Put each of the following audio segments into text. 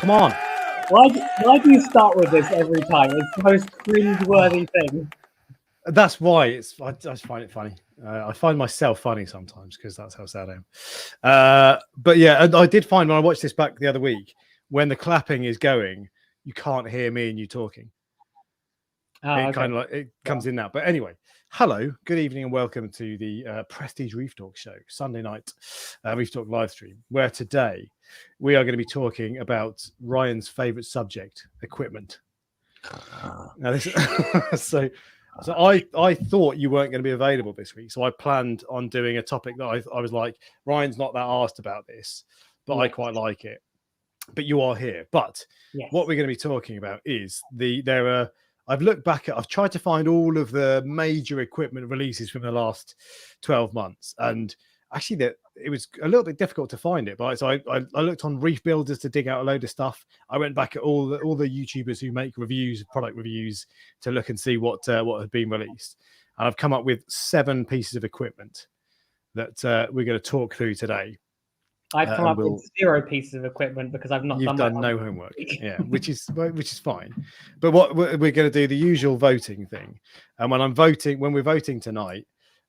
Come on. Why do you start with this every time? It's the most cringe-worthy thing. That's why I just find it funny. I find myself funny sometimes because that's how sad I am. But yeah, and I did find when I watched this back the other week, when the clapping is going, you can't hear me and you talking. It kind of like it comes in now. But anyway, hello, good evening, and welcome to the Prestige Reef Dork show, Sunday night Reef Dork live stream, where today we are going to be talking about Ryan's favorite subject, equipment. Now this so I thought you weren't going to be available this week, so I planned on doing a topic that I was like, Ryan's not that asked about this, but I quite like it. But you are here. But what we're going to be talking about is I've looked back I've tried to find all of the major equipment releases from the last 12 months, and actually it was a little bit difficult to find it. But so I looked on Reef Builders to dig out a load of stuff. I went back at all the YouTubers who make reviews, product reviews, to look and see what had been released. And I've come up with 7 pieces of equipment that we're going to talk through today. I've come up with 0 pieces of equipment because I've not done no homework. Yeah, which is fine. But what we're going to do, the usual voting thing. And when we're voting tonight,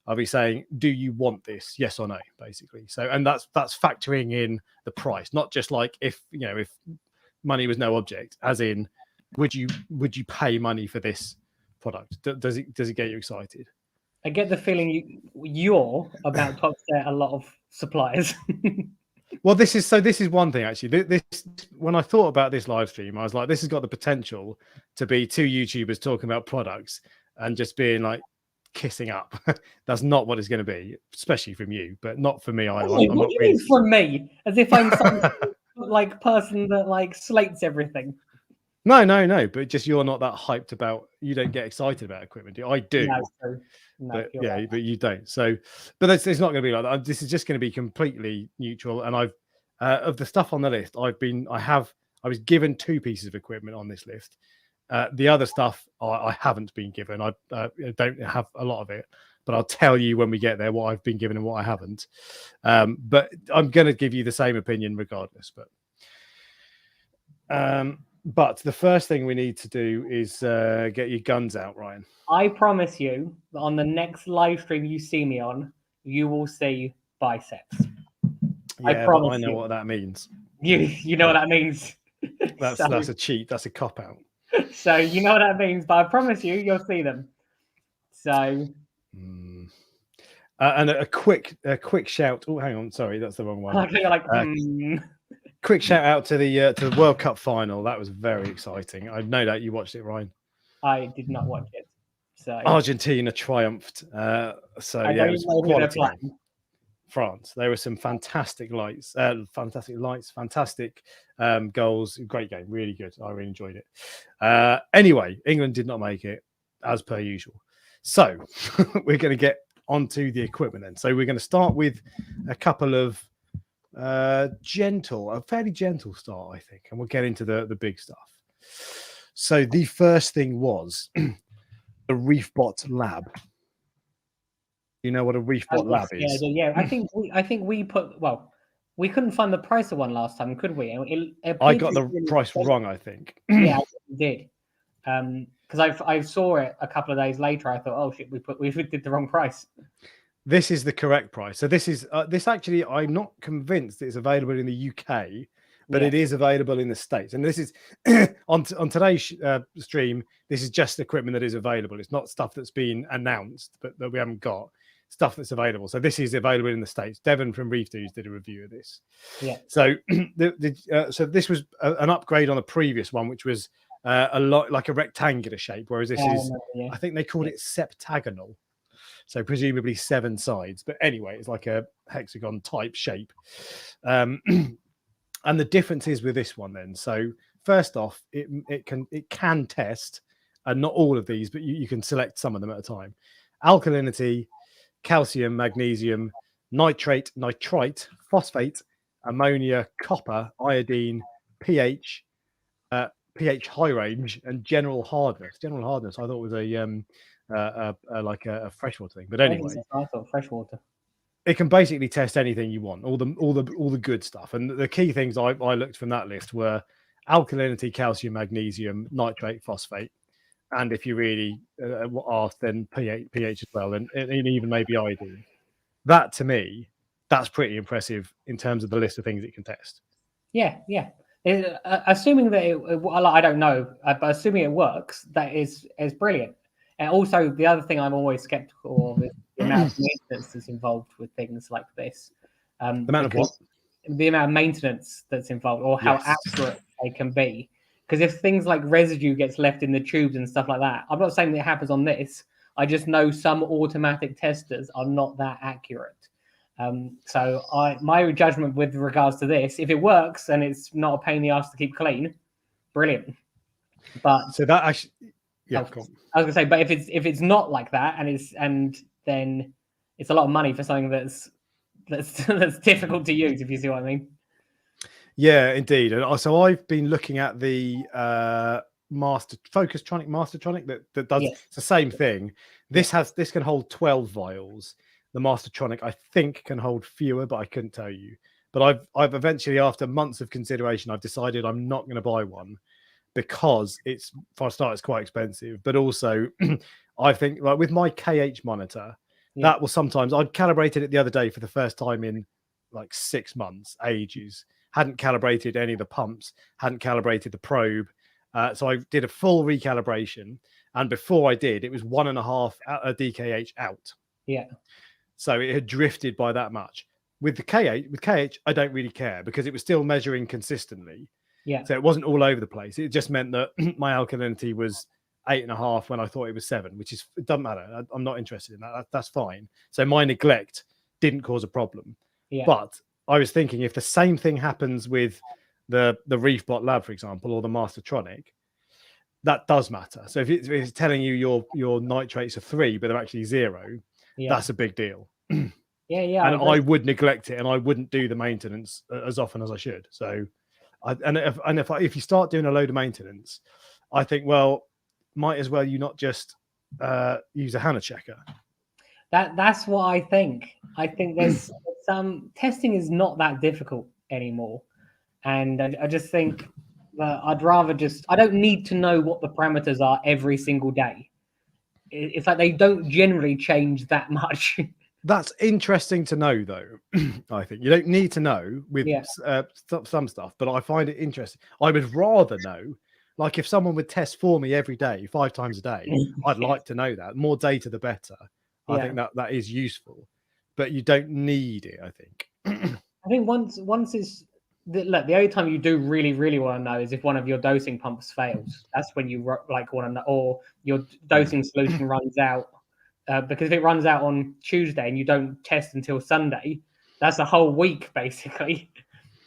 I'll be saying, do you want this? Yes or no, basically. So, and that's factoring in the price, not just like if money was no object, as in, would you pay money for this product? Does it get you excited? I get the feeling you're about to upset a lot of suppliers. Well, this is one thing actually. This when I thought about this live stream, I was like, this has got the potential to be 2 YouTubers talking about products and just being like kissing up. That's not what it's going to be, especially from you, but not for me either. What do you mean from me? As if I'm some like person that like slates everything. No. But just you're not that hyped about. You don't get excited about equipment. I do. No, but right. But you don't. So, but it's not going to be like that. This is just going to be completely neutral. And I've of the stuff on the list, I was given 2 pieces of equipment on this list. The other stuff I haven't been given. I don't have a lot of it, but I'll tell you when we get there what I've been given and what I haven't. But I'm going to give you the same opinion regardless. But the first thing we need to do is get your guns out, Ryan. I promise you that on the next live stream you see me on, you will see biceps. Yeah, I promise. But I know what that means. You know what that means. That's a cheat. That's a cop out. So you know what that means, but I promise you'll see them. So. And a quick shout. Oh, hang on, sorry, that's the wrong one. Quick shout out to the World Cup final. That was very exciting. I know that you watched it, Ryan. I did not watch it. So Argentina triumphed. So yeah, it was quality. France. There were some fantastic lights, fantastic goals. Great game, really good. I really enjoyed it. Anyway, England did not make it, as per usual. So we're going to get onto the equipment then. So we're going to start with a couple of a fairly gentle start, I think, and we'll get into the big stuff. So the first thing was the Reefbot Lab. You know what a Reefbot Lab is? Yeah. I think we put. Well, we couldn't find the price of one last time, could we? I got the price wrong, I think. Yeah, I did. Because I saw it a couple of days later. I thought, oh shit, we did the wrong price. This is the correct price. So this is this actually. I'm not convinced it's available in the UK, but it is available in the States. And this is on today's stream. This is just equipment that is available. It's not stuff that's been announced, but that we haven't got. Stuff that's available. So this is available in the States. Devon from Reef Dudes did a review of this. Yeah. So so this was an upgrade on the previous one, which was a lot like a rectangular shape, whereas this is I think they called it septagonal. So presumably 7 sides. But anyway, it's like a hexagon type shape. And the difference is with this one then. So first off, it can test, and not all of these, but you can select some of them at a time. Alkalinity, calcium, magnesium, nitrate, phosphate, ammonia, copper, iodine, pH, pH high range, and general hardness. General hardness, I thought was like a freshwater thing, but anyway, I thought freshwater. It can basically test anything you want, all the good stuff. And the key things I looked from that list were alkalinity, calcium, magnesium, nitrate, phosphate, and if you really ask, then pH as well, and even maybe iodine. That to me, that's pretty impressive in terms of the list of things it can test. Yeah. Assuming that I don't know, but assuming it works, that is brilliant. And also, the other thing I'm always skeptical of is the amount of maintenance that's involved with things like this. The amount of what? The amount of maintenance that's involved, or how accurate they can be. Because if things like residue gets left in the tubes and stuff like that, I'm not saying that it happens on this. I just know some automatic testers are not that accurate. So my judgment with regards to this, if it works and it's not a pain in the ass to keep clean, brilliant. But so that actually, yeah, I was gonna say, but if it's not like that, and then it's a lot of money for something that's difficult to use, if you see what I mean. Yeah, indeed. And so I've been looking at the Mastertronic that does it's the same thing. This can hold 12 vials. The Mastertronic, I think, can hold fewer, but I couldn't tell you. But I've eventually, after months of consideration, I've decided I'm not going to buy one because it's, for a start, it's quite expensive. But also, I think like with my KH monitor, that will sometimes, I calibrated it the other day for the first time in like 6 months, ages. Hadn't calibrated any of the pumps, hadn't calibrated the probe. So I did a full recalibration. And before I did, it was 1.5 DKH out. Yeah. So it had drifted by that much. With KH, I don't really care because it was still measuring consistently. Yeah. So it wasn't all over the place. It just meant that my alkalinity was 8.5 when I thought it was 7, which is, it doesn't matter. I'm not interested in that. That's fine. So my neglect didn't cause a problem. Yeah. But I was thinking if the same thing happens with the Reefbot lab, for example, or the Mastertronic, that does matter. So if it's telling you your nitrates are 3, but they're actually 0, that's a big deal. Yeah. And I would neglect it, and I wouldn't do the maintenance as often as I should. So, if you start doing a load of maintenance, I think, well, might as well you not just use a Hanna checker. That's what I think. I think there's some testing is not that difficult anymore, and I just think that I'd rather I don't need to know what the parameters are every single day. It's like they don't generally change that much. That's interesting to know, though. I think you don't need to know with some stuff, but I find it interesting. I would rather know, like if someone would test for me every day, 5 times a day, I'd like to know that. More data, the better. I think that is useful, but you don't need it, I think. I think once it's look, the only time you do really, really want to know is if one of your dosing pumps fails. That's when you like want to know, or your dosing solution runs out. Because if it runs out on Tuesday and you don't test until Sunday, that's a whole week basically,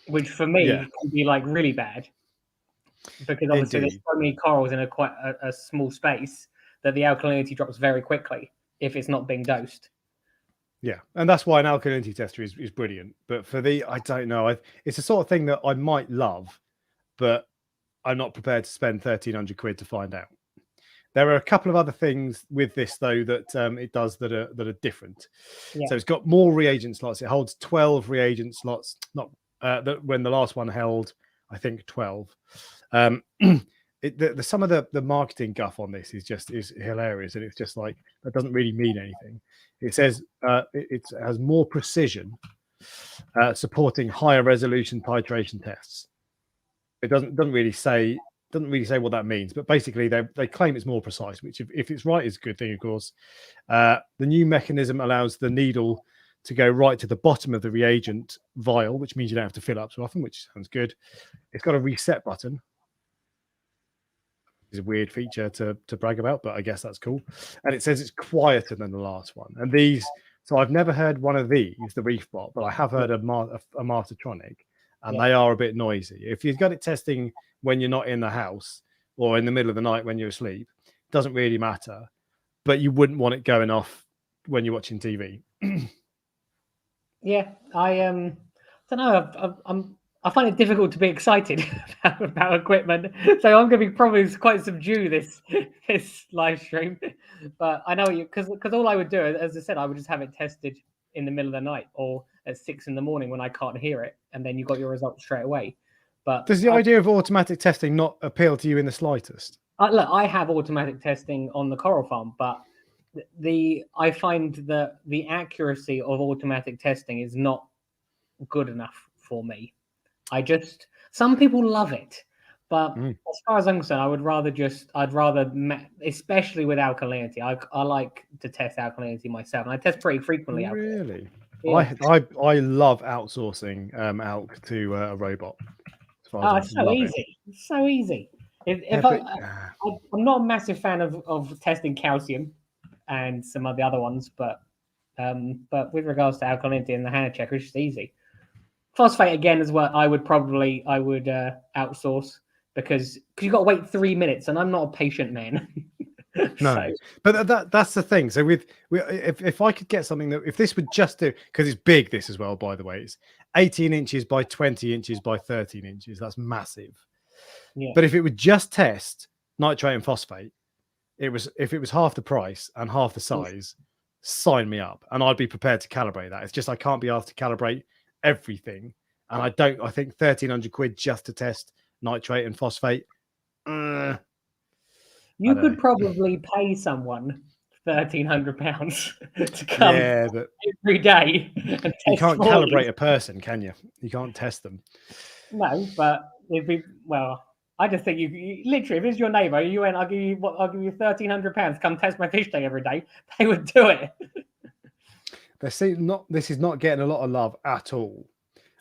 which for me can be like really bad. Because obviously there's so many corals in quite a small space that the alkalinity drops very quickly if it's not being dosed. Yeah, and that's why an alkalinity tester is brilliant. But for I don't know. It's the sort of thing that I might love, but I'm not prepared to spend 1,300 quid to find out. There are a couple of other things with this, though, that it does that are different. So it's got more reagent slots. It holds 12 reagent slots. Not when the last one held, I think, 12. Some of the marketing guff on this is hilarious, and it's just like that doesn't really mean anything. It says it has more precision, supporting higher resolution titration tests. It doesn't really say what that means, but basically they claim it's more precise, which if it's right is a good thing, of course. The new mechanism allows the needle to go right to the bottom of the reagent vial, which means you don't have to fill up so often, which sounds good. It's got a reset button. It's a weird feature to brag about, but I guess that's cool. And it says it's quieter than the last one. And so I've never heard one of these, the Reefbot, but I have heard a Mastertronic, and they are a bit noisy. If you've got it testing when you're not in the house or in the middle of the night when you're asleep, it doesn't really matter. But you wouldn't want it going off when you're watching TV. Yeah, I don't know. I find it difficult to be excited about equipment, so I'm going to be probably quite subdue this live stream. But I know because all I would do, as I said, I would just have it tested in the middle of the night or at 6 in the morning when I can't hear it, and then you got your results straight away. But does the idea of automatic testing not appeal to you in the slightest? Look, I have automatic testing on the coral farm, but I find that the accuracy of automatic testing is not good enough for me. Some people love it, but as far as I'm concerned, I'd rather, especially with alkalinity, I like to test alkalinity myself, and I test pretty frequently. Really? Yeah. I love outsourcing alk to a robot. It's so easy. It's so easy. I'm not a massive fan of testing calcium and some of the other ones, but with regards to alkalinity and the Hanna checker, it's just easy. Phosphate again as well. I would outsource because you've got to wait 3 minutes, and I'm not a patient man. No, So, but that's the thing. So if I could get something that, if this would just do, because it's big, this as well, by the way, it's 18 inches by 20 inches by 13 inches. That's massive. yeah. But if it would just test nitrate and phosphate, if it was half the price and half the size, sign me up, and I'd be prepared to calibrate that. It's just I can't be asked to calibrate everything, and I think 1,300 quid just to test nitrate and phosphate. You could probably pay someone £1,300 to come every day. And test you can't calibrate a person, can you? You can't test them. No, but I just think you literally, if it's your neighbour, you went, I'll give you £1,300, come test my fish tank every day. They would do it. This is not getting a lot of love at all.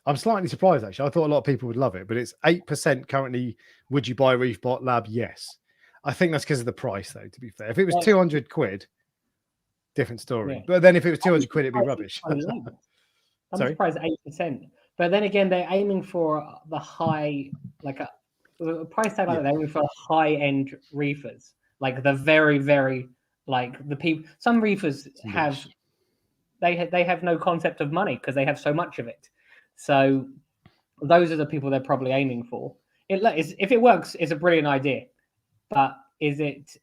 I'm slightly surprised, actually. I thought a lot of people would love it, but it's 8% currently. Would you buy Reefbot Lab? Yes. I think that's because of the price, though, to be fair. If it was 200 quid, different story. Yeah. But then if it was 200 quid, it'd be rubbish. I'm surprised 8%. But then again, they're aiming for the high, like a price tag like that. They're aiming for high-end reefers, like the very, very, like the people. Some reefers have, they have no concept of money because they have so much of it. So those are the people they're probably aiming for. If it works, it's a brilliant idea. But is it?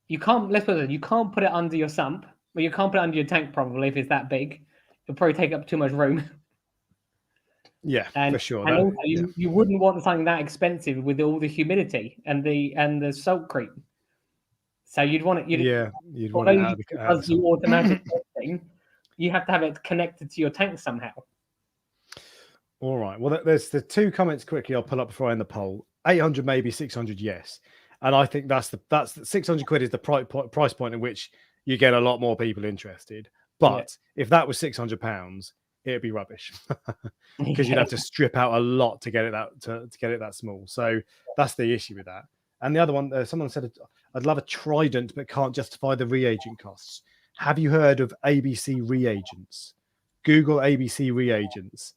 You can't. Let's put it. You can't put it under your sump, but you can't put it under your tank. Probably if it's that big, it'll probably take up too much room. Yeah, for sure. And also, you wouldn't want something that expensive with all the humidity and the salt creep. So you'd want it. You'd want it because you automatic testing, you have to have it connected to your tank somehow. All right. Well, there's the two comments quickly I'll pull up before I end the poll. 800 maybe, 600 yes, and I think that's 600 quid is the price point in which you get a lot more people interested. But if that was £600, it'd be rubbish because you'd have to strip out a lot to get it that small. So that's the issue with that. And the other one, someone said, I'd love a Trident, but can't justify the reagent costs. Have you heard of ABC reagents? Google ABC reagents.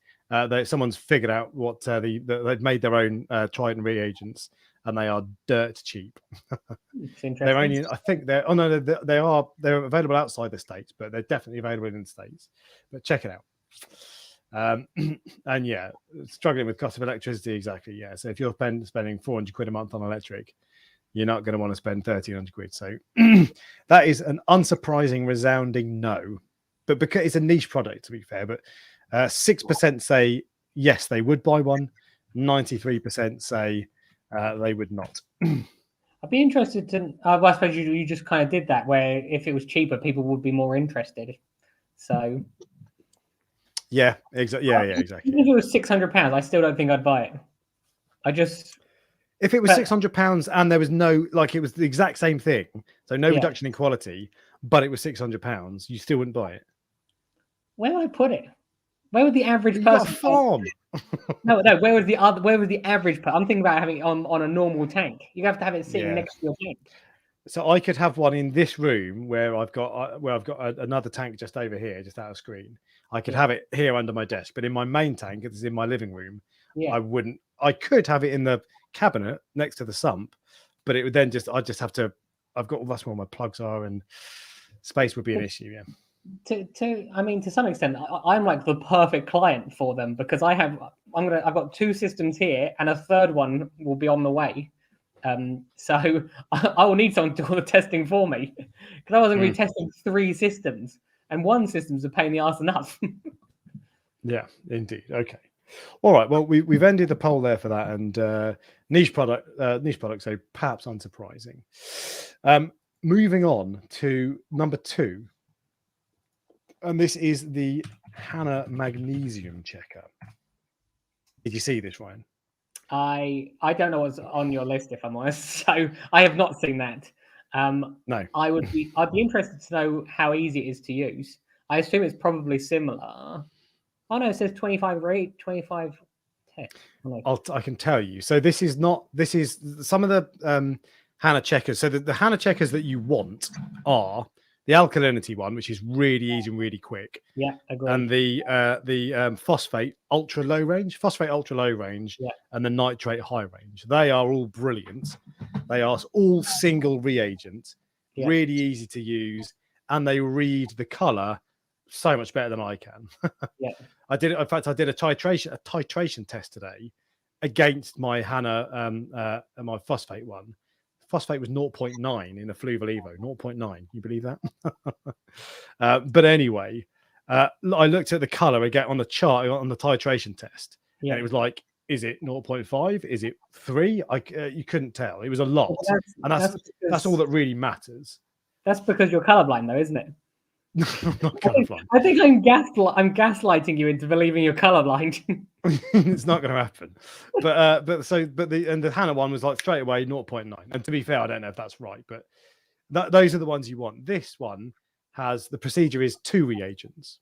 Someone's figured out what they've made their own Trident reagents, and they are dirt cheap. They're only, I think they're they're available outside the States, but they're definitely available in the States. But check it out. And yeah, struggling with cost of electricity, exactly. Yeah, so if you're spending 400 quid a month on electric, you're not going to want to spend 1,300 quid. So that is an unsurprising, resounding no. But because it's a niche product, to be fair, but 6% say yes, they would buy one. 93% say they would not. I'd be interested to. I suppose you just kind of did that, where if it was cheaper, people would be more interested. So. Yeah, exactly. Yeah, exactly. Even if it was £600, I still don't think I'd buy it. If it was £600 and there was no, like, it was the exact same thing, so no reduction in quality, but it was £600, you still wouldn't buy it. Where would I put it? Where would the average person? Got a farm. No. Where would the average person? I'm thinking about having it on a normal tank. You have to have it sitting next to your tank. So I could have one in this room where I've got another tank just over here, just out of screen. I could have it here under my desk, but in my main tank, it's in my living room. I wouldn't. I could have it in the cabinet next to the sump, but it would then I'd just have to. That's where my plugs are, and space would be an issue. Yeah. To some extent, I'm like the perfect client for them because I've got two systems here, and a third one will be on the way. So I will need someone to do all the testing for me because I wasn't going to be testing 3 systems, and one system's a pain in the arse enough. Yeah, indeed. Okay. All right. Well, we've ended the poll there for that, and niche product, so perhaps unsurprising. Moving on to number 2, and this is the Hanna magnesium checker. Did you see this, Ryan? I don't know what's on your list, if I'm honest. So I have not seen that. No. I'd be interested to know how easy it is to use. I assume it's probably similar. Oh no, it says 25 rate, 25 test. I can tell you. So this is some of the Hanna checkers. So the Hanna checkers that you want are the alkalinity one, which is really easy and really quick. Yeah, agreed. And the phosphate ultra low range, Yeah. and the nitrate high range. They are all brilliant. They are all single reagent, Yeah. really easy to use, and they read the color so much better than I can. Yeah. I did a titration test today against my Hanna my phosphate one. Phosphate was 0.9 in a Fluval Evo. 0.9. You believe that? But anyway, I looked at the color again on the chart on the titration test, and it was like, is it 0.5? Is it 3? You couldn't tell. It was a lot, and that's all that really matters. That's because you're colorblind, though, isn't it? I'm not colorblind. I think I'm gaslighting you into believing you're colorblind. It's not going to happen. But the Hanna one was like straight away 0.9. And to be fair, I don't know if that's right, but those are the ones you want. This one has, the procedure is 2 reagents.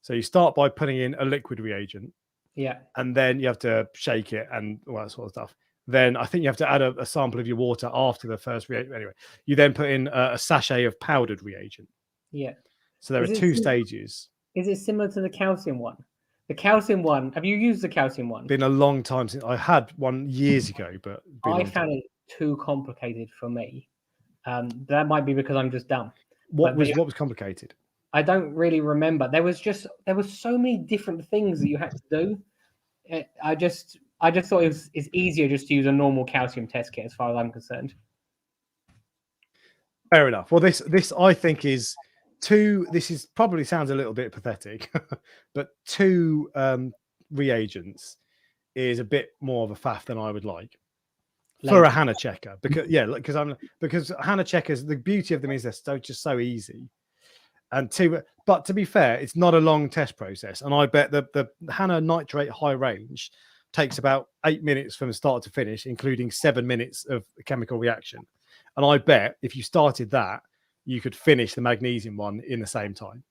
So you start by putting in a liquid reagent. Yeah. And then you have to shake it and all that sort of stuff. Then I think you have to add a sample of your water after the first reagent. Anyway, you then put in a sachet of powdered reagent. Yeah. So there are 2 stages. Is it similar to the calcium one? The calcium one, have you used the calcium one? Been a long time since. I had one years ago, but I found it too complicated for me. That might be because I'm just dumb. What was complicated? I don't really remember. There was so many different things that you had to do. I just thought it's easier just to use a normal calcium test kit, as far as I'm concerned. Fair enough. Well, this I think is 2. This is probably sounds a little bit pathetic, but 2 reagents is a bit more of a faff than I would like for a Hanna checker, because Hanna checkers, the beauty of them is they're just so easy. And but to be fair, it's not a long test process, and I bet the Hanna nitrate high range takes about 8 minutes from start to finish, including 7 minutes of chemical reaction. And I bet if you started that, you could finish the magnesium one in the same time.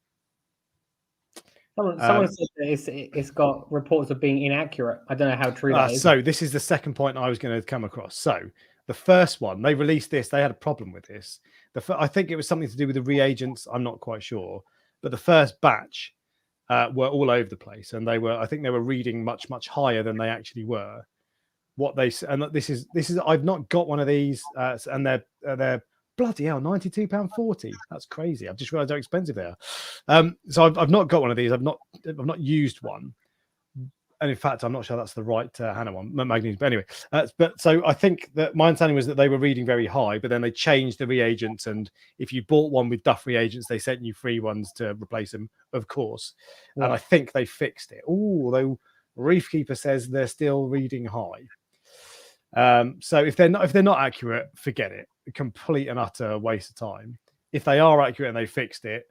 Someone said that it's got reports of being inaccurate. I don't know how true that is. So this is the second point I was going to come across. So the first one, they released this. They had a problem with this. I think it was something to do with the reagents. I'm not quite sure. But the first batch were all over the place. And I think they were reading much, much higher than they actually were. This is I've not got one of these, and they're bloody hell, £92.40. That's crazy. I've just realized how expensive they are. So I've not got one of these. I've not used one, and in fact, I'm not sure that's the right Hanna one, magnesium. But anyway, so I think that my understanding was that they were reading very high, but then they changed the reagents, and if you bought one with Duff reagents, they sent you free ones to replace them, of course. Yeah. And I think they fixed it. Although Reefkeeper says they're still reading high. So if they're not accurate, forget it. A complete and utter waste of time. If they are accurate and they fixed it,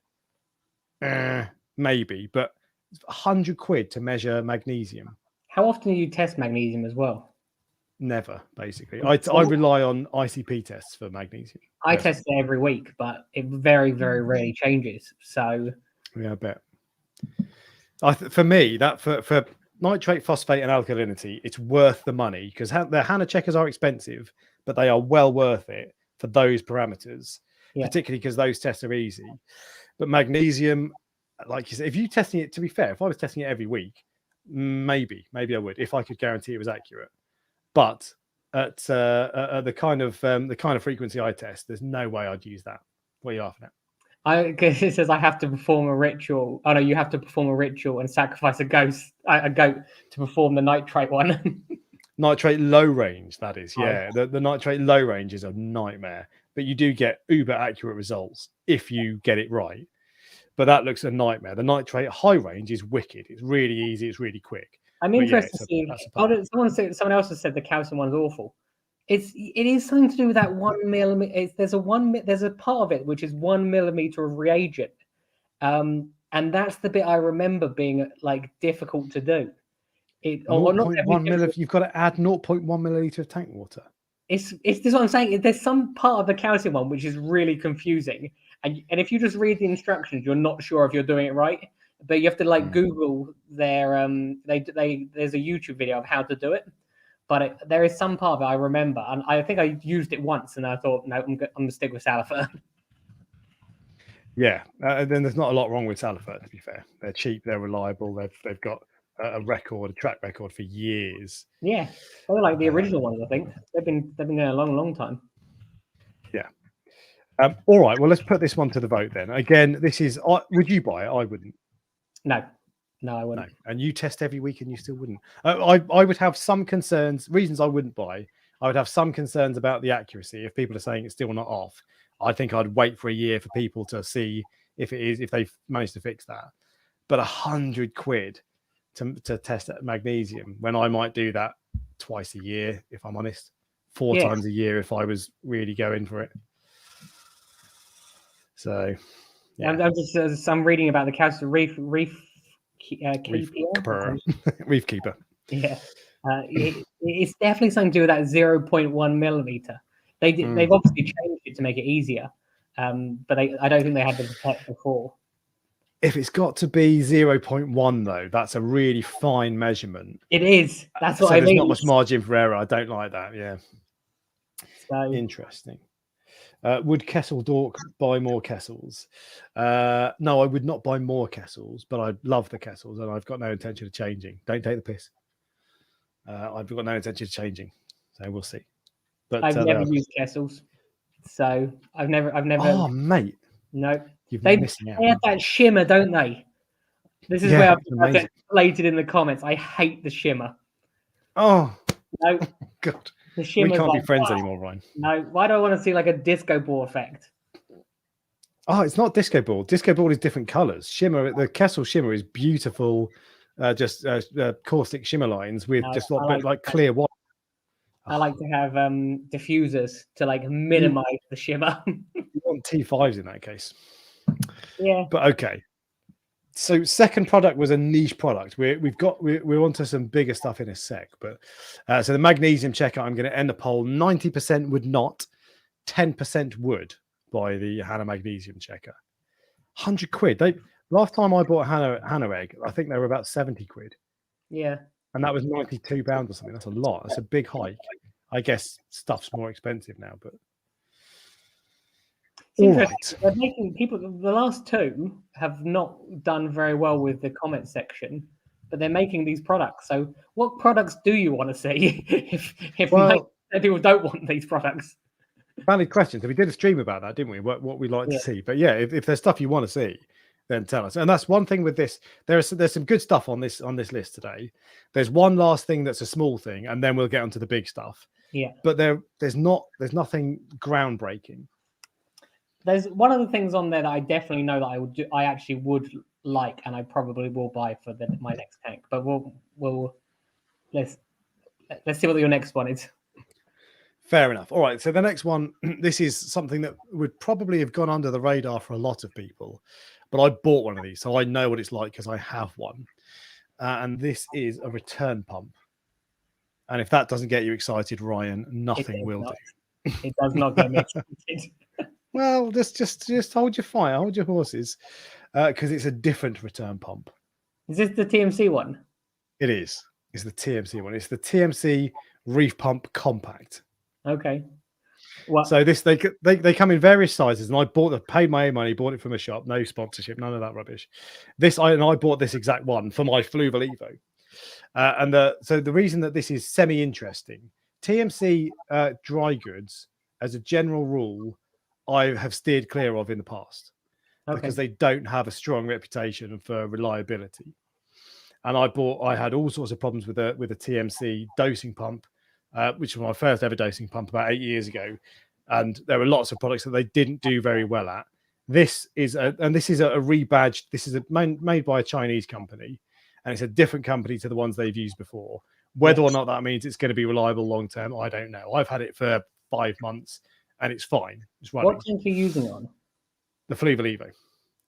maybe. But £100 to measure magnesium. How often do you test magnesium as well? Never, basically. I rely on ICP tests for magnesium. I test it every week, but it very, very rarely changes. So yeah, I bet. For me, that for nitrate, phosphate, and alkalinity, it's worth the money, because the Hanna checkers are expensive, but they are well worth it for those parameters, particularly because those tests are easy. But magnesium, like you said, if you're testing it, to be fair, if I was testing it every week, maybe I would, if I could guarantee it was accurate. But at the kind of frequency I test, there's no way I'd use that. What are you laughing at? Because it says I have to perform a ritual. Oh no, you have to perform a ritual and sacrifice a goat to perform the nitrate one. Nitrate low range, that is. Yeah, the nitrate low range is a nightmare, but you do get uber accurate results if you get it right. But that looks a nightmare. The nitrate high range is wicked. It's really easy. It's really quick. I'm But yeah, interested to see. that's a pump. Someone else has said the calcium one's awful. It is something to do with that 1 millimeter. There's a part of it which is 1 millimeter of reagent, and that's the bit I remember being like difficult to do. Or not 0.1 milliliter. You've got to add 0.1 milliliter of tank water. It's this is what I'm saying. There's some part of the calcium one which is really confusing, and if you just read the instructions, you're not sure if you're doing it right. But you have to like Google their there's a YouTube video of how to do it. But there is some part of it I remember, and I think I used it once, and I thought, no, I'm gonna stick with Salifert. Yeah, then there's not a lot wrong with Salifert. To be fair, they're cheap, they're reliable, they've got a track record for years. Yeah, they were like the original ones. I think they've been there a long time. Yeah. All right. Well, let's put this one to the vote then. Again, this is. Would you buy it? I wouldn't. No, I wouldn't. No. And you test every week, and you still wouldn't. I would have some concerns. Reasons I wouldn't buy. I would have some concerns about the accuracy. If people are saying it's still not off, I think I'd wait for a year for people to see if it is, if they've managed to fix that. But £100 to test magnesium, when I might do that twice a year, if I'm honest, 4 times a year if I was really going for it. So, yeah. I'm reading about the calcium reef keeper. Reef keeper. Yeah, it's definitely something to do with that 0.1 millimeter. They've obviously changed it to make it easier, but I don't think they had the protect before. If it's got to be 0.1 though, that's a really fine measurement. It is. That's what I mean. There's not much margin for error. I don't like that. Yeah. So interesting. Would Kessel Dork buy more Kessels? No, I would not buy more Kessels, but I love the Kessels and I've got no intention of changing. Don't take the piss. I've got no intention of changing, so we'll see. But I've never used Kessels, so I've never. Oh, mate, no, they have that shimmer, don't they? This is where I've get slated in the comments. I hate the shimmer. Oh no, God. The shimmer. We can't be friends anymore, Ryan. No, why do I want to see like a disco ball effect? Oh, it's not disco ball. Disco ball is different colors. Shimmer, the Kessel shimmer is beautiful, just caustic shimmer lines with just like clear white. I like to have diffusers to like minimize the shimmer. You want T5s in that case. Yeah. But okay. So second product was a niche product. We're onto some bigger stuff in a sec, but so the magnesium checker, I'm going to end the poll. 90% would not, 10% would buy the Hanna magnesium checker. £100. Last time I bought a Hanna egg, I think they were about £70. Yeah, and that was £92 or something. That's a lot. That's a big hike. I guess stuff's more expensive now, but. All right. They're making people. The last two have not done very well with the comment section, but they're making these products. So, what products do you want to see? if people don't want these products, valid question. So we did a stream about that, didn't we? What we'd like to see. But yeah, if there's stuff you want to see, then tell us. And that's one thing with this. There's some good stuff on this list today. There's one last thing that's a small thing, and then we'll get onto the big stuff. Yeah. But there's nothing groundbreaking. There's one of the things on there that I definitely know that I would do. I actually would like, and I probably will buy for my next tank. But let's see what your next one is. Fair enough. All right. So the next one, this is something that would probably have gone under the radar for a lot of people, but I bought one of these, so I know what it's like because I have one. And this is a return pump. And if that doesn't get you excited, Ryan, nothing will do. It does not get me excited. Well, just hold your fire, hold your horses, because it's a different return pump. Is this the TMC one? It is. It's the TMC one. It's the TMC Reef Pump Compact. Okay. Well, so they come in various sizes, and I paid my own money, bought it from a shop, no sponsorship, none of that rubbish. I bought this exact one for my Fluval Evo. So the reason that this is semi-interesting, TMC dry goods, as a general rule, I have steered clear of in the past because they don't have a strong reputation for reliability. And I had all sorts of problems with a TMC dosing pump, which was my first ever dosing pump about 8 years ago. And there were lots of products that they didn't do very well at. This is a rebadged. This is made by a Chinese company, and it's a different company to the ones they've used before. Whether or not that means it's going to be reliable long term, I don't know. I've had it for 5 months and it's fine. It's running. What tank are you using on? The Flevel Evo.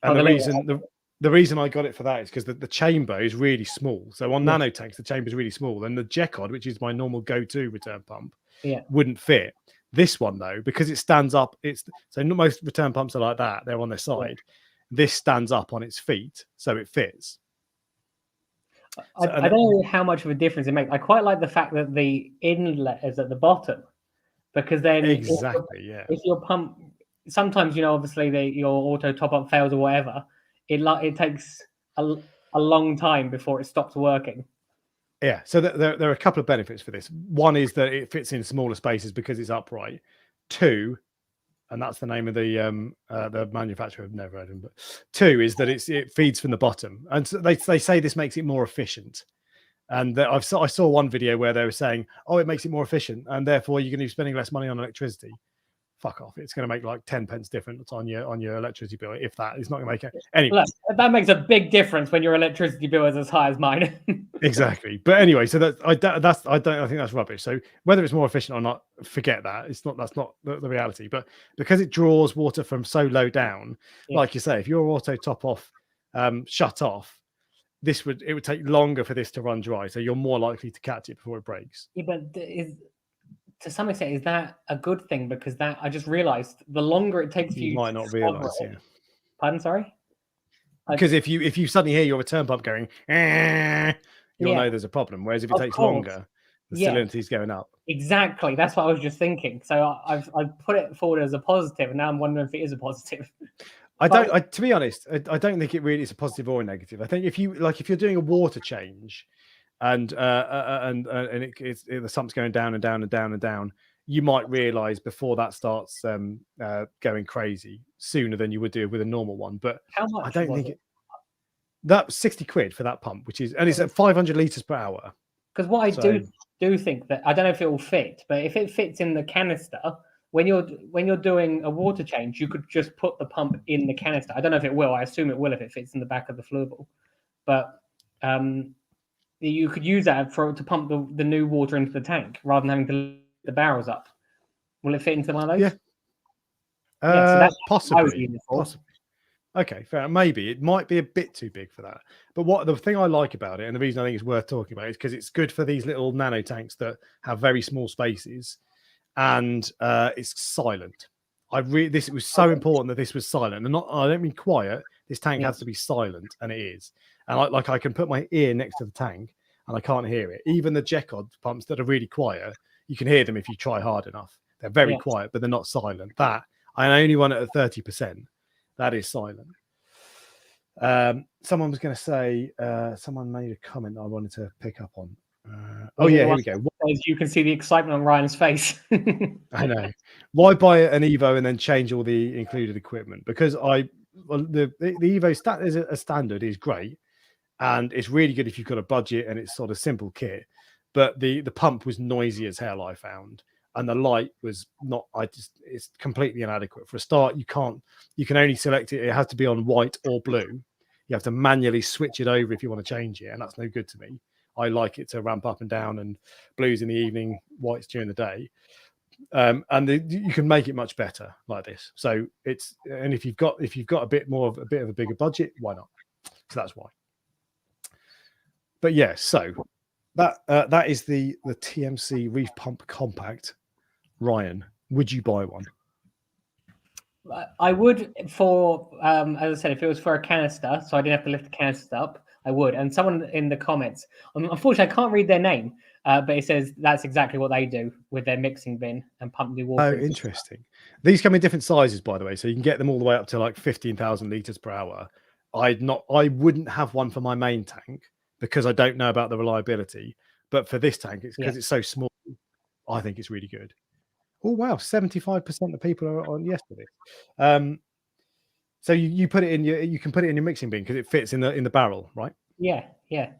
And the reason I got it for that is because the chamber is really small. So on nano tanks, the chamber is really small, and the Jecod, which is my normal go-to return pump, wouldn't fit. This one though, because it stands up, so most return pumps are like that, they're on their side. This stands up on its feet, so it fits. I don't know how much of a difference it makes. I quite like the fact that the inlet is at the bottom, because then if your pump, sometimes, you know, obviously your auto top up fails or whatever, it takes a long time before it stops working. Yeah, so there are a couple of benefits for this. One is that it fits in smaller spaces because it's upright. 2, and that's the name of the manufacturer. I've never heard of them, but 2 is that it feeds from the bottom, and so they say this makes it more efficient. And I saw one video where they were saying, oh, it makes it more efficient, and therefore you're going to be spending less money on electricity. Fuck off! It's going to make like 10 pence difference on your electricity bill. If that, it's not going to make it anyway. Look, that makes a big difference when your electricity bill is as high as mine. Exactly. But anyway, so I think that's rubbish. So whether it's more efficient or not, forget that. That's not the reality. But because it draws water from so low down, like you say, if your auto top off shut off, it would take longer for this to run dry. So you're more likely to catch it before it breaks. Yeah, but to some extent, is that a good thing? Because that, I just realized, the longer it takes you might not realize. Yeah. Pardon, sorry. Because if you suddenly hear your return pump going, you'll know there's a problem. Whereas if it takes longer, the salinity is going up. Exactly. That's what I was just thinking. So I've put it forward as a positive, and now I'm wondering if it is a positive. To be honest, I don't think it really is a positive or a negative. I think if you're doing a water change, and the sump's going down and down and down and down, you might realize before that starts going crazy sooner than you would do with a normal one. But how much? I don't think that's 60 quid for that pump, which is, and it's at 500 liters per hour. Because what I do think that, I don't know if it will fit, but if it fits in the canister, when you're doing a water change, you could just put the pump in the canister. I don't know if it will. I assume it will if it fits in the back of the flowable. But you could use that to pump the new water into the tank rather than having to lift the barrels up. Will it fit into one of those? Yeah. So that's possibly. Okay, fair. Maybe it might be a bit too big for that. But the thing I like about it, and the reason I think it's worth talking about, is because it's good for these little nano tanks that have very small spaces, and it's silent. It was so important that this was silent, and I don't mean quiet. This tank has to be silent, and it is. And I can put my ear next to the tank, and I can't hear it. Even the Jecod pumps that are really quiet, you can hear them if you try hard enough. They're very quiet, but they're not silent. That I only run it at 30%. That is silent. Someone was going to say, someone made a comment that I wanted to pick up on. Here we go. As you can see the excitement on Ryan's face. I know. Why buy an Evo and then change all the included equipment? Because the Evo as a standard is great, and it's really good if you've got a budget and it's sort of simple kit. But the pump was noisy as hell, I found. And the light was not, it's completely inadequate. For a start, you can only select it. It has to be on white or blue. You have to manually switch it over if you want to change it. And that's no good to me. I like it to ramp up and down, and blues in the evening, whites during the day. You can make it much better like this. So if you've got a bit of a bigger budget, why not? So that's why. But yeah, so that is the TMC Reef Pump Compact. Ryan, would you buy one? I would, for as I said, if it was for a canister, so I didn't have to lift the canister up, I would. And someone in the comments, unfortunately, I can't read their name, but it says that's exactly what they do with their mixing bin and pump new water. Oh, interesting. These come in different sizes, by the way, so you can get them all the way up to like 15,000 liters per hour. I wouldn't have one for my main tank because I don't know about the reliability. But for this tank, it's because it's so small. I think it's really good. Oh wow, 75% of people are on yes to this. So you put it in you can put it in your mixing bin because it fits in the barrel, right? Yeah.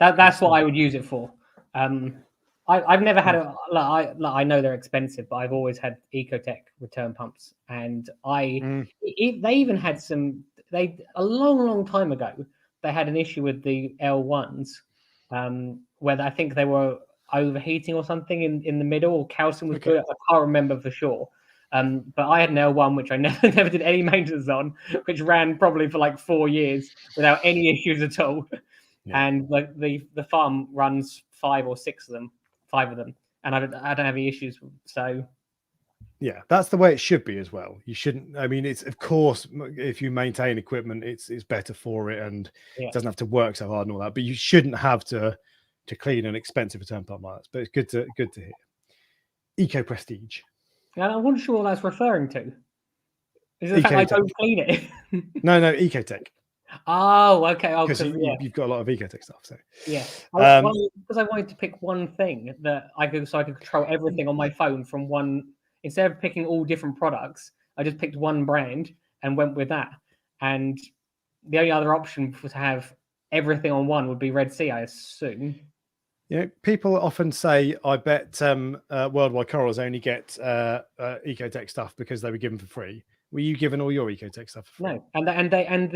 That's what I would use it for. I've never had I know they're expensive, but I've always had Ecotech return pumps, and they even had a long time ago. They had an issue with the L1s where I think they were overheating or something in the middle, or calcium was good. I can't remember for sure. But I had an L1 which I never did any maintenance on, which ran probably for like 4 years without any issues at all. Yeah. And like the farm runs 5 or 6 of them, 5 of them, and I don't have any issues. So yeah, that's the way it should be as well. You shouldn't. I mean, it's of course if you maintain equipment, it's better for it, and it doesn't have to work so hard and all that. But you shouldn't have to clean an expensive return pump like that. But it's good to hear. Eco Prestige. Yeah, I'm not sure what that's referring to. Is it the fact I don't clean it? No, Ecotech. Oh, okay. Oh, because you've got a lot of Ecotech stuff. So yeah, because I wanted to pick one thing that I could control everything on my phone from one. Instead of picking all different products, I just picked one brand and went with that. And the only other option to have everything on one would be Red Sea, I assume. Yeah, people often say, "I bet Worldwide Corals only get Ecotech stuff because they were given for free." Were you given all your Ecotech stuff for free? No, and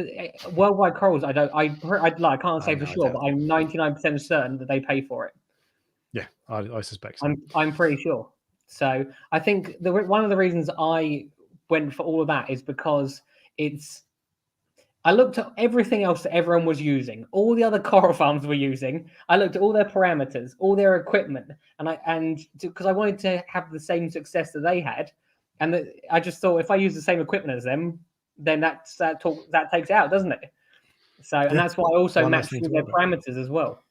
Worldwide Corals, I can't say for sure, but I'm 99% certain that they pay for it. Yeah, I suspect so. I'm pretty sure. So I think one of the reasons I went for all of that is because I looked at everything else that everyone was using, all the other coral farms were using. I looked at all their parameters, all their equipment, and because I wanted to have the same success that they had, and I just thought if I use the same equipment as them, then that takes out, doesn't it? So and that's why I also matched their parameters as well.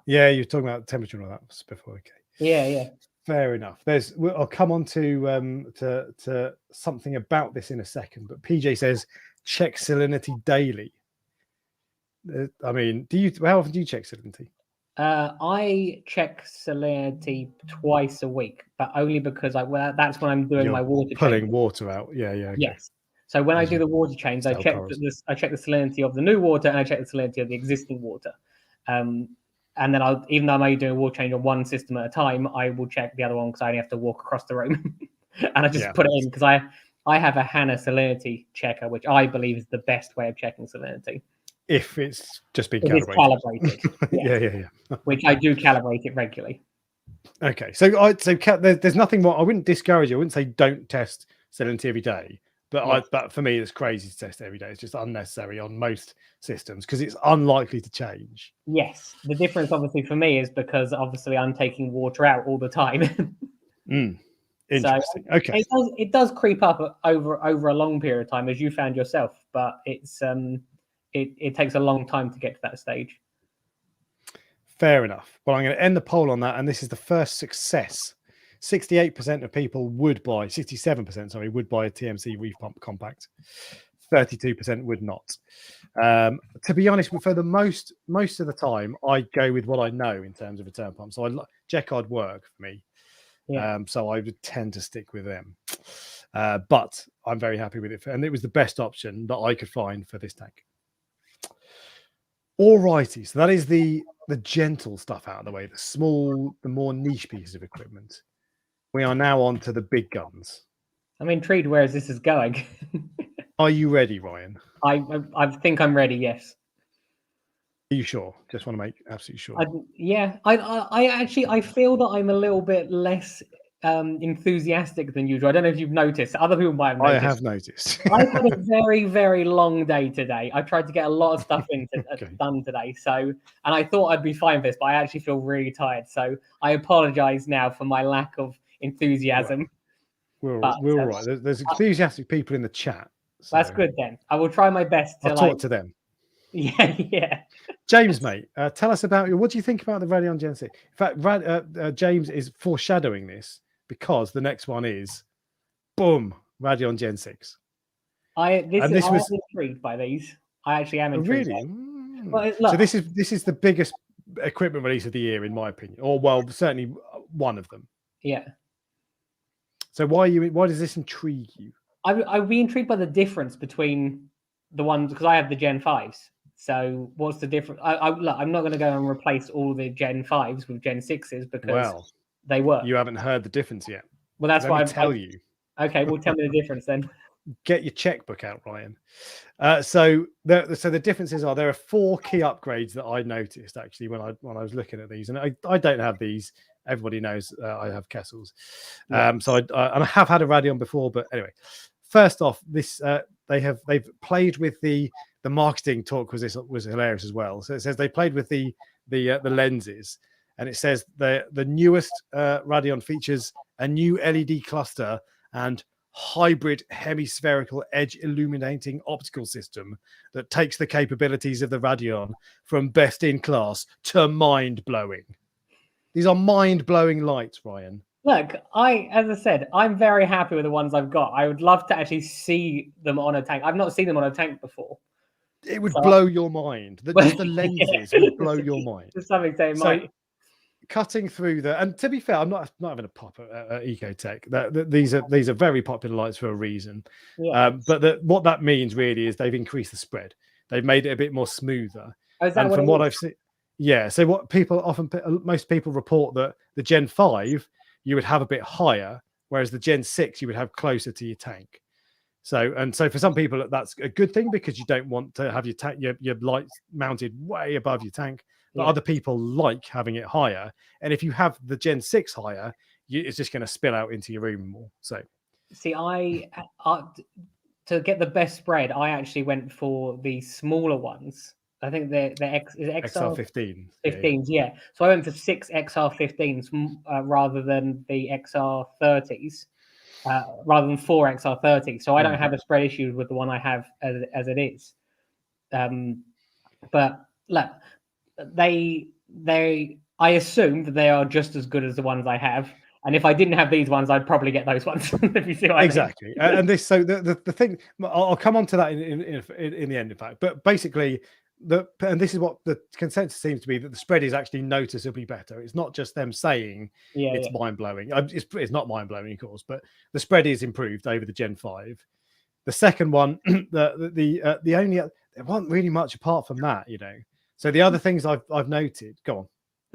Yeah, you're talking about temperature and all that before. Okay. Yeah. Fair enough. I'll come on to something about this in a second, but PJ says check salinity daily. I mean, how often do you check salinity? I check salinity twice a week, but only because that's when I'm doing my water pulling change. Water out. Yeah. Okay. Yes. So when I do the water change, I check the salinity of the new water and I check the salinity of the existing water. And then even though I'm only doing a water change on one system at a time, I will check the other one because I only have to walk across the room. And I just put it in because I have a Hanna salinity checker, which I believe is the best way of checking salinity. If it's just been calibrated. Yeah. Which I do calibrate it regularly. Okay. So there's nothing more. I wouldn't discourage you. I wouldn't say don't test salinity every day. But for me, it's crazy to test every day. It's just unnecessary on most systems because it's unlikely to change. Yes. The difference, obviously, for me is because obviously I'm taking water out all the time. Interesting. So okay. It does creep up over a long period of time, as you found yourself, but it's it takes a long time to get to that stage. Fair enough. Well, I'm going to end the poll on that, and this is the first success. 68% of people would buy, 67%, sorry, would buy a TMC Reef Pump Compact. 32% would not. To be honest, for the most of the time, I go with what I know in terms of return pumps. So Jacquard work for me. Yeah. So I would tend to stick with them. But I'm very happy with it. And it was the best option that I could find for this tank. All righty. So that is the gentle stuff out of the way, the more niche pieces of equipment. We are now on to the big guns. I'm intrigued where this is going. Are you ready, Ryan? I think I'm ready, yes. Are you sure? Just want to make absolutely sure. I feel that I'm a little bit less enthusiastic than usual. I don't know if you've noticed. Other people might have noticed. I have noticed. I've had a very, very long day today. I tried to get a lot of stuff done today. So, and I thought I'd be fine for this, but I actually feel really tired. So I apologize now for my lack of enthusiasm. We're all right. There's enthusiastic people in the chat. So that's good then. I will try my best to talk to them. Yeah. James, mate, tell us about what do you think about the Radion Gen 6? In fact, James is foreshadowing this because the next one is, boom, Radion Gen 6. I was intrigued by these. I actually am intrigued. Really? Well, look, so this is the biggest equipment release of the year, in my opinion, or well, certainly one of them. Yeah. So why does this intrigue you? I'd be intrigued by the difference between the ones because I have the Gen 5s. So what's the difference? I'm not going to go and replace all the Gen 5s with Gen 6s because they work. You haven't heard the difference yet. Well, that's why tell you. Okay, well, tell me the difference then. get your checkbook out, Ryan. So the differences are there are 4 key upgrades that I noticed actually when I was looking at these, and I don't have these. Everybody knows I have Kessels, so and I have had a Radion before, but anyway. First off, this they've played with the marketing talk was hilarious as well. So it says they played with the lenses, and it says the newest Radion features a new LED cluster and hybrid hemispherical edge illuminating optical system that takes the capabilities of the Radion from best in class to mind blowing. These are mind blowing lights, Ryan. Look, as I said, I'm very happy with the ones I've got. I would love to actually see them on a tank. I've not seen them on a tank before. It would blow your mind. Just the lenses would blow your mind. To some extent, so, cutting through and to be fair, I'm not having a pop at Ecotech. These are very popular lights for a reason. But what that means really is they've increased the spread. They've made it a bit more smoother. And from what I've seen, so what most people report that the Gen 5 you would have a bit higher, whereas the Gen 6 you would have closer to your tank. So for some people that's a good thing because you don't want to have your lights mounted way above your tank. But other people like having it higher, and if you have the Gen 6 higher, it's just going to spill out into your room more. So, see, to get the best spread, I actually went for the smaller ones. I think they're XR15. 15s, yeah. So I went for 6 XR15s rather than the XR30s, rather than 4 XR30s. So I don't have a spread issue with the one I have as it is. But look. I assume that they are just as good as the ones I have, and if I didn't have these ones, I'd probably get those ones. If you see what exactly. I mean. And this, so the thing, I'll come on to that in the end, in fact. But basically, and this is what the consensus seems to be, that the spread is actually noticeably better. It's not just them saying it's mind blowing. It's not mind blowing, of course, but the spread is improved over the Gen 5. The second one, the only there wasn't really much apart from that, So the other things I've noted, go on.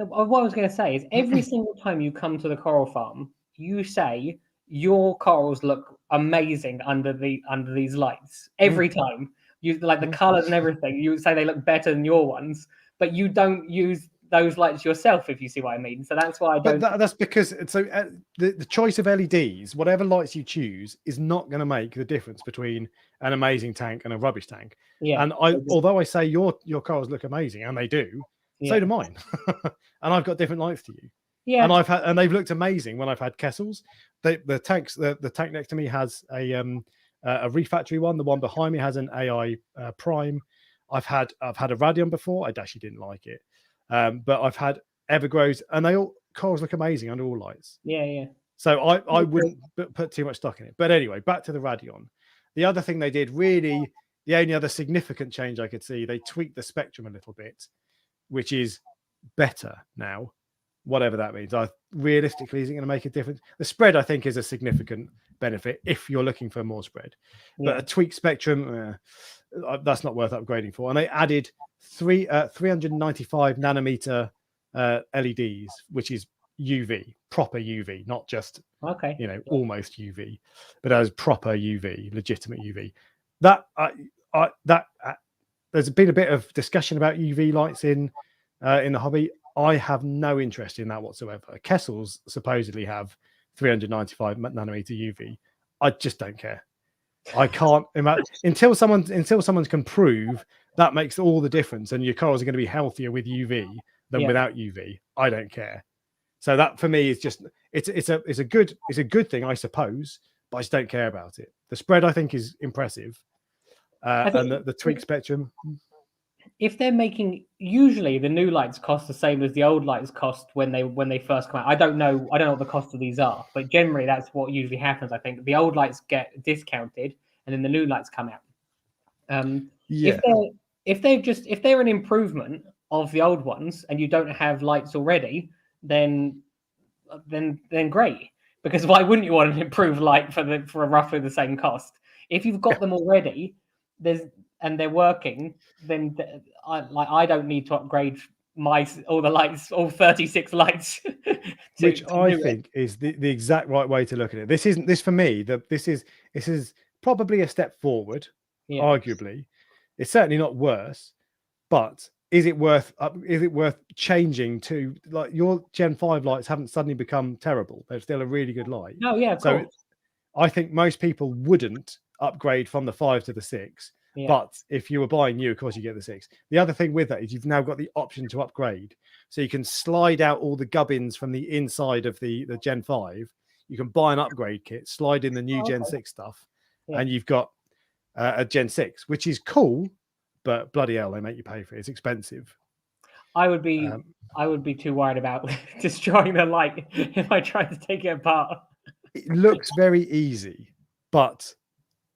What I was going to say is every single time you come to the coral farm, you say your corals look amazing under these lights. Every time you like the colors and everything, you say they look better than your ones, but you don't use those lights yourself, if you see what I mean. So that's why I don't. But that's because the choice of LEDs, whatever lights you choose, is not going to make the difference between an amazing tank and a rubbish tank. Yeah. And although I say your corals look amazing, and they do, so do mine. And I've got different lights to you. Yeah. And they've looked amazing when I've had Kessels. The tank next to me has a Reef Factory one. The one behind me has an AI Prime. I've had a Radion before. I actually didn't like it. But I've had Evergrows, and corals look amazing under all lights. Yeah. So I wouldn't put too much stock in it. But anyway, back to the Radion. The other thing they did, really, the only other significant change I could see, they tweaked the spectrum a little bit, which is better now, whatever that means. Realistically, is it going to make a difference? The spread, I think, is a significant benefit if you're looking for more spread. But a tweaked spectrum, that's not worth upgrading for. And they added 395 nanometer LEDs, which is UV, proper UV, not just almost UV, but as proper UV, legitimate UV. There's been a bit of discussion about UV lights in the hobby. I have no interest in that whatsoever. Kessels supposedly have 395 nanometer UV. I just don't care. I can't imagine until someone can prove that makes all the difference, and your corals are going to be healthier with UV than without UV. I don't care. So that for me is just it's a good thing, I suppose, but I just don't care about it. The spread I think is impressive, and the tweak spectrum. If they're making, usually the new lights cost the same as the old lights cost when they first come out. I don't know what the cost of these are, but generally that's what usually happens. I think the old lights get discounted and then the new lights come out. If they're an improvement of the old ones and you don't have lights already, then great. Because why wouldn't you want an improved light for roughly the same cost? If you've got them already, and they're working, then I don't need to upgrade all the lights, all 36 lights. Which I think is the exact right way to look at it. This for me. This is probably a step forward, Yeah. arguably. It's certainly not worse, but is it worth changing to, like, your Gen 5 lights haven't suddenly become terrible. They're still a really good light. No, yeah, of So course. I think most people wouldn't upgrade from the 5 to the 6. Yeah. But if you were buying new, of course you get the 6. The other thing with that is you've now got the option to upgrade. So you can slide out all the gubbins from the inside of the Gen 5. You can buy an upgrade kit, slide in the new Gen 6 stuff, and you've got a Gen 6, which is cool, but bloody hell, they make you pay for it. It's expensive. I would be too worried about destroying the light if I tried to take it apart. It looks very easy, but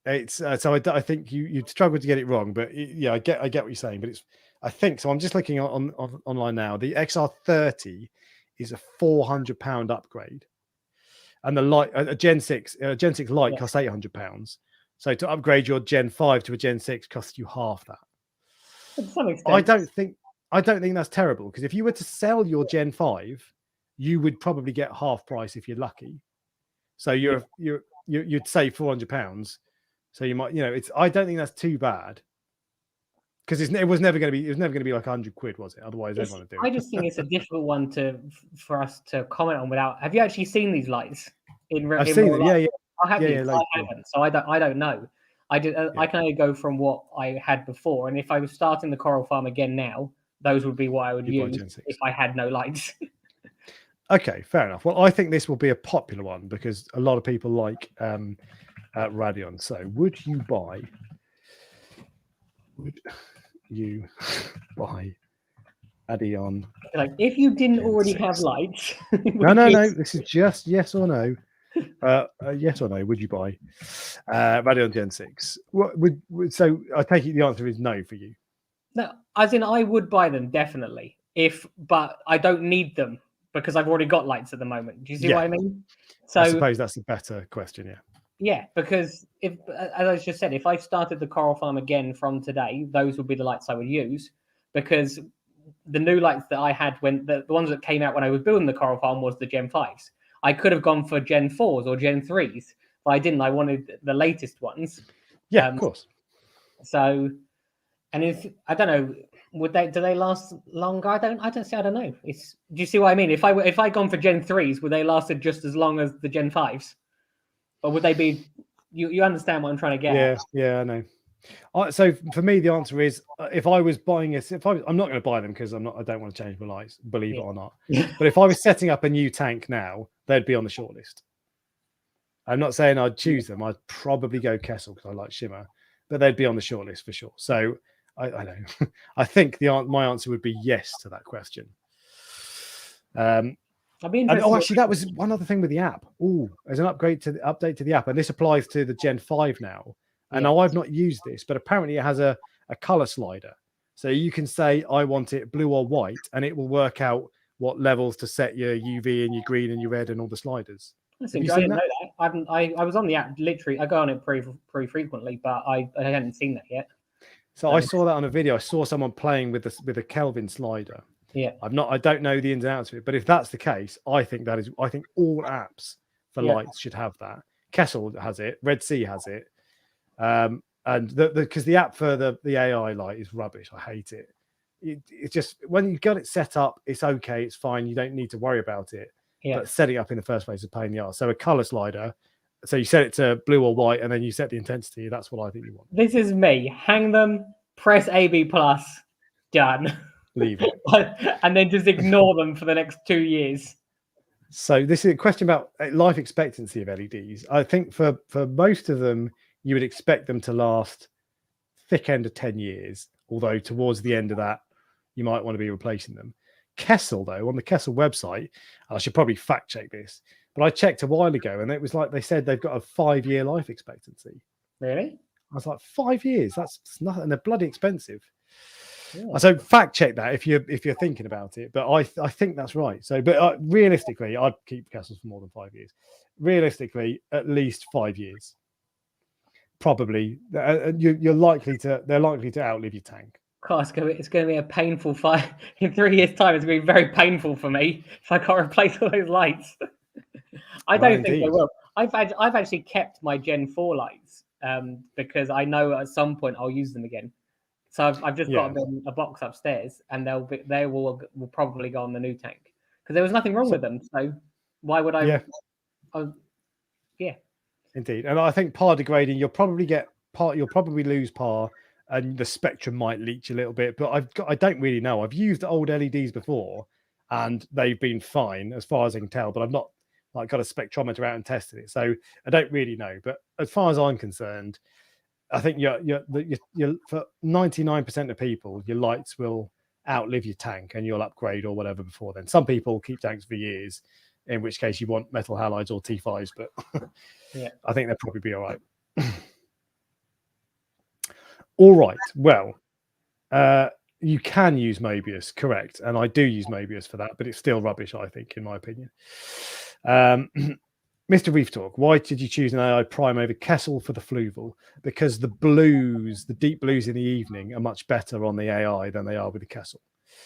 it's so I think you'd struggle to get it wrong. But yeah, I get what you're saying. But it's, I think so. I'm just looking on online now. The XR30 is a £400 upgrade, and the light, a Gen 6 light costs £800. So to upgrade your Gen 5 to a Gen 6 costs you half that. To some extent. I don't think that's terrible, because if you were to sell your Gen 5, you would probably get half price if you're lucky. So you'd save £400. So you might, I don't think that's too bad, because it was never going to be like £100, was it? Otherwise, everyone would do it. I just think it's a difficult one for us to comment on without. Have you actually seen these lights I've seen them. Yeah. I haven't. I haven't, so I don't know. I can only go from what I had before, and if I was starting the coral farm again now, those would be what I would use if I had no lights. Okay, fair enough. Well, I think this will be a popular one because a lot of people like Radion. So, would you buy Radion? Like, if you didn't already have lights. No. This is just yes or no. Yes or no? Would you buy Radion Gen 6? So I take it the answer is no for you. No, as in I would buy them definitely, but I don't need them because I've already got lights at the moment. Do you see what I mean? So I suppose that's a better question. Yeah. Yeah, because if, as I just said, if I started the coral farm again from today, those would be the lights I would use, because the new lights that I had when the ones that came out when I was building the coral farm was the Gen 5s. I could have gone for Gen 4s or Gen 3s, but I didn't. I wanted the latest ones. Yeah, of course. So, and if I don't know, do they last longer? I don't know. Do you see what I mean? If I gone for Gen 3s, would they lasted just as long as the Gen 5s? Or would they be? You understand what I'm trying to get at? Yeah, I know. So for me, the answer is if I was buying I'm not going to buy them because I don't want to change my lights, believe it or not. But if I was setting up a new tank now, they'd be on the shortlist. I'm not saying I'd choose them. I'd probably go Kessel because I like shimmer, but they'd be on the shortlist for sure. So I know. I think my answer would be yes to that question. Actually, that was one other thing with the app. There's an update to the app, and this applies to the Gen 5 now. And now I've not used this, but apparently it has a color slider. So you can say, I want it blue or white, and it will work out what levels to set your UV and your green and your red and all the sliders. I didn't know that. I was on the app, literally. I go on it pretty frequently, but I hadn't seen that yet. So I saw that on a video. I saw someone playing with a Kelvin slider. Yeah. I don't know the ins and outs of it, but if that's the case, I think all apps for lights should have that. Kessel has it, Red Sea has it. And because the app for the AI light is rubbish. I hate it. It's just when you got it set up, it's okay, it's fine. You don't need to worry about it. Yeah. But setting up in the first place is a pain in the arse. So a color slider. So you set it to blue or white, and then you set the intensity. That's what I think you want. This is me. Hang them, press AB+, done. Leave it. And then just ignore them for the next 2 years. So this is a question about life expectancy of LEDs. I think for most of them, you would expect them to last thick end of 10 years, although towards the end of that, you might want to be replacing them. Kessel, though, on the Kessel website, I should probably fact check this, but I checked a while ago, and it was like they said they've got a 5-year life expectancy. Really? I was like, 5 years? That's nothing. And they're bloody expensive. Yeah. So fact check that if you're thinking about it, but I think that's right. So, but realistically, I'd keep Kessels for more than 5 years. Realistically, at least 5 years. Probably, they're likely to outlive your tank. God, it's going to be a painful fight. In 3 years' time, it's going to be very painful for me if I can't replace all those lights. I don't think they will. I've actually kept my Gen 4 lights because I know at some point I'll use them again. So I've just got them a box upstairs, and they will probably go on the new tank because there was nothing wrong with them. So why would I? Yeah, indeed. And I think par degrading, you'll probably lose par, and the spectrum might leach a little bit. But I don't really know. I've used old LEDs before, and they've been fine as far as I can tell. But I've not got a spectrometer out and tested it, so I don't really know. But as far as I'm concerned, I think you're for 99% of people, your lights will outlive your tank, and you'll upgrade or whatever before then. Some people keep tanks for years, in which case you want metal halides or T5s, but I think they'll probably be all right. All right. Well, you can use Mobius, correct? And I do use Mobius for that, but it's still rubbish, I think, in my opinion. Mr. Reef Dork, why did you choose an AI prime over Kessel for the fluval? Because the deep blues in the evening are much better on the AI than they are with the Kessel.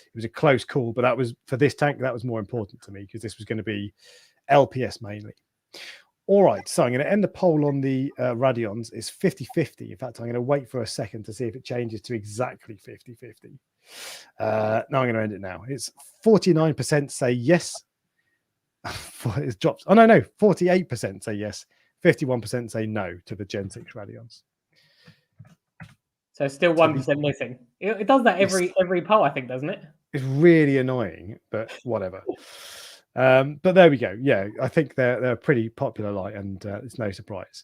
It was a close call, but that was for this tank, that was more important to me because this was going to be LPS mainly. All right, so I'm going to end the poll on the Radions. It's 50-50. In fact, I'm going to wait for a second to see if it changes to exactly 50-50. No, I'm going to end it now. It's 49% say yes. It drops. Oh, no. 48% say yes. 51% say no to the Gen 6 Radions. So still 1% missing. It does that every poll, I think, doesn't it? It's really annoying, but whatever. But there we go. Yeah, I think they're a pretty popular light, and it's no surprise.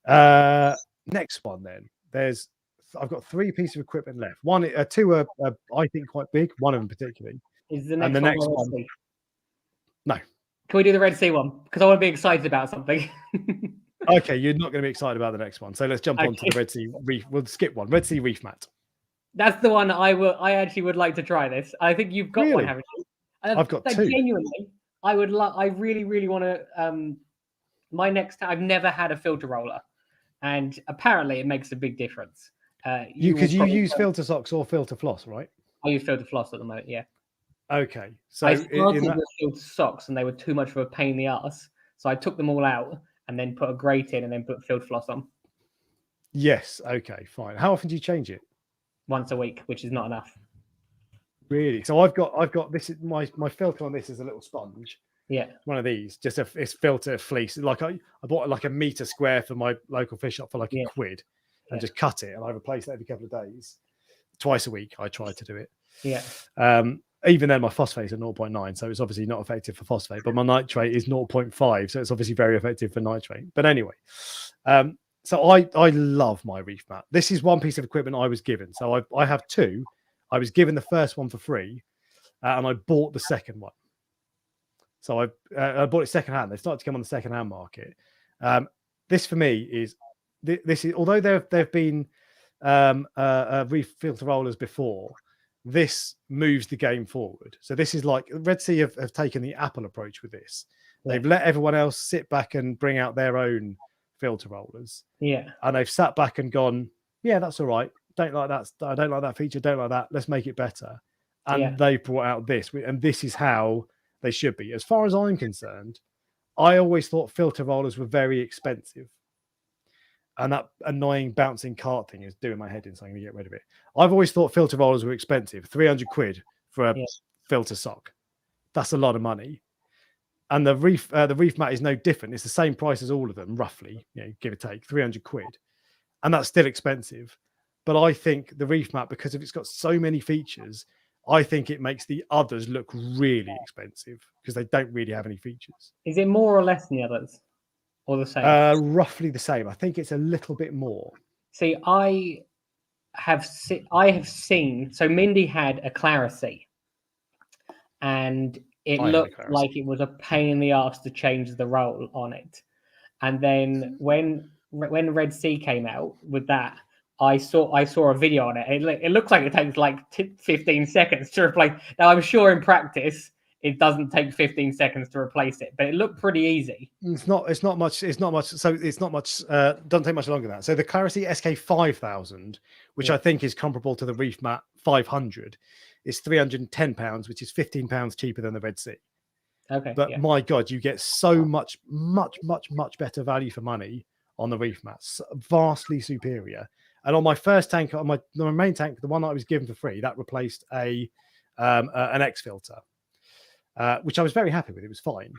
Next one then. I've got 3 pieces of equipment left. Two are I think quite big. One of them particularly. Is the next one? No. Can we do the Red Sea one? Because I want to be excited about something. Okay, you're not going to be excited about the next one. So let's jump on to the Red Sea Reef. We'll skip one. Red Sea ReefMat. That's the one I actually would like to try this. I think you've got one, haven't you? I've got 2. Genuinely, I really, really want to. My next, I've never had a filter roller, and apparently it makes a big difference. You use filter socks or filter floss, right? I use filter floss at the moment. Yeah. Okay, so I started with filter socks, and they were too much of a pain in the ass, so I took them all out and then put a grate in, and then put filter floss on. Yes. Okay. Fine. How often do you change it? Once a week, which is not enough. Really? So I've got this. My filter on this is a little sponge. Yeah. One of these, it's filter fleece. Like I bought like a meter square for my local fish shop for like £1 and just cut it, and I replace it every couple of days. Twice a week I try to do it. Yeah. Even then my phosphates are 0.9, so it's obviously not effective for phosphate, but my nitrate is 0.5, so it's obviously very effective for nitrate. But anyway, so I love my ReefMat. This is one piece of equipment I was given. So I have 2. I was given the first one for free, and I bought the second one. So I bought it secondhand. They started to come on the secondhand market. This for me is although there've been reef filter rollers before, this moves the game forward. So this is like Red Sea have taken the Apple approach with this. They've let everyone else sit back and bring out their own filter rollers. Yeah. And they've sat back and gone, yeah, that's all right. Don't like that. I don't like that feature. Don't like that. Let's make it better. And they brought out this, and this is how they should be. As far as I'm concerned, I always thought filter rollers were very expensive. And that annoying bouncing cart thing is doing my head in, so I'm going to get rid of it. I've always thought filter rollers were expensive. £300 for a filter sock. That's a lot of money. And the ReefMat is no different. It's the same price as all of them, roughly, give or take, £300. And that's still expensive. But I think the ReefMat, because it's got so many features, I think it makes the others look really expensive because they don't really have any features. Is it more or less than the others? Or the same? Roughly the same. I think it's a little bit more. See, I have seen. So Mindy had a Clarity, and it looked like it was a pain in the ass to change the roll on it. And then when Red Sea came out with that, I saw a video on it. It looks like it takes like 15 seconds to replace. Now I'm sure in practice it doesn't take 15 seconds to replace it, but it looked pretty easy. It's not much. So it's not much. Doesn't take much longer than that. So the Clarity SK5000, which I think is comparable to the ReefMat 500, is £310, which is £15 cheaper than the Red Sea. Okay. But my God, you get so much better value for money on the ReefMat, vastly superior. And on my first tank, on my main tank, the one that I was given for free, that replaced an X filter, which I was very happy with. It was fine.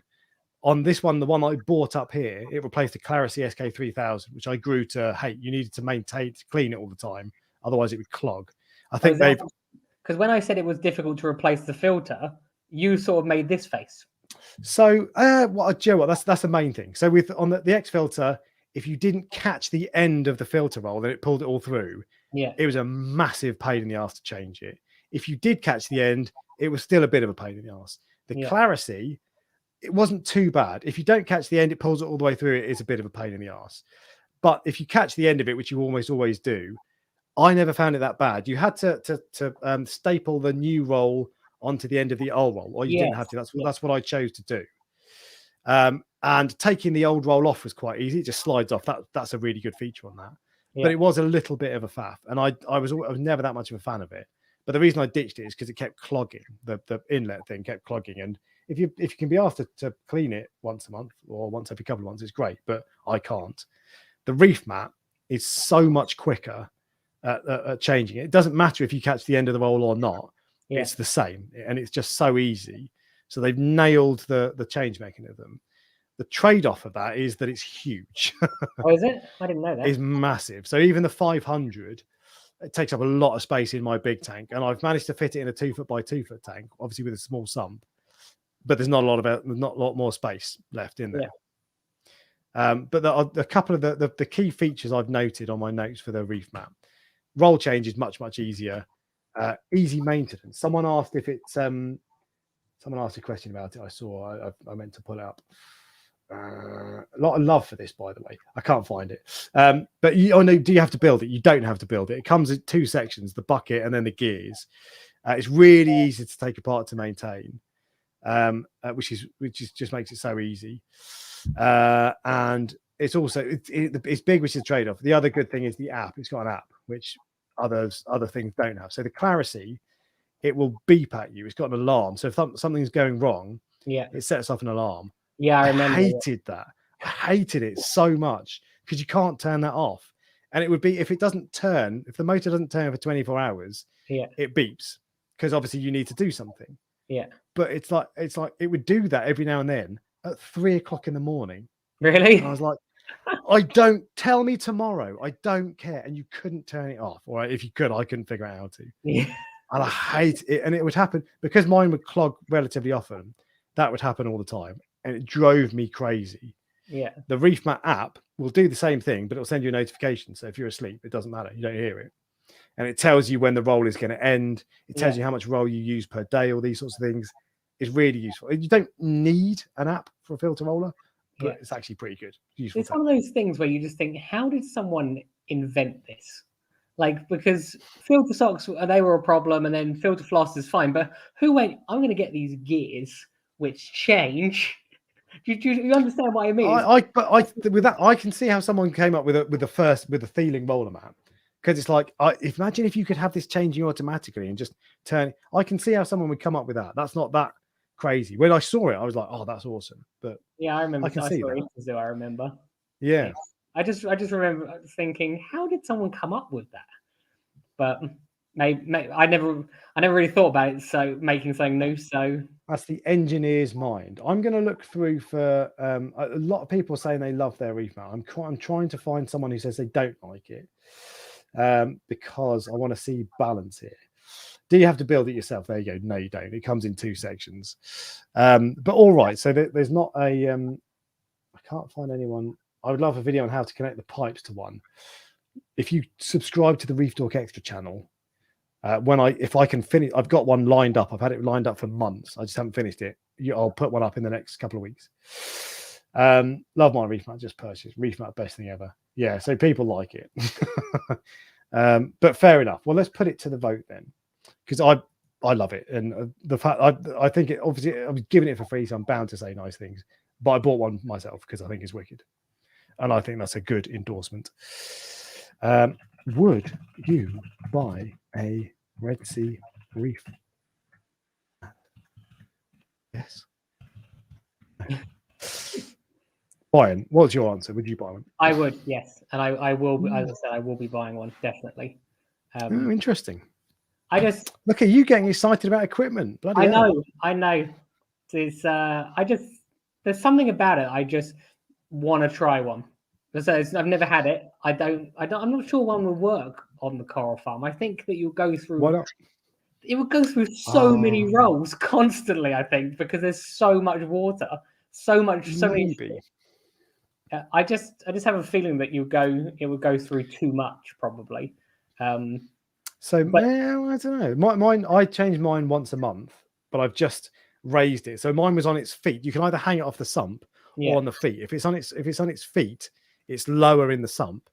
On this one, the one I bought up here, it replaced a Clarity SK3000, which I grew to hate. You needed to maintain, to clean it all the time, otherwise it would clog. I think because when I said it was difficult to replace the filter, you sort of made this face. So, that's the main thing. So on the X filter, if you didn't catch the end of the filter roll, then it pulled it all through. Yeah, it was a massive pain in the ass to change it. If you did catch the end, it was still a bit of a pain in the ass. The Clarity, it wasn't too bad. If you don't catch the end, it pulls it all the way through. It is a bit of a pain in the ass. But if you catch the end of it, which you almost always do, I never found it that bad. You had to staple the new roll onto the end of the old roll, or you didn't have to. That's what I chose to do. And taking the old roll off was quite easy. It just slides off. That's a really good feature on that. But it was a little bit of a faff, and I was never that much of a fan of it. But the reason I ditched it is because it kept clogging. The inlet thing kept clogging, and if you can be asked to clean it once a month or once every couple of months, it's great. But I can't. The ReefMat is so much quicker at changing it. It doesn't matter if you catch the end of the roll or not. It's the same, and it's just so easy. So they've nailed the change mechanism. The trade-off of that is that it's huge. Oh, is it? I didn't know that. It's massive. So even the 500, it takes up a lot of space in my big tank, and I've managed to fit it in a 2 foot by 2 foot tank, obviously with a small sump. But there's not a lot more space left in there. But a couple of the key features I've noted on my notes for the ReefMat. Roll change is much easier. Easy maintenance. Someone asked if it's someone asked a question about it. I meant to pull it up. A lot of love for this, by the way. I can't find it. But do you have to build it? You don't have to build it. It comes in 2 sections: the bucket and then the gears. It's really easy to take apart to maintain, which just makes it so easy. And it's also it's big, which is a trade-off. The other good thing is the app. It's got an app which other things don't have. So the Clarity, it will beep at you. It's got an alarm. So if something's going wrong, it sets off an alarm. Yeah, I remember. I hated that. I hated it so much because you can't turn that off. And it would be if the motor doesn't turn for 24 hours, it beeps because obviously you need to do something. Yeah. But it's like it would do that every now and then at 3 o'clock in the morning. Really? And I was like, I don't tell me tomorrow. I don't care. And you couldn't turn it off. Or if you could, I couldn't figure out how to. Yeah. And I hate it. And it would happen because mine would clog relatively often. That would happen all the time. And it drove me crazy. Yeah. The ReefMat app will do the same thing, but it'll send you a notification. So if you're asleep, it doesn't matter. You don't hear it. And it tells you when the roll is going to end. It tells you how much roll you use per day, all these sorts of things. It's really useful. You don't need an app for a filter roller, but it's actually pretty good. Useful. It's one of those things where you just think, how did someone invent this? Like, because filter socks, they were a problem, and then filter floss is fine. But who went, I'm going to get these gears which change? Do you understand what I mean? With that, I can see how someone came up with the feeling roller mat, because it's like, imagine if you could have this changing automatically and just turn. I can see how someone would come up with that. That's not that crazy. When I saw it, I was like, oh, that's awesome. But yeah, I remember. I can see that. I remember. Yeah. I just remember thinking, how did someone come up with that? But maybe I never really thought about it. So making something new. So that's the engineer's mind. I'm going to look through for a lot of people saying they love their ReefMat. I'm trying to find someone who says they don't like it because I want to see balance here. Do you have to build it yourself? There you go. No, you don't. It comes in 2 sections. But all right. So there's not a. I can't find anyone. I would love a video on how to connect the pipes to one. If you subscribe to the Reef Dork Extra channel, if I can finish, I've got one lined up. I've had it lined up for months. I just haven't finished it. I'll put one up in the next couple of weeks. Love my ReefMat. Just purchased ReefMat, best thing ever. Yeah, so people like it. But fair enough. Well, let's put it to the vote then, because I love it, and the fact I think it, obviously I was giving it for free, so I'm bound to say nice things. But I bought one myself because I think it's wicked, and I think that's a good endorsement. Would you buy a Red Sea Reef? Yes. Buying. What's your answer? Would you buy one? I would, yes, and I will. As I said, I will be buying one definitely. Oh, interesting. I just look at you getting excited about equipment. Bloody hell. I know. It's there's something about it. I just want to try one. So I've never had it. I'm not sure one will work on the coral farm. I think that you'll go through. Why not? It would go through so many rolls constantly. I think because there's so much water, so many. I just have a feeling that it would go through too much probably. Well, I don't know. Mine, I change mine once a month, but I've just raised it. So mine was on its feet. You can either hang it off the sump or on the feet. If it's on its feet, it's lower in the sump,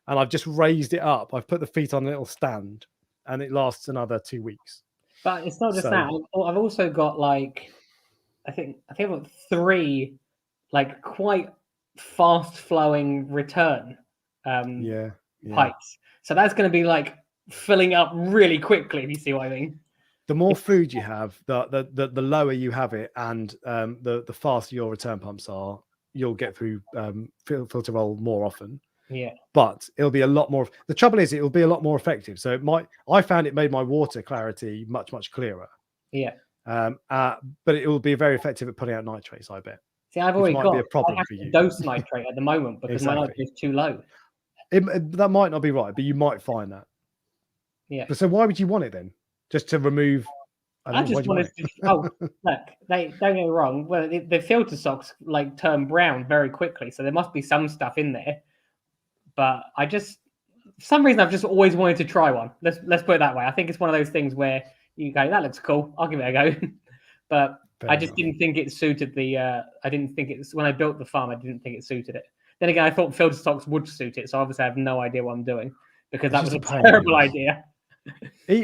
and I've just raised it up. I've put the feet on a little stand, and it lasts another 2 weeks. But it's not just that. I've also got like, I think I've got 3 like quite fast flowing return pipes. So that's going to be like filling up really quickly, if you see what I mean. The more food you have, the lower you have it, and the faster your return pumps are, you'll get through filter roll more often. Yeah. But it'll be a lot more. The trouble is, it'll be a lot more effective. So I found it made my water clarity much clearer. Yeah. But it will be very effective at putting out nitrates, I bet. See, I've already got be a problem for you. Dose nitrate at the moment because my nitrate is too low. That might not be right, but you might find that. Yeah. But so why would you want it then? Just to remove? I just wanted to. Oh, look! Don't get me wrong. Well, the filter socks like turn brown very quickly, so there must be some stuff in there. But for some reason, I've just always wanted to try one. Let's put it that way. I think it's one of those things where you go, "That looks cool. I'll give it a go." But I just didn't think it suited the. I didn't think it's when I built the farm. I didn't think it suited it. Then again, I thought filter socks would suit it, so obviously I have no idea what I'm doing because that was a terrible idea.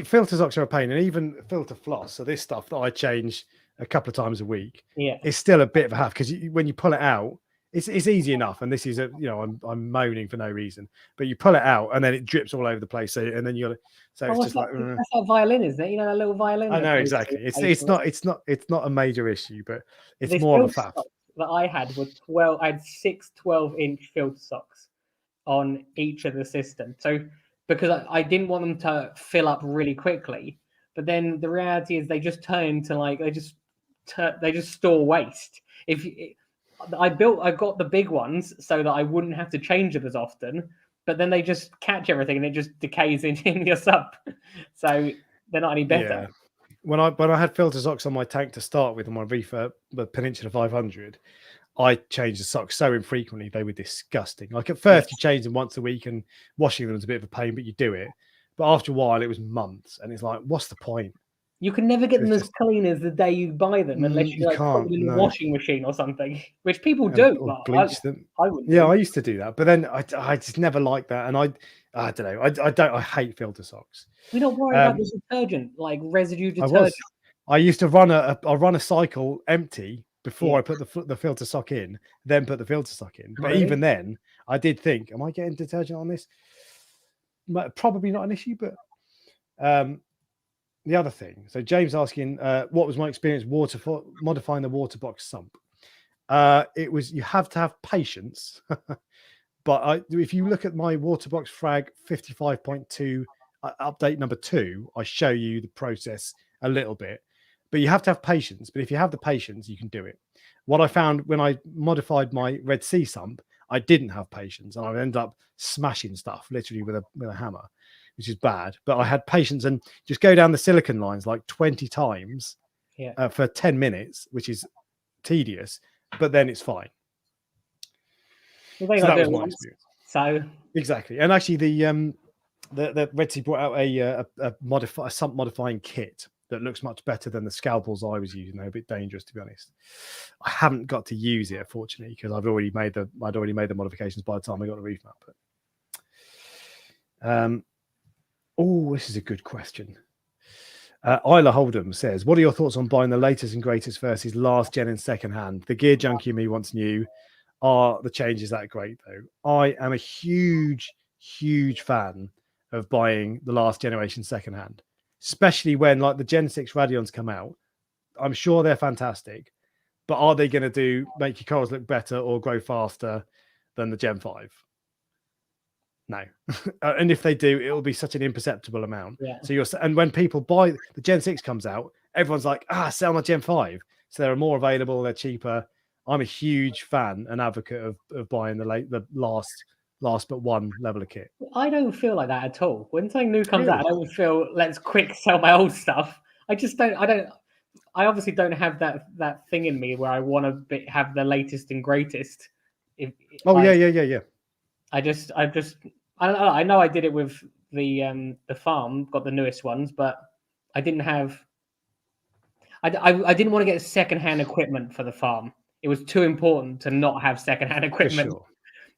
Filter socks are a pain, and even filter floss. So this stuff that I change a couple of times a week, it's still a bit of a hassle because when you pull it out, it's easy enough. And this is I'm moaning for no reason, but you pull it out and then it drips all over the place. And then it's just like that's like violin, isn't it? You know, that little violin. I know exactly. It's not a major issue, but it's more of a faff. That I had was 12. I had 6 12-inch filter socks on each of the system. So because I didn't want them to fill up really quickly, but then the reality is they just turn to they just store waste. I got the big ones so that I wouldn't have to change them as often, but then they just catch everything and it just decays in your sub. So they're not any better. Yeah. When I had filter socks on my tank to start with on my Reefer, the Peninsula 500, I changed the socks so infrequently they were disgusting. Like at first you change them once a week and washing them was a bit of a pain, but you do it. But after a while it was months, and it's like, what's the point? You can never get them as clean as the day you buy them unless you put them in a washing machine or something, which people do. Or bleach them. I used to do that, but then I just never liked that, and I don't know. I hate filter socks. We don't worry about the detergent, like residue detergent. I used to run a cycle empty before I put the filter sock in, then put the filter sock in. But even then, I did think, am I getting detergent on this? Probably not an issue, but the other thing. So James asking, what was my experience modifying the Waterbox sump? It was, you have to have patience. But if you look at my Waterbox Frag 55.2 update number 2, I show you the process a little bit. But you have to have patience. But if you have the patience, you can do it. What I found when I modified my Red Sea sump, I didn't have patience, and I ended up smashing stuff literally with a hammer, which is bad. But I had patience and just go down the silicon lines like 20 times for 10 minutes, which is tedious, but then it's fine. So that was my experience. So exactly, and actually the Red Sea brought out a sump modifying kit that looks much better than the scalpels I was using. They're a bit dangerous, to be honest. I haven't got to use it, unfortunately, because I'd already made the modifications by the time I got the ReefMat. But this is a good question. Isla Holdham says, what are your thoughts on buying the latest and greatest versus last gen in second hand? The gear junkie me once knew, are the changes that great though? I am a huge fan of buying the last generation second hand, especially when like the Gen 6 Radions come out. I'm sure they're fantastic, But are they going to make your corals look better or grow faster than the Gen 5? No. And if they do, it will be such an imperceptible amount. Yeah. So and when people buy the Gen 6 comes out, everyone's like, sell my Gen 5. So there are more available, they're cheaper. I'm a huge fan and advocate of buying the last but one level of kit. I don't feel like that at all. When something new comes Really? out, I don't feel let's quick sell my old stuff. I just don't. I obviously don't have that thing in me where I want to have the latest and greatest. Yeah. I don't know. I know I did it with the farm, got the newest ones, but I didn't have. I didn't want to get secondhand equipment for the farm. It was too important to not have secondhand equipment. For sure.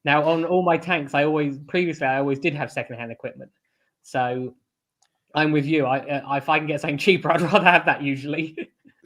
Now on all my tanks, I always did have secondhand equipment. So I'm with you. If I can get something cheaper, I'd rather have that usually.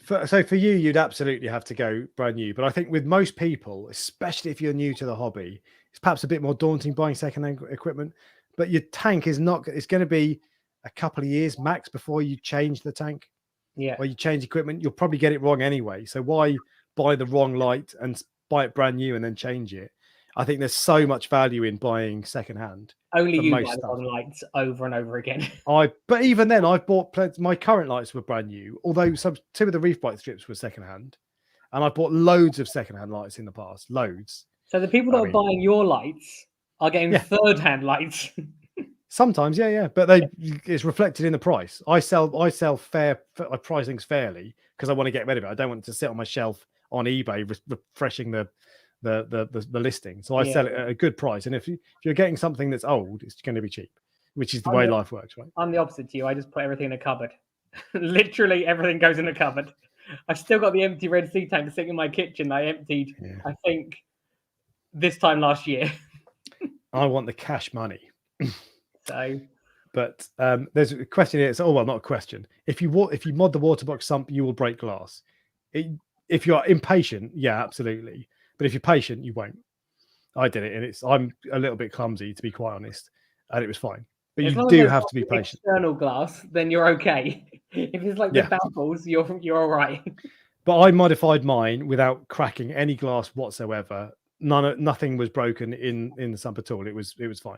So for you, you'd absolutely have to go brand new. But I think with most people, especially if you're new to the hobby, it's perhaps a bit more daunting buying secondhand equipment. But your tank is not. It's going to be a couple of years max before you change the tank. Yeah. Or you change equipment, you'll probably get it wrong anyway. So why buy the wrong light and buy it brand new and then change it? I think there's so much value in buying secondhand. Only you buy the wrong lights over and over again. But even then, I've bought my current lights were brand new. Although two of the Reefbot strips were secondhand, and I bought loads of secondhand lights in the past. Loads. So the people that are buying your lights are getting third-hand lights. Sometimes, yeah, but it's reflected in the price. I price things fairly because I want to get rid of it. I don't want it to sit on my shelf on eBay, refreshing the listing. So I sell it at a good price. And if you're getting something that's old, it's going to be cheap, which is the way life works, right? I'm the opposite to you. I just put everything in a cupboard. Literally everything goes in a cupboard. I've still got the empty Red Sea tank sitting in my kitchen that I emptied, I think, this time last year. I want the cash money. But there's a question here. Not a question. If you mod the Waterbox sump, you will break glass. If you're impatient, yeah, absolutely. But if you're patient, you won't. I did it, and I'm a little bit clumsy, to be quite honest, and it was fine. But you do have to be patient. External glass, then you're okay. If it's like the baffles, you're all right. But I modified mine without cracking any glass whatsoever. Nothing was broken in the sump at all. It was fine.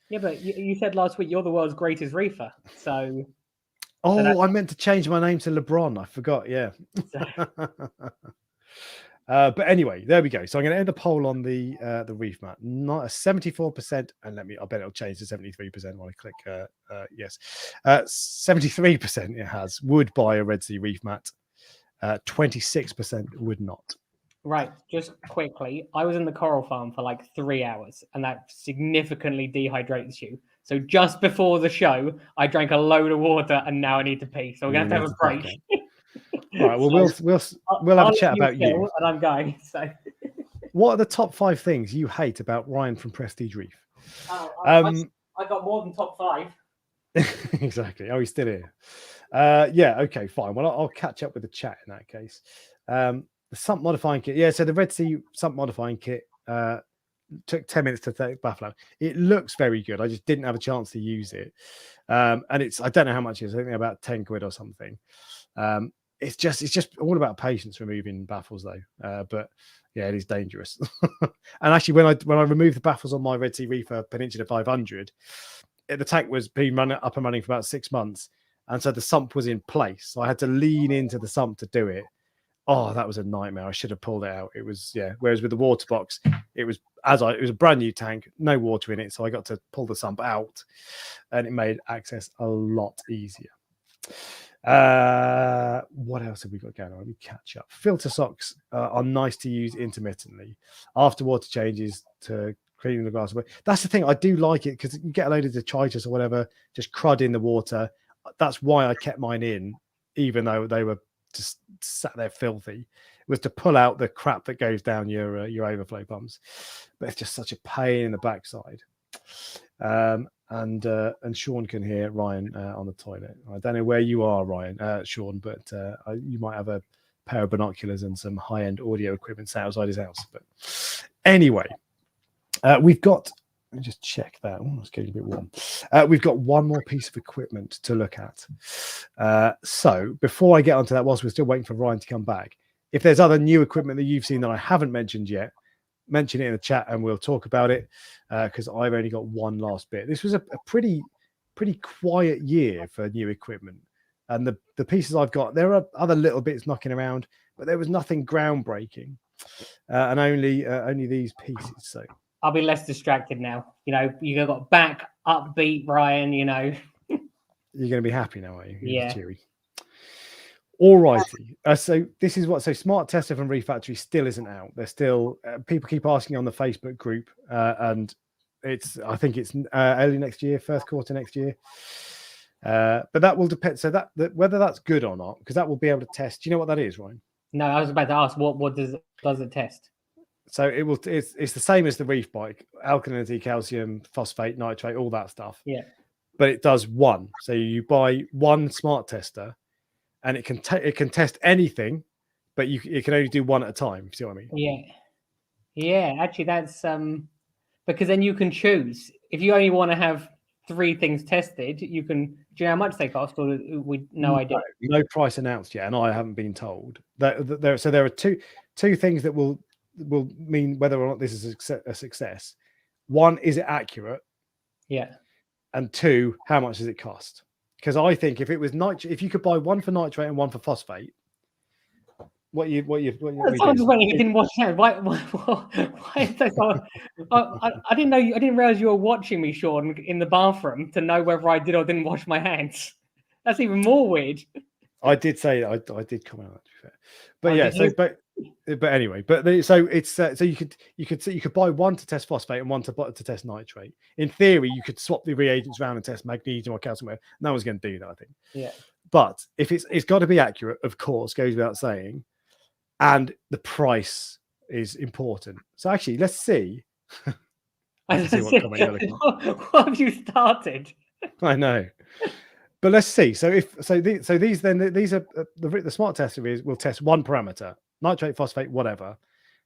Yeah, but you said last week you're the world's greatest reefer. So. I meant to change my name to LeBron. I forgot. Yeah. But anyway, there we go. So I'm going to end the poll on the ReefMat. Not a 74%, and I bet it'll change to 73% when I click yes. 73% it has would buy a Red Sea ReefMat. 26% would not. Right, just quickly, I was in the coral farm for like 3 hours, and that significantly dehydrates you. So just before the show, I drank a load of water, and now I need to pee. So we're gonna have to have a break. All right. Well, we'll have a chat about you. And I'm going. So, what are the top 5 things you hate about Ryan from Prestige Reef? I got more than top 5. Exactly. Oh, he's still here. Yeah. Okay. Fine. Well, I'll catch up with the chat in that case. The sump modifying kit. Yeah. So the Red Sea sump modifying kit took 10 minutes to take baffle out. It looks very good. I just didn't have a chance to use it. And I don't know how much it is. I think about 10 quid or something. It's just all about patience removing baffles though. But yeah, it is dangerous. And actually, when I removed the baffles on my Red Sea Reefer Peninsula 500, the tank was being up and running for about 6 months, and so the sump was in place. So I had to lean into the sump to do it. Oh, that was a nightmare. I should have pulled it out. It was Whereas with the Waterbox, it was a brand new tank, no water in it, so I got to pull the sump out, and it made access a lot easier. What else have we got going on? Let me catch up. Filter socks are nice to use intermittently after water changes to cleaning the glass away. That's the thing. I do like it because you get a load of detritus or whatever, just crud in the water. That's why I kept mine in, even though they were just sat there filthy. It was to pull out the crap that goes down your overflow pumps. But it's just such a pain in the backside. And Sean can hear Ryan on the toilet. I don't know where you are, Ryan, Sean, but you might have a pair of binoculars and some high-end audio equipment sat outside his house. But anyway, we've got. Let me just check that. Oh, it's getting a bit warm. We've got one more piece of equipment to look at. So before I get onto that, whilst we're still waiting for Ryan to come back, If there's other new equipment that you've seen that I haven't mentioned yet, mention it in the chat and we'll talk about it, because I've only got one last bit. This was a pretty quiet year for new equipment, and the pieces I've got, there are other little bits knocking around, but there was nothing groundbreaking, and only these pieces. So I'll be less distracted now. You know, you got back upbeat, Ryan. You know, you're going to be happy now, are you? Yeah. Cheery. All righty. So this is what. So Smart Tester from Reef Factory still isn't out. They're still. People keep asking on the Facebook group, and I think it's early next year, first quarter next year. But that will depend. So that whether that's good or not, because that will be able to test. Do you know what that is, Ryan? No, I was about to ask what does it test? So it will. It's the same as the Reefbot: alkalinity, calcium, phosphate, nitrate, all that stuff. Yeah. But it does one. So you buy one Smart Tester, and it can test anything, but it can only do one at a time. See what I mean? Yeah. Yeah. Actually, that's because then you can choose. If you only want to have 3 things tested, you can. Do you know how much they cost, or we no idea? No price announced yet, and I haven't been told. So there are two things that will mean whether or not this is a success. One, is it accurate? Yeah. And 2, how much does it cost? Because I think if it was if you could buy one for nitrate and one for phosphate, what you didn't watch it. Why is that so? I didn't know I didn't realize you were watching me, Sean, in the bathroom to know whether I did or didn't wash my hands. That's even more weird. I did say I did comment on that, to be fair. But yeah, so but anyway, so it's so you could buy one to test phosphate and one to test nitrate. In theory, you could swap the reagents around and test magnesium or calcium. No one's going to do that, I think. Yeah. But if it's got to be accurate, of course, goes without saying, and the price is important. So actually, let's see. What have you started? I know. But let's see. So these are the Smart Tester will test one parameter, nitrate, phosphate, whatever.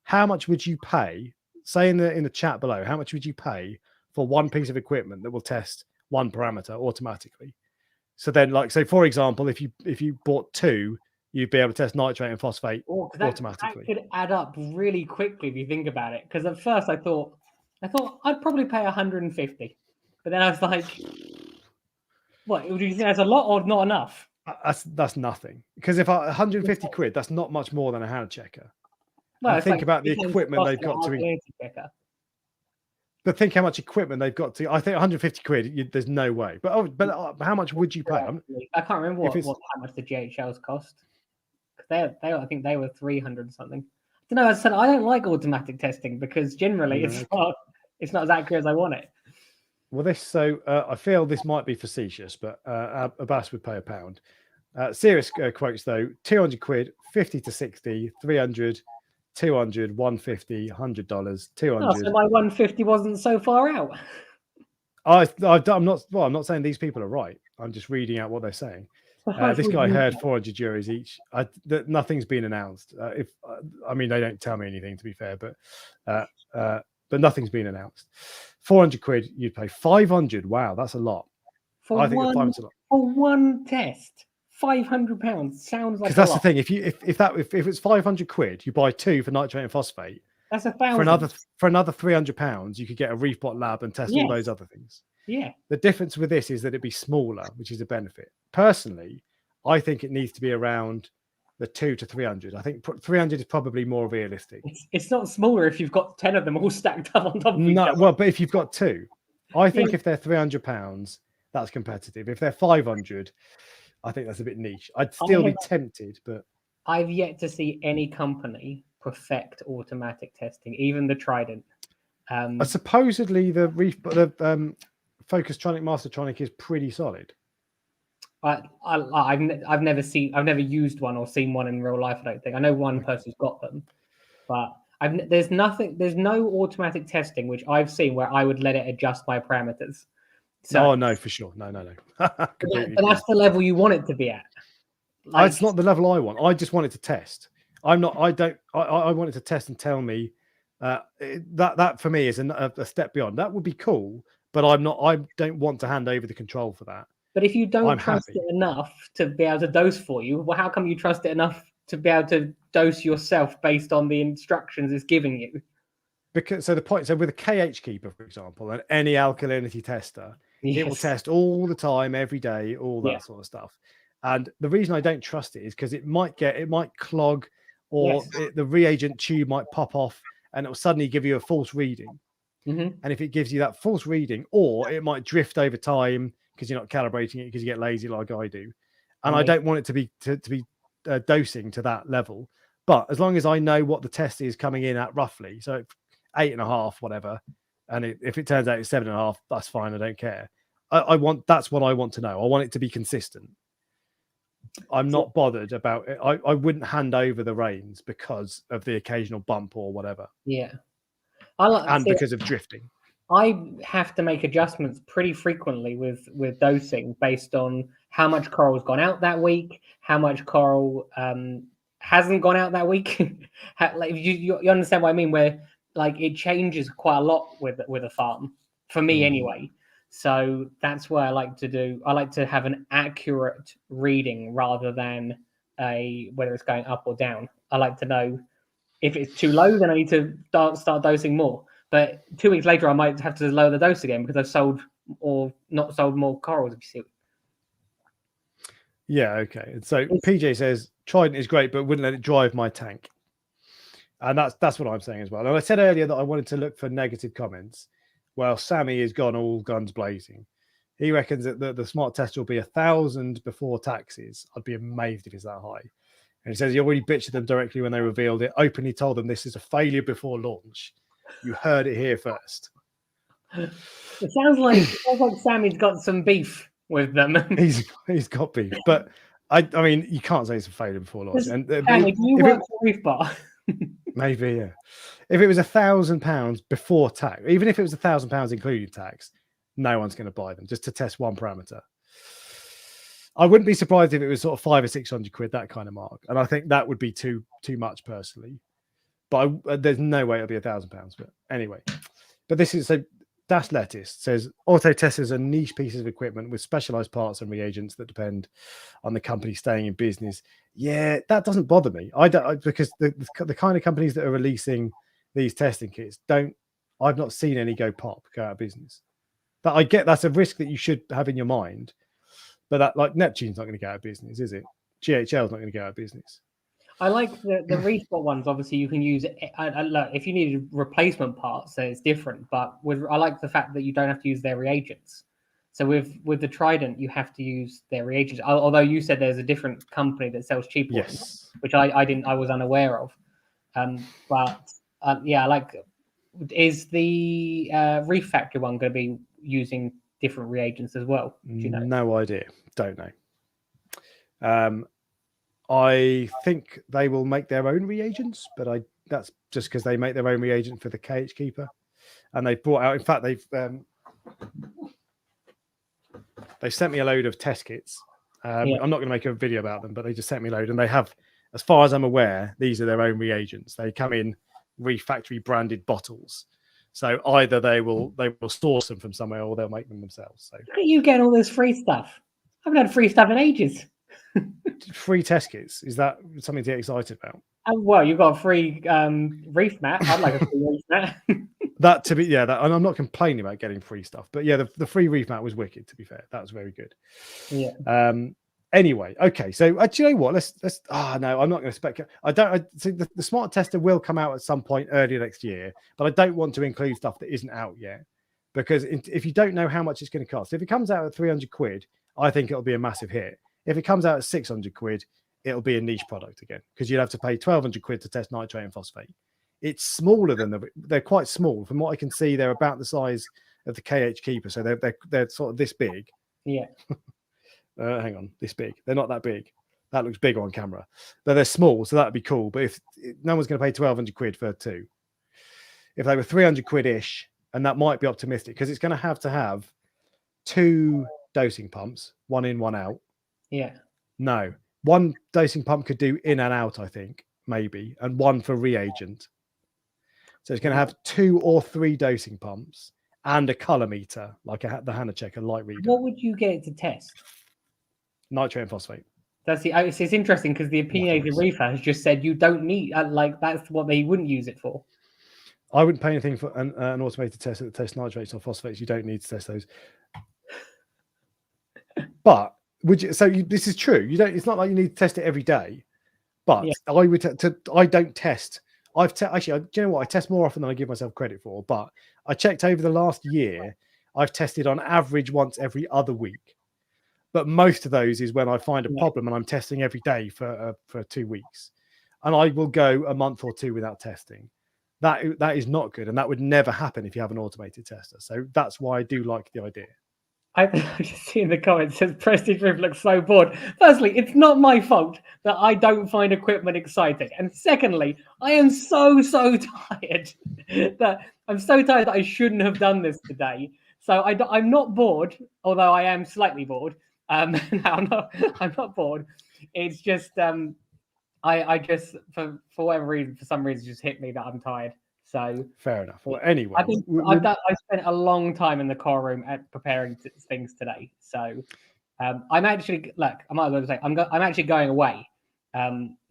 How much would you pay? Say in the chat below, how much would you pay for one piece of equipment that will test one parameter automatically? So then, for example, if you bought 2, you'd be able to test nitrate and phosphate automatically. That could add up really quickly if you think about it. Because at first I thought I'd probably pay 150, but then I was like, what? Do you think that's a lot or not enough? That's nothing. Because if 150 quid, that's not much more than a hand checker. Well, think about the equipment they've got to. But think how much equipment they've got to. I think 150 quid. There's no way. But how much would you pay? I can't remember how much the GHLs cost. I think they were 300 something. I don't know. I said I don't like automatic testing because generally it's not as accurate as I want it. Well, I feel this might be facetious, but Abbas would pay £1. Serious quotes though: 200 quid, 50 to 60, 300, 200, 150, $100, 200. So my 150 wasn't so far out. I'm not saying these people are right. I'm just reading out what they're saying. This guy heard €400 each. Nothing's been announced. They don't tell me anything, to be fair, but nothing's been announced. 400 quid, you'd pay 500. Wow, that's a lot. For one test, £500 sounds like. Because that's the thing. If it's 500 quid, you buy 2 for nitrate and phosphate. That's $1,000. For another £300, you could get a Reefbot lab and test all those other things. Yeah. The difference with this is that it'd be smaller, which is a benefit. Personally, I think it needs to be around the 200 to 300. I think 300 is probably more realistic. It's not smaller if you've got 10 of them all stacked up on top of each other. Well, but if you've got 2, I think if they're £300, that's competitive. If they're 500, I think that's a bit niche. I'd still be tempted, but I've yet to see any company perfect automatic testing, even the Trident. Supposedly the Focustronic Mastertronic is pretty solid. I've never used one or seen one in real life. I don't think. I know one person's got them, but there's no automatic testing which I've seen where I would let it adjust my parameters. So, no, for sure, no. But that's the level you want it to be at. It's not the level I want. I just want it to test. I want it to test and tell me that for me is a step beyond. That would be cool, but I don't want to hand over the control for that. But if you don't trust it enough to be able to dose for you, well, how come you trust it enough to be able to dose yourself based on the instructions it's giving you? Because so with a KH keeper, for example, and any alkalinity tester, it will Yes. test all the time, every day, all that Yeah. sort of stuff. And the reason I don't trust it is because it might clog, or Yes. the reagent tube might pop off, and it will suddenly give you a false reading. Mm-hmm. And if it gives you that false reading, or it might drift over time because you're not calibrating it because you get lazy like I do, and I don't want it to be dosing to that level. But as long as I know what the test is coming in at roughly, so 8.5, whatever, and if it turns out it's 7.5, that's fine. I don't care. That's what I want to know. I want it to be consistent. I'm not bothered about it. I wouldn't hand over the reins because of the occasional bump or whatever. Yeah. Because of drifting. I have to make adjustments pretty frequently with dosing based on how much coral's gone out that week, how much coral hasn't gone out that week. Like you understand what I mean? Where like it changes quite a lot with a farm for me anyway. So that's why I like to have an accurate reading rather than whether it's going up or down. I like to know if it's too low, then I need to start dosing more. But 2 weeks later, I might have to lower the dose again because I've sold or not sold more corals. If you see. Yeah, okay. And so PJ says Trident is great, but wouldn't let it drive my tank. And that's what I'm saying as well. And I said earlier that I wanted to look for negative comments. Well, Sammy has gone all guns blazing. He reckons that the smart test will be 1,000 before taxes. I'd be amazed if it's that high. And he says he already bitched at them directly when they revealed it. Openly told them this is a failure before launch. You heard it here first. It sounds like Sammy's got some beef with them. he's got beef, but I mean, you can't say it's a failure before launch. And Sammy, do you work for Reefbot? Maybe, yeah. If it was £1,000 before tax, even if it was £1,000 including tax, no one's going to buy them just to test one parameter. I wouldn't be surprised if it was sort of 500 or 600 quid, that kind of mark, and I think that would be too much personally. But there's no way it'll be £1,000. But anyway, but this is so. Dash Lettuce says auto testers are niche pieces of equipment with specialized parts and reagents that depend on the company staying in business. Yeah, that doesn't bother me. Because the kind of companies that are releasing these testing kits I've not seen any go out of business. But I get that's a risk that you should have in your mind. But that, like, Neptune's not going to go out of business, is it? GHL's not going to go out of business. I like the Reefbot ones. Obviously, you can use if you need replacement parts, so it's different. But I like the fact that you don't have to use their reagents. So with the Trident, you have to use their reagents. Although you said there's a different company that sells cheaper ones, which I was unaware of. But yeah, I like. Is the Reef Factory one going to be using different reagents as well? Do you know? No idea. Don't know. I think they will make their own reagents, but that's just because they make their own reagent for the KH Keeper, and they brought out. In fact, they sent me a load of test kits. I'm not going to make a video about them, but they just sent me a load, and they have, as far as I'm aware, these are their own reagents. They come in Reef Factory branded bottles, so either they will source them from somewhere or they'll make them themselves. So look at you getting all this free stuff. I haven't had free stuff in ages. Free test kits, is that something to get excited about? Well, you've got a free ReefMat. I'd like a free ReefMat. And I'm not complaining about getting free stuff, but yeah, the free ReefMat was wicked. To be fair, that was very good. Yeah. Anyway, okay, so do you know what? Let's. No, I'm not going to speculate. See, the smart tester will come out at some point early next year, but I don't want to include stuff that isn't out yet, because if you don't know how much it's going to cost, if it comes out at 300 quid, I think it'll be a massive hit. If it comes out at 600 quid, it'll be a niche product again, because you'd have to pay 1,200 quid to test nitrate and phosphate. It's smaller than they're quite small. From what I can see, they're about the size of the KH Keeper, so they're sort of this big. Yeah. Hang on, this big. They're not that big. That looks big on camera. But they're small, so that'd be cool. But if no one's going to pay 1,200 quid for two, if they were 300 quid-ish, and that might be optimistic, because it's going to have 2 dosing pumps, one in, one out. Yeah. No, one dosing pump could do in and out, I think, maybe, and one for reagent. So it's going to have 2 or 3 dosing pumps and a color meter, like the Hanna checker light reader. What would you get it to test? Nitrate and phosphate. It's interesting because the opinionated reefer has just said you don't need like that's what they wouldn't use it for. I wouldn't pay anything for an automated test that tests nitrates or phosphates. You don't need to test those. But would you? So this is true. You don't. It's not like you need to test it every day. But Yeah. I would. I don't test. Actually. Do you know what? I test more often than I give myself credit for. But I checked over the last year. I've tested on average once every other week. But most of those is when I find a problem and I'm testing every day for 2 weeks, and I will go a month or two without testing. That is not good, and that would never happen if you have an automated tester. So that's why I do like the idea. I just see in the comments says Prestige Reef looks so bored. Firstly, it's not my fault that I don't find equipment exciting, and secondly, I am so tired that I shouldn't have done this today. So I'm not bored, although I am slightly bored. No, I'm not bored. It's just I just for whatever reason, for some reason, just hit me that I'm tired. So fair enough. Well, anyway, I spent a long time in the car room at preparing things today. So I'm actually I might as well say I'm actually going away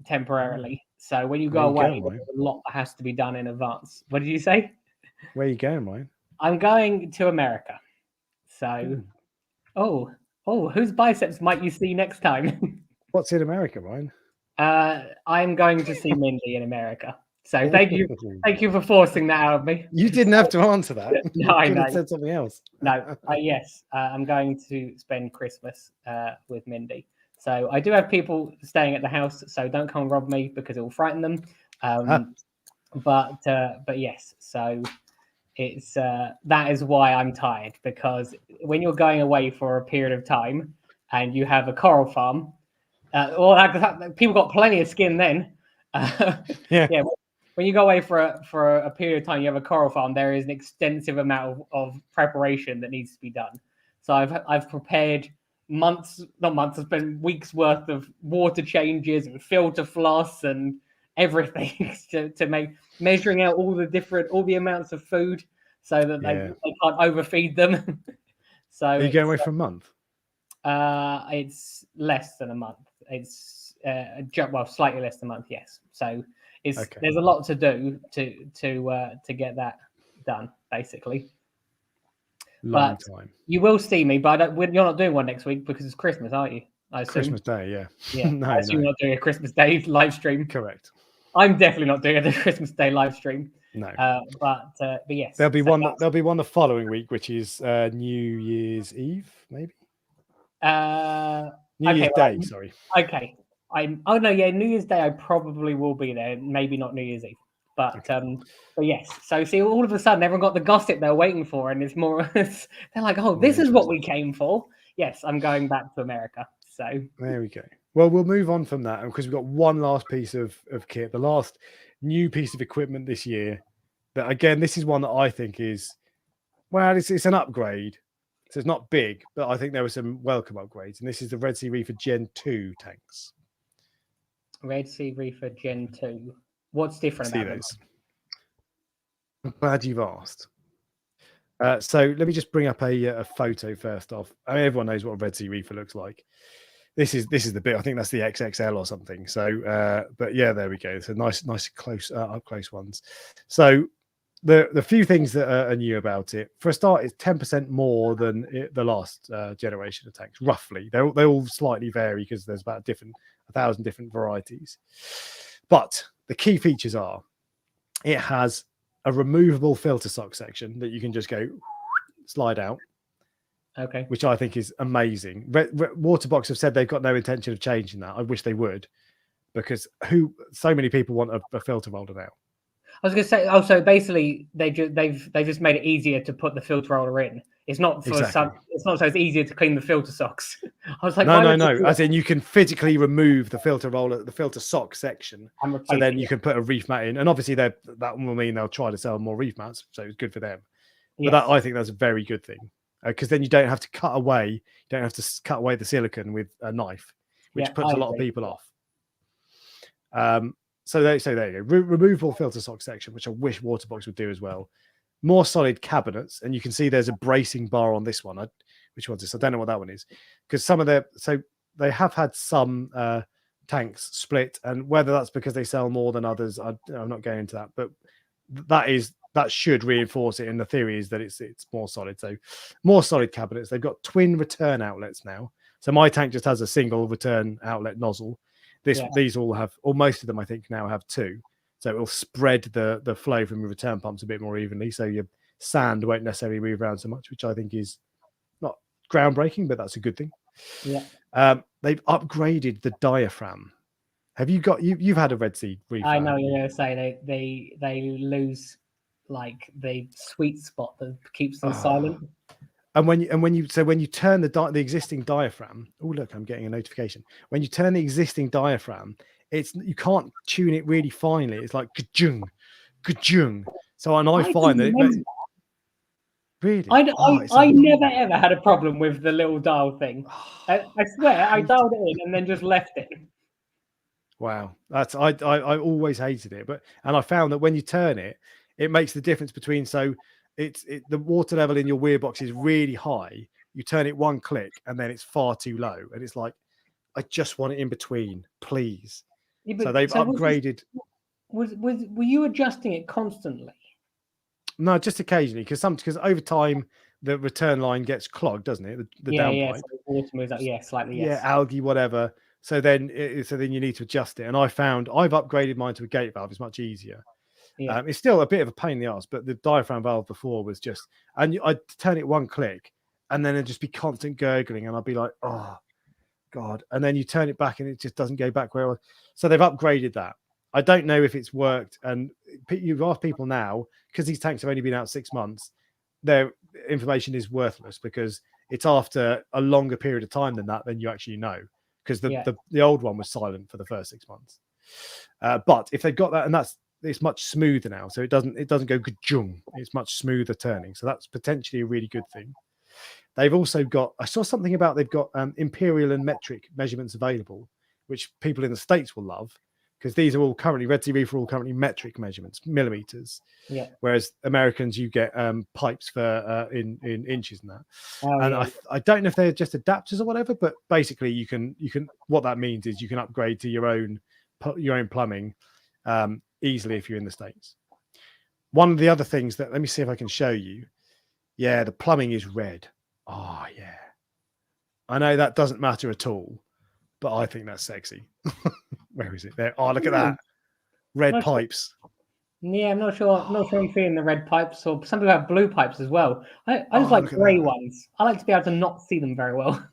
temporarily. So when you go away, there's a lot that has to be done in advance. What did you say? Where are you going, Ryan? I'm going to America. So, whose biceps might you see next time? What's in America, Ryan? I'm going to see Mindy in America. So thank you for forcing that out of me. You didn't have to answer that. No, I know. Have said something else. No, yes, I'm going to spend Christmas with Mindy. So I do have people staying at the house, so don't come and rob me because it will frighten them. But yes, so it's that is why I'm tired, because when you're going away for a period of time and you have a coral farm, people got plenty of skin then. Yeah. When you go away for a period of time, you have a coral farm. There is an extensive amount of preparation that needs to be done. So I've prepared I've spent weeks worth of water changes and filter floss and everything to make measuring out all the amounts of food so that they can't overfeed them. So are you going away for a month? It's less than a month. It's slightly less than a month. Yes. So there's a lot to do to get that done, basically. Long time. You will see me, but you're not doing one next week because it's Christmas, aren't you? I assume. Christmas Day, yeah. Yeah, I assume you're not doing a Christmas Day live stream. Correct. I'm definitely not doing a Christmas Day live stream. No. But yes. There'll be one the following week, which is New Year's Eve, maybe. New Year's Day, sorry. Okay. New Year's Day I probably will be there. Maybe not New Year's Eve. But yes. So see, all of a sudden everyone got the gossip they're waiting for, and it's more they're like, oh, this is what we came for. Yes, I'm going back to America. So there we go. Well, we'll move on from that because we've got one last piece of kit, the last new piece of equipment this year. That again, this is one that I think is it's an upgrade. So it's not big, but I think there were some welcome upgrades. And this is the Red Sea Reefer Gen 2 tanks. Red Sea Reefer Gen 2. What's different about them? I'm glad you've asked. So let me just bring up a photo first off. I mean, everyone knows what a Red Sea Reefer looks like. This is the bit. I think that's the XXL or something. So, but yeah, there we go. So nice close up close ones. So the few things that are new about it. For a start, it's 10% more than the last generation of tanks. Roughly, they all slightly vary because there's about 1,000 different varieties. But the key features are it has a removable filter sock section that you can just go slide out. Okay. Which I think is amazing. Waterbox have said they've got no intention of changing that. I wish they would, because so many people want a filter holder now. I was going to say, so basically they've just made it easier to put the filter roller in. It's not for it's not so it's easier to clean the filter socks. I was like, no. As in, you can physically remove the filter roller, the filter sock section, so then you can put a reef mat in. And obviously, that will mean they'll try to sell more reef mats, so it's good for them. Yes. But I think that's a very good thing, because then you don't have to cut away the silicone with a knife, which puts a lot of people off. So there you go. Removable filter sock section, which I wish Waterbox would do as well. More solid cabinets, and you can see there's a bracing bar on this one. Which one's this? I don't know what that one is, because some of they have had some tanks split, and whether that's because they sell more than others, I'm not going into that, but that should reinforce it. And the theory is that it's more solid. So more solid cabinets. They've got twin return outlets now. So my tank just has a single return outlet nozzle. These all have, or most of them I think now have two. So it will spread the flow from your return pumps a bit more evenly. So your sand won't necessarily move around so much, which I think is not groundbreaking, but that's a good thing. Yeah. They've upgraded the diaphragm. Have you got you've had a Red Sea Reefer? I know you're going to say they lose like the sweet spot that keeps them silent. And when you turn the existing diaphragm, oh look, I'm getting a notification. When you turn the existing diaphragm, you can't tune it really finely. It's like ka-jung, ka-jung. So and I find that really, I never ever had a problem with the little dial thing. I swear, I dialed it in and then just left it. Wow, I always hated it, and I found that when you turn it, it makes the difference between the water level in your weir box is really high. You turn it one click and then it's far too low, and it's like I just want it in between, please. Yeah, so they've upgraded. Were you adjusting it constantly? No, just occasionally, because over time the return line gets clogged, doesn't it? The downpipe. So the water moves up, slightly. Yeah, algae, whatever. So then you need to adjust it, and I found I've upgraded mine to a gate valve. It's much easier. Yeah. It's still a bit of a pain in the ass, but the diaphragm valve before was just, and I'd turn it one click, and then it'd just be constant gurgling, and I'd be like, oh God. And then you turn it back and it just doesn't go back where it was. So they've upgraded that. I don't know if it's worked. And you've asked people now, because these tanks have only been out 6 months, their information is worthless because it's after a longer period of time than you actually know. Because the old one was silent for the first 6 months. But if they've got that, and it's much smoother now, so it doesn't go ka-jung. It's much smoother turning, so that's potentially a really good thing. They've also got, I saw something about they've got imperial and metric measurements available, which people in the States will love, because these are all currently, Red Sea Reefer are all currently metric measurements, millimeters. Yeah. Whereas Americans, you get pipes for in inches and that. I don't know if they're just adapters or whatever, but basically you can what that means is you can upgrade to your own plumbing easily if you're in the States. One of the other things that, let me see if I can show you. Yeah, the plumbing is red. Oh yeah. I know that doesn't matter at all, but I think that's sexy. Where is it? There. Oh, look at that. Red pipes. Yeah, I'm not sure. I'm not sure I'm feeling the red pipes, or some people have blue pipes as well. I just like grey ones. I like to be able to not see them very well.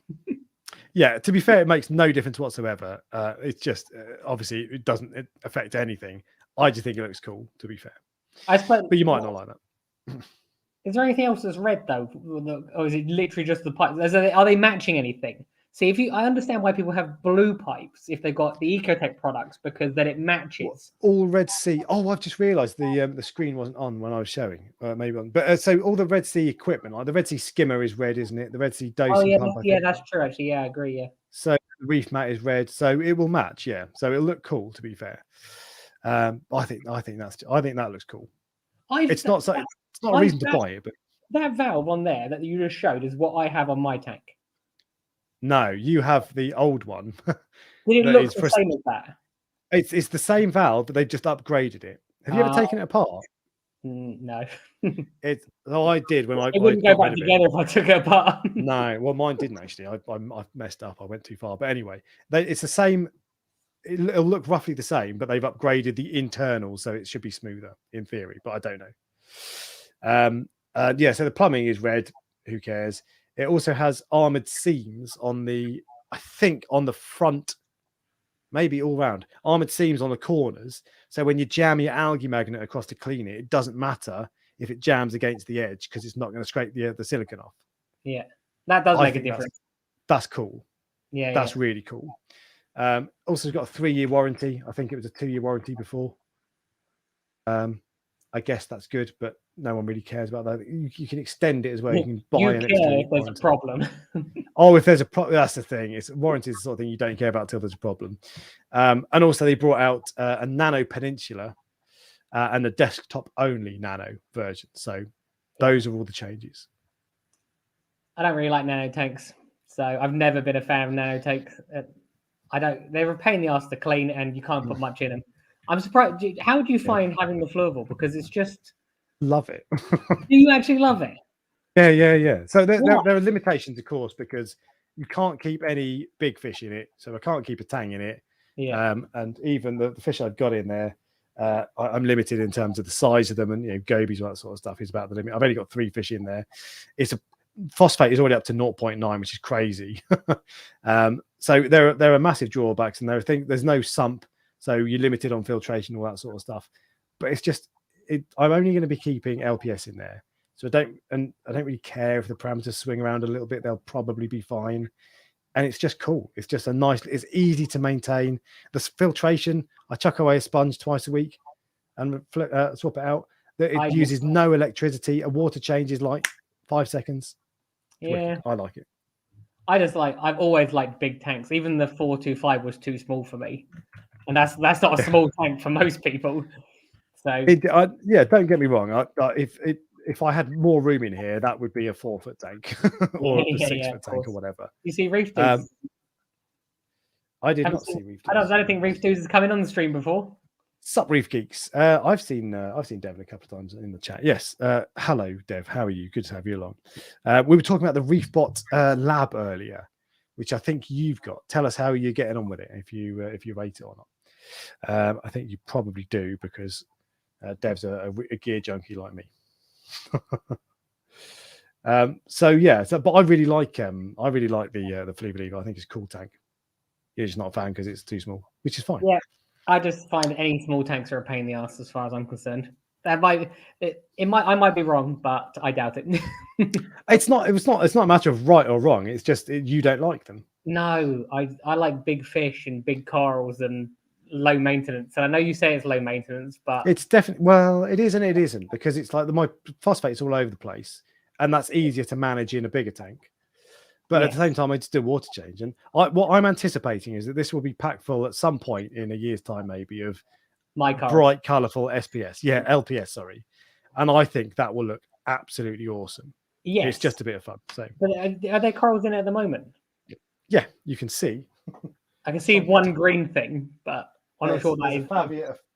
Yeah, to be fair, it makes no difference whatsoever. It's just obviously it doesn't affect anything. I just think it looks cool, to be fair. I suppose, but you might not like that. Is there anything else that's red though, or is it literally just the pipes? Are they matching anything? See, I understand why people have blue pipes if they've got the Ecotech products, because then it matches. All Red Sea. Oh, I've just realised the screen wasn't on when I was showing. Maybe on, but so all the Red Sea equipment, like the Red Sea skimmer is red, isn't it? The Red Sea dosing pump. Yeah, that's true. Actually, yeah, I agree. Yeah. So the ReefMat is red, so it will match. Yeah, so it'll look cool. To be fair, I think that looks cool. It's not a reason to buy it, but that valve on there that you just showed is what I have on my tank. No, you have the old one. Did it look the same as that? It's the same valve, but they've just upgraded it. Have you ever taken it apart? No. I did when it wouldn't go back together if I took it apart. No, well, mine didn't actually. I messed up. I went too far. But anyway, it's the same. It'll look roughly the same, but they've upgraded the internal, so it should be smoother in theory. But I don't know. Yeah. So the plumbing is red. Who cares? It also has armored seams on the front, maybe all round, armored seams on the corners. So when you jam your algae magnet across to clean it, it doesn't matter if it jams against the edge, because it's not going to scrape the silicon off. Yeah, that does make a difference. That's cool. Yeah, that's really cool. Also, it's got a 3-year warranty. I think it was a 2-year warranty before. I guess that's good, but no one really cares about that. You can extend it as well. You can buy an extra if there's a problem. Oh, if there's a problem, that's the thing. It's warranty is the sort of thing you don't care about till there's a problem. And also they brought out a Nano Peninsula and a desktop only Nano version. So those are all the changes. I don't really like nano tanks. So I've never been a fan of nanotakes. They're a pain in the ass to clean, and you can't put much in them. I'm surprised. How do you find having the fluval? Because it's just. Love it. Do you actually love it? Yeah. So there are limitations, of course, because you can't keep any big fish in it. So I can't keep a tang in it. Yeah. And even the fish I've got in there, I'm limited in terms of the size of them, and gobies, all that sort of stuff is about the limit. I've only got 3 fish in there. Phosphate is already up to 0.9, which is crazy. So there are massive drawbacks, and there's no sump, so you're limited on filtration, all that sort of stuff. But it's just I'm only going to be keeping LPS in there, so I don't really care if the parameters swing around a little bit. They'll probably be fine, and it's just cool. It's just it's easy to maintain. The filtration, I chuck away a sponge twice a week and swap it out. It uses no electricity. A water change is like 5 seconds. Yeah, I like it. I've always liked big tanks. Even the 425 was too small for me, and that's not a small tank for most people. So don't get me wrong. If I had more room in here, that would be a 4-foot tank or a 6-foot tank or whatever. You see Reef Dudes? I did not see Reef Dudes. I don't think Reef Dudes has come in on the stream before. Sup, Reef Geeks. I've seen Devin a couple of times in the chat. Yes. Hello, Dev. How are you? Good to have you along. We were talking about the Reefbot lab earlier, which I think you've got. Tell us how you're getting on with it, if you rate it or not. I think you probably do, because Dev's a gear junkie like me. But I really like the Fleet Eagle. I think it's a cool tank. You're just not a fan because it's too small, which is fine. Yeah, I just find any small tanks are a pain in the ass as far as I'm concerned. I might be wrong, but I doubt it. It's not a matter of right or wrong. It's just you don't like them. No, I like big fish and big corals and low maintenance. And I know you say it's low maintenance, but it's definitely, it is and it isn't, because it's like my phosphate's all over the place, and that's easier to manage in a bigger tank. But at the same time, I just do water change. And what I'm anticipating is that this will be packed full at some point in a year's time, maybe, of bright, colourful SPS. Yeah, LPS, sorry. And I think that will look absolutely awesome. Yeah, it's just a bit of fun. So, but are there corals in it at the moment? Yeah, you can see. I can see one green thing, but I'm not sure that is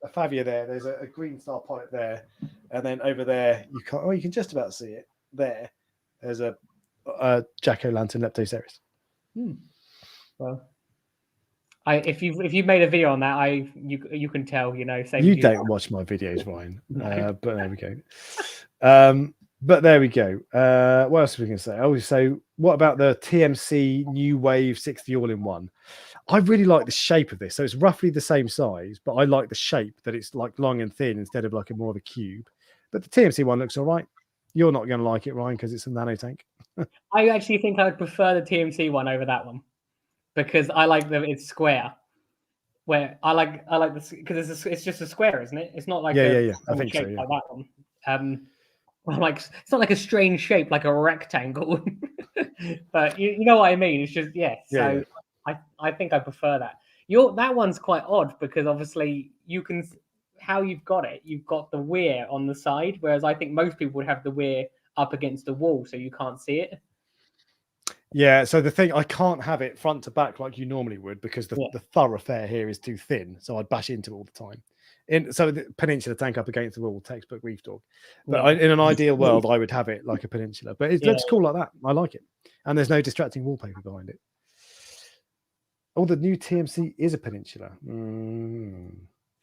a favia there. There's a green star polyp there, and then over there you can just about see it. There's a jack-o'-lantern leptoceras. Well, if you made a video on that, you can tell, you don't watch my videos, Ryan. But there we go. But there we go. What else are we going to say? Oh, so what about the TMC New Wave 60 all-in-one? I really like the shape of this. So it's roughly the same size, but I like the shape that it's like long and thin instead of like more of a cube. But the TMC one looks all right. You're not going to like it, Ryan, because it's a nano tank. I actually think I would prefer the TMC one over that one, because I like it's square. Where I like this because it's just a square, isn't it? It's not like I think so. Like that one. It's not like a strange shape like a rectangle, but you know what I mean. It's just So I think I prefer that. That one's quite odd, because obviously you can. How you've got it, you've got the weir on the side, whereas I think most people would have the weir up against the wall so you can't see it. Yeah, so the thing, I can't have it front to back like you normally would, because the thoroughfare here is too thin, so I'd bash into it all the time. So the peninsula tank up against the wall, textbook Reef Dork. But in an ideal world, I would have it like a peninsula, but it looks cool like that. I like it, and there's no distracting wallpaper behind it. Oh, the new TMC is a peninsula.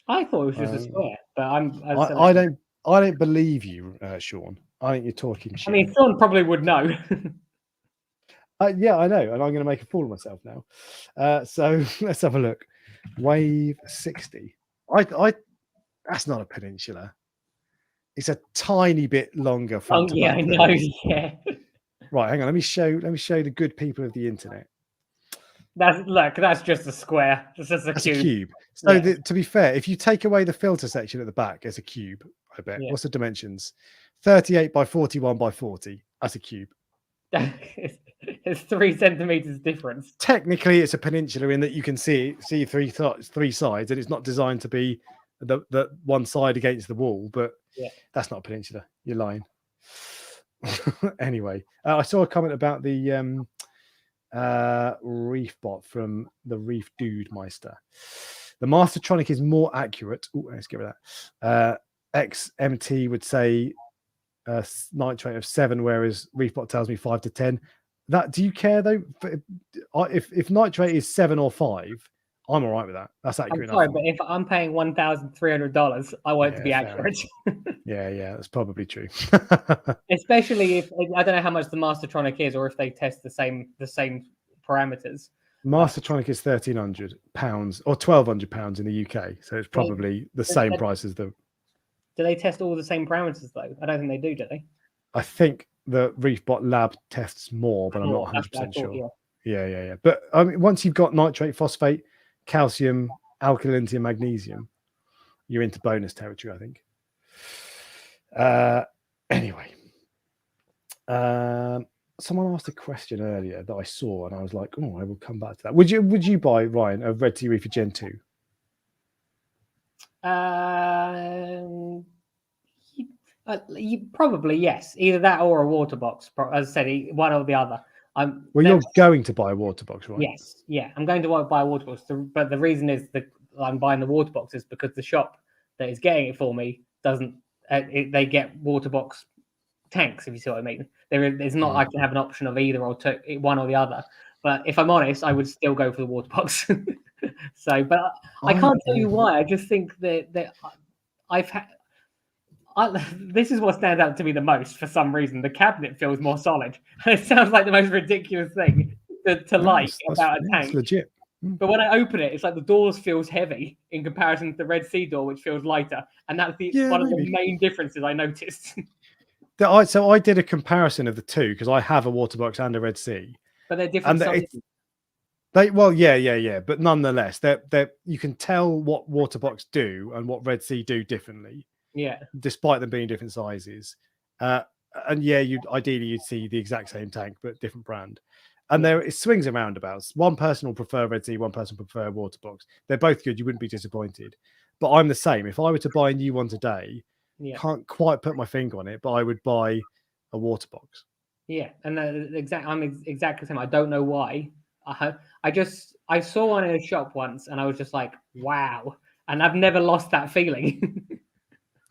I thought it was just a square, but I don't believe you, Sean. I think you're talking shit. I mean, Sean probably would know. Yeah, I know, and I'm going to make a fool of myself now. So let's have a look. Wave 60. That's not a peninsula. It's a tiny bit longer. I know. Yeah. Right, hang on. Let me show the good people of the internet. That's just a square. That's just a cube. So to be fair, if you take away the filter section at the back, it's a cube. I bet. What's the dimensions? 38 by 41 by 40. That's a cube. It's 3 centimeters difference. Technically, it's a peninsula in that you can see three sides, and it's not designed to be the one side against the wall. But that's not a peninsula. You're lying. Anyway, I saw a comment about the Reefbot from the Reef Dude Meister. The Mastertronic is more accurate. Ooh, let's get rid of that. XMT would say nitrate of 7, whereas Reefbot tells me 5 to 10. That, do you care though? If nitrate is 7 or 5, I'm all right with that. That's accurate. I'm sorry, but if I'm paying $1,300, I want it to be accurate. Yeah, that's probably true. Especially if I don't know how much the Mastertronic is, or if they test the same parameters. Mastertronic is £1,300 or £1,200 in the UK, so it's probably the same price as the. Do they test all the same parameters though? I don't think they do they? I think the Reefbot lab tests more, but I'm not 100% sure. Yeah. But I mean, once you've got nitrate, phosphate, calcium, alkalinity, and magnesium, you're into bonus territory, I think. Anyway, someone asked a question earlier that I saw, and I was like, "Oh, I will come back to that." Would you buy, Ryan, a Red Sea Reefer Gen 2? Probably yes. Either that or a Waterbox. As I said, one or the other. You're going to buy a Waterbox, right? Yes, yeah. I'm going to buy a Waterbox, but the reason is that I'm buying the Waterbox is because the shop that is getting it for me doesn't. They get Waterbox tanks, if you see what I mean. It's not like I have an option of either or one or the other. But if I'm honest, I would still go for the Waterbox. But I can't tell you why. I just think that I've had. This is what stands out to me the most for some reason. The cabinet feels more solid. It sounds like the most ridiculous thing to like about a tank. Legit. But when I open it, it's like the doors feels heavy in comparison to the Red Sea door, which feels lighter. And that's one of the main differences I noticed. So I did a comparison of the two because I have a Waterbox and a Red Sea. But they're different sizes. Yeah. But nonetheless, you can tell what Waterbox do and what Red Sea do differently. Yeah. Despite them being different sizes. And yeah, you'd see the exact same tank, but different brand. And there it swings and roundabouts. One person will prefer Red Sea, one person will prefer Waterbox. They're both good. You wouldn't be disappointed. But I'm the same. If I were to buy a new one today, can't quite put my finger on it, but I would buy a Waterbox. Yeah, and I'm exactly the same. I don't know why. I saw one in a shop once, and I was just like, wow. And I've never lost that feeling.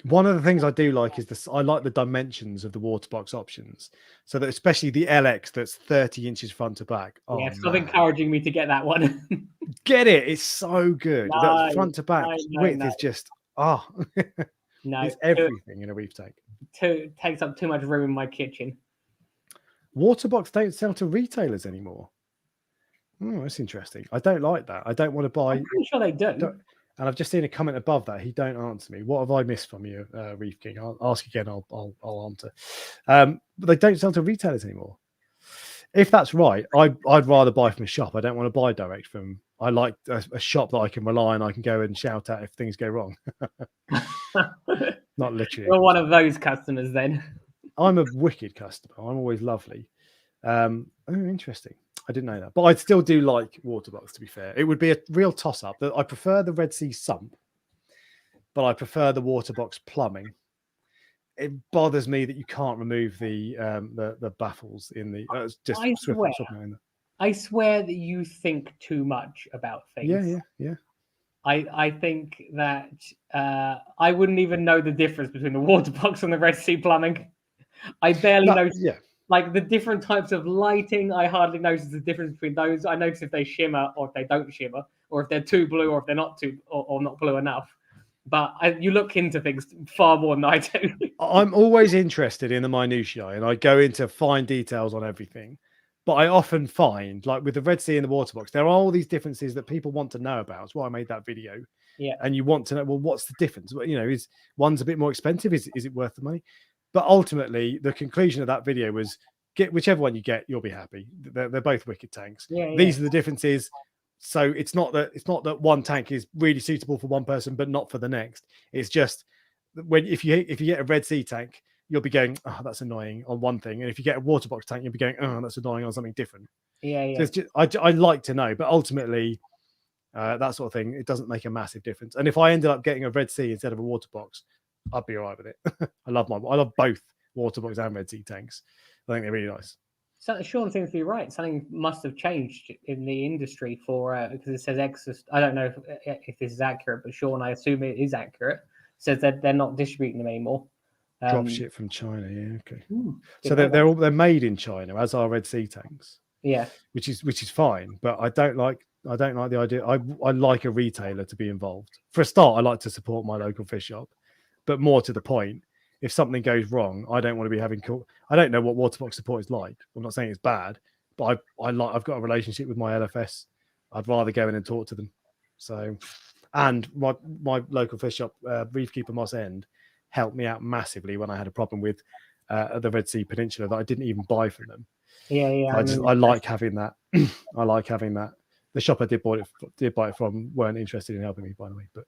One of the things I do like is I like the dimensions of the Waterbox options. So that especially the LX that's 30 inches front to back. Stop encouraging me to get that one. Get it. It's so good. That front to back width is just, it's everything in a reef tank. Takes up too much room in my kitchen. Waterbox don't sell to retailers anymore. Oh, that's interesting. I don't like that. I don't want to buy. I'm pretty sure they do. And I've just seen a comment above that. He don't answer me. What have I missed from you, Reef King? I'll ask again. I'll answer. But they don't sell to retailers anymore. If that's right, I'd rather buy from a shop. I don't want to buy direct from. I like a shop that I can rely on. I can go and shout at if things go wrong. Not literally. You're one of those customers then. I'm a wicked customer. I'm always lovely. Interesting. I didn't know that, but I still do like Waterbox. To be fair, it would be a real toss-up. I prefer the Red Sea sump, but I prefer the Waterbox plumbing. It bothers me that you can't remove the baffles in the. Just I swear that you think too much about things. Yeah. I think that I wouldn't even know the difference between the Waterbox and the Red Sea plumbing. I barely notice. Yeah. Like the different types of lighting, I hardly notice the difference between those. I notice if they shimmer or if they don't shimmer, or if they're too blue or if they're not too or not blue enough. But you look into things far more than I do. I'm always interested in the minutiae, and I go into fine details on everything. But I often find, like with the Red Sea and the Waterbox, there are all these differences that people want to know about. That's why I made that video. Yeah. And you want to know, well, what's the difference? Is one's a bit more expensive? Is it worth the money? But ultimately, the conclusion of that video was get whichever one you get, you'll be happy. They're both wicked tanks. Yeah. These are the differences. So it's not that one tank is really suitable for one person, but not for the next. It's just if you get a Red Sea tank, you'll be going, oh, that's annoying on one thing. And if you get a Waterbox tank, you'll be going, oh, that's annoying on something different. Yeah. So it's just, I like to know, but ultimately, that sort of thing, it doesn't make a massive difference. And if I ended up getting a Red Sea instead of a Waterbox, I'd be all right with it. I love both Waterbox and Red Sea tanks. I think they're really nice. So Sean seems to be right. Something must have changed in the industry for because it says X. I don't know if this is accurate, but Sean, I assume it is accurate. Says that they're not distributing them anymore. Drop ship from China, yeah, okay. So didn't know that. they're made in China, as are Red Sea tanks. Yeah. which is fine, but I don't like the idea. I like a retailer to be involved. For a start, I like to support my local fish shop, but more to the point, if something goes wrong, I don't want to be having. I don't know what Waterbox support is like. I'm not saying it's bad, but I've got a relationship with my LFS. I'd rather go in and talk to them. So, and my local fish shop, Reefkeeper Moss End, helped me out massively when I had a problem with the Red Sea Peninsula that I didn't even buy from them. Yeah. I like having that. I like having that. The shop I did buy it from weren't interested in helping me, by the way. But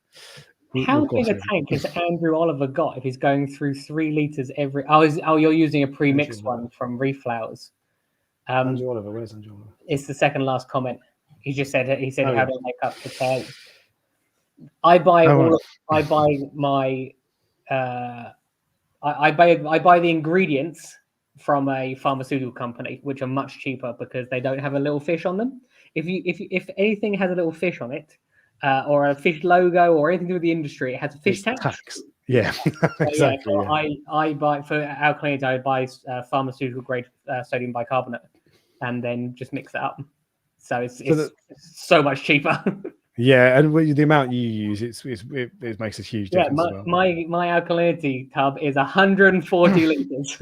how big a tank has Andrew Oliver got if he's going through 3 liters every? You're using a pre-mixed one from Reef Flowers. Andrew Oliver, where's Andrew Oliver? It's the second last comment. He said how yeah. to make up for tails. I buy I buy my I buy the ingredients from a pharmaceutical company, which are much cheaper because they don't have a little fish on them. If anything has a little fish on it, or a fish logo or anything to do with the industry, it has a fish tax. Yeah, exactly. So I buy for alkalinity. I buy pharmaceutical grade sodium bicarbonate, and then just mix it up. So it's so much cheaper. Yeah, and the amount you use, it makes a huge difference. Yeah, my alkalinity tub is 140 liters.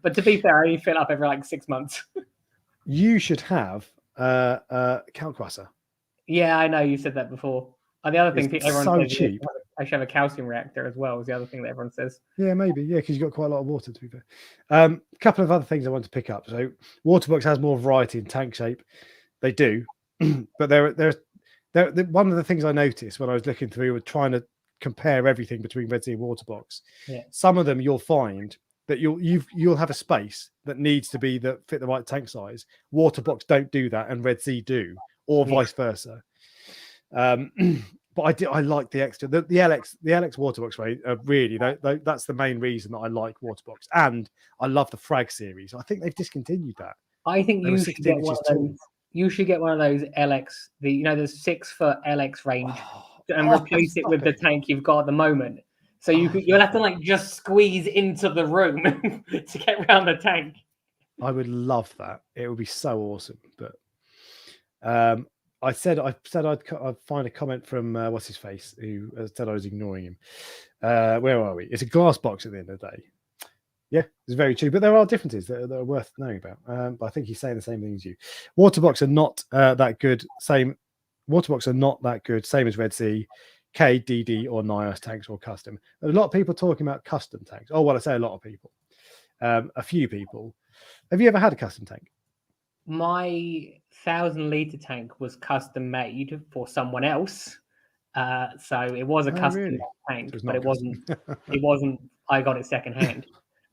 But to be fair, I only fill up every like 6 months. You should have Kalkwasser. Yeah, I know you said that before. And the other thing everyone says cheap. I should have a calcium reactor as well. Is the other thing that everyone says. Yeah, maybe. Yeah, because you've got quite a lot of water. To be fair, a couple of other things I want to pick up. So, Waterbox has more variety in tank shape. They do, but there's one of the things I noticed when I was looking through and trying to compare everything between Red Sea and Waterbox. Yeah. Some of them you'll find that you'll have a space that needs to be that fit the right tank size. Waterbox don't do that, and Red Sea do, or vice versa. But I like the extra the LX Waterbox way. Really, that's the main reason that I like Waterbox, and I love the Frag series. I think they've discontinued that. I think you should get one of those. You should get one of those LX, the 6 foot LX range, and replace it with the tank you've got at the moment. So you'll have to like just squeeze into the room to get around the tank. I would love that. It would be so awesome. But I said I'd find a comment from what's his face who said I was ignoring him. Where are we? It's a glass box at the end of the day. Yeah, it's very true, but there are differences that are worth knowing about. But I think he's saying the same thing as you. Waterbox are not that good. Waterbox are not that good. Same as Red Sea, K, DD, or NIOS tanks or custom. There's a lot of people talking about custom tanks. Oh, well, I say a lot of people. A few people. Have you ever had a custom tank? My 1,000-liter tank was custom made for someone else. So it was a custom tank, but it wasn't. It wasn't. I got it secondhand.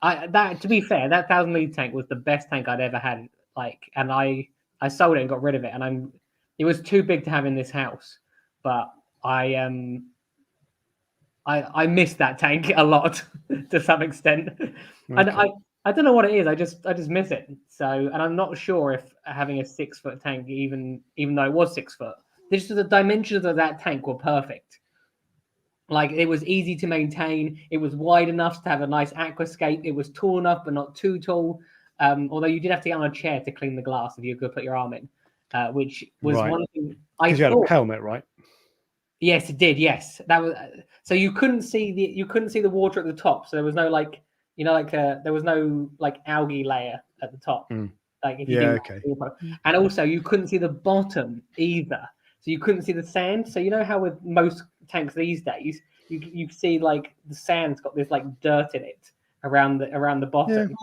To be fair, that 1,000-liter tank was the best tank I'd ever had. And I sold it and got rid of it. And it was too big to have in this house. But I missed that tank a lot to some extent. Okay. And I don't know what it is. I just miss it. So, and I'm not sure if having a 6 foot tank, even though it was 6 foot, just the dimensions of that tank were perfect. Like it was easy to maintain. It was wide enough to have a nice aquascape. It was tall enough, but not too tall. Although you did have to get on a chair to clean the glass if you could put your arm in, which was one thing. Because you had a helmet, right? Yes, it did. Yes, that was. So you couldn't see the water at the top. So there was no there was no like algae layer at the top. Like if you okay. And also you couldn't see the bottom either. So you couldn't see the sand. So you know how with most tanks these days, you see like the sand's got this like dirt in it around the bottom,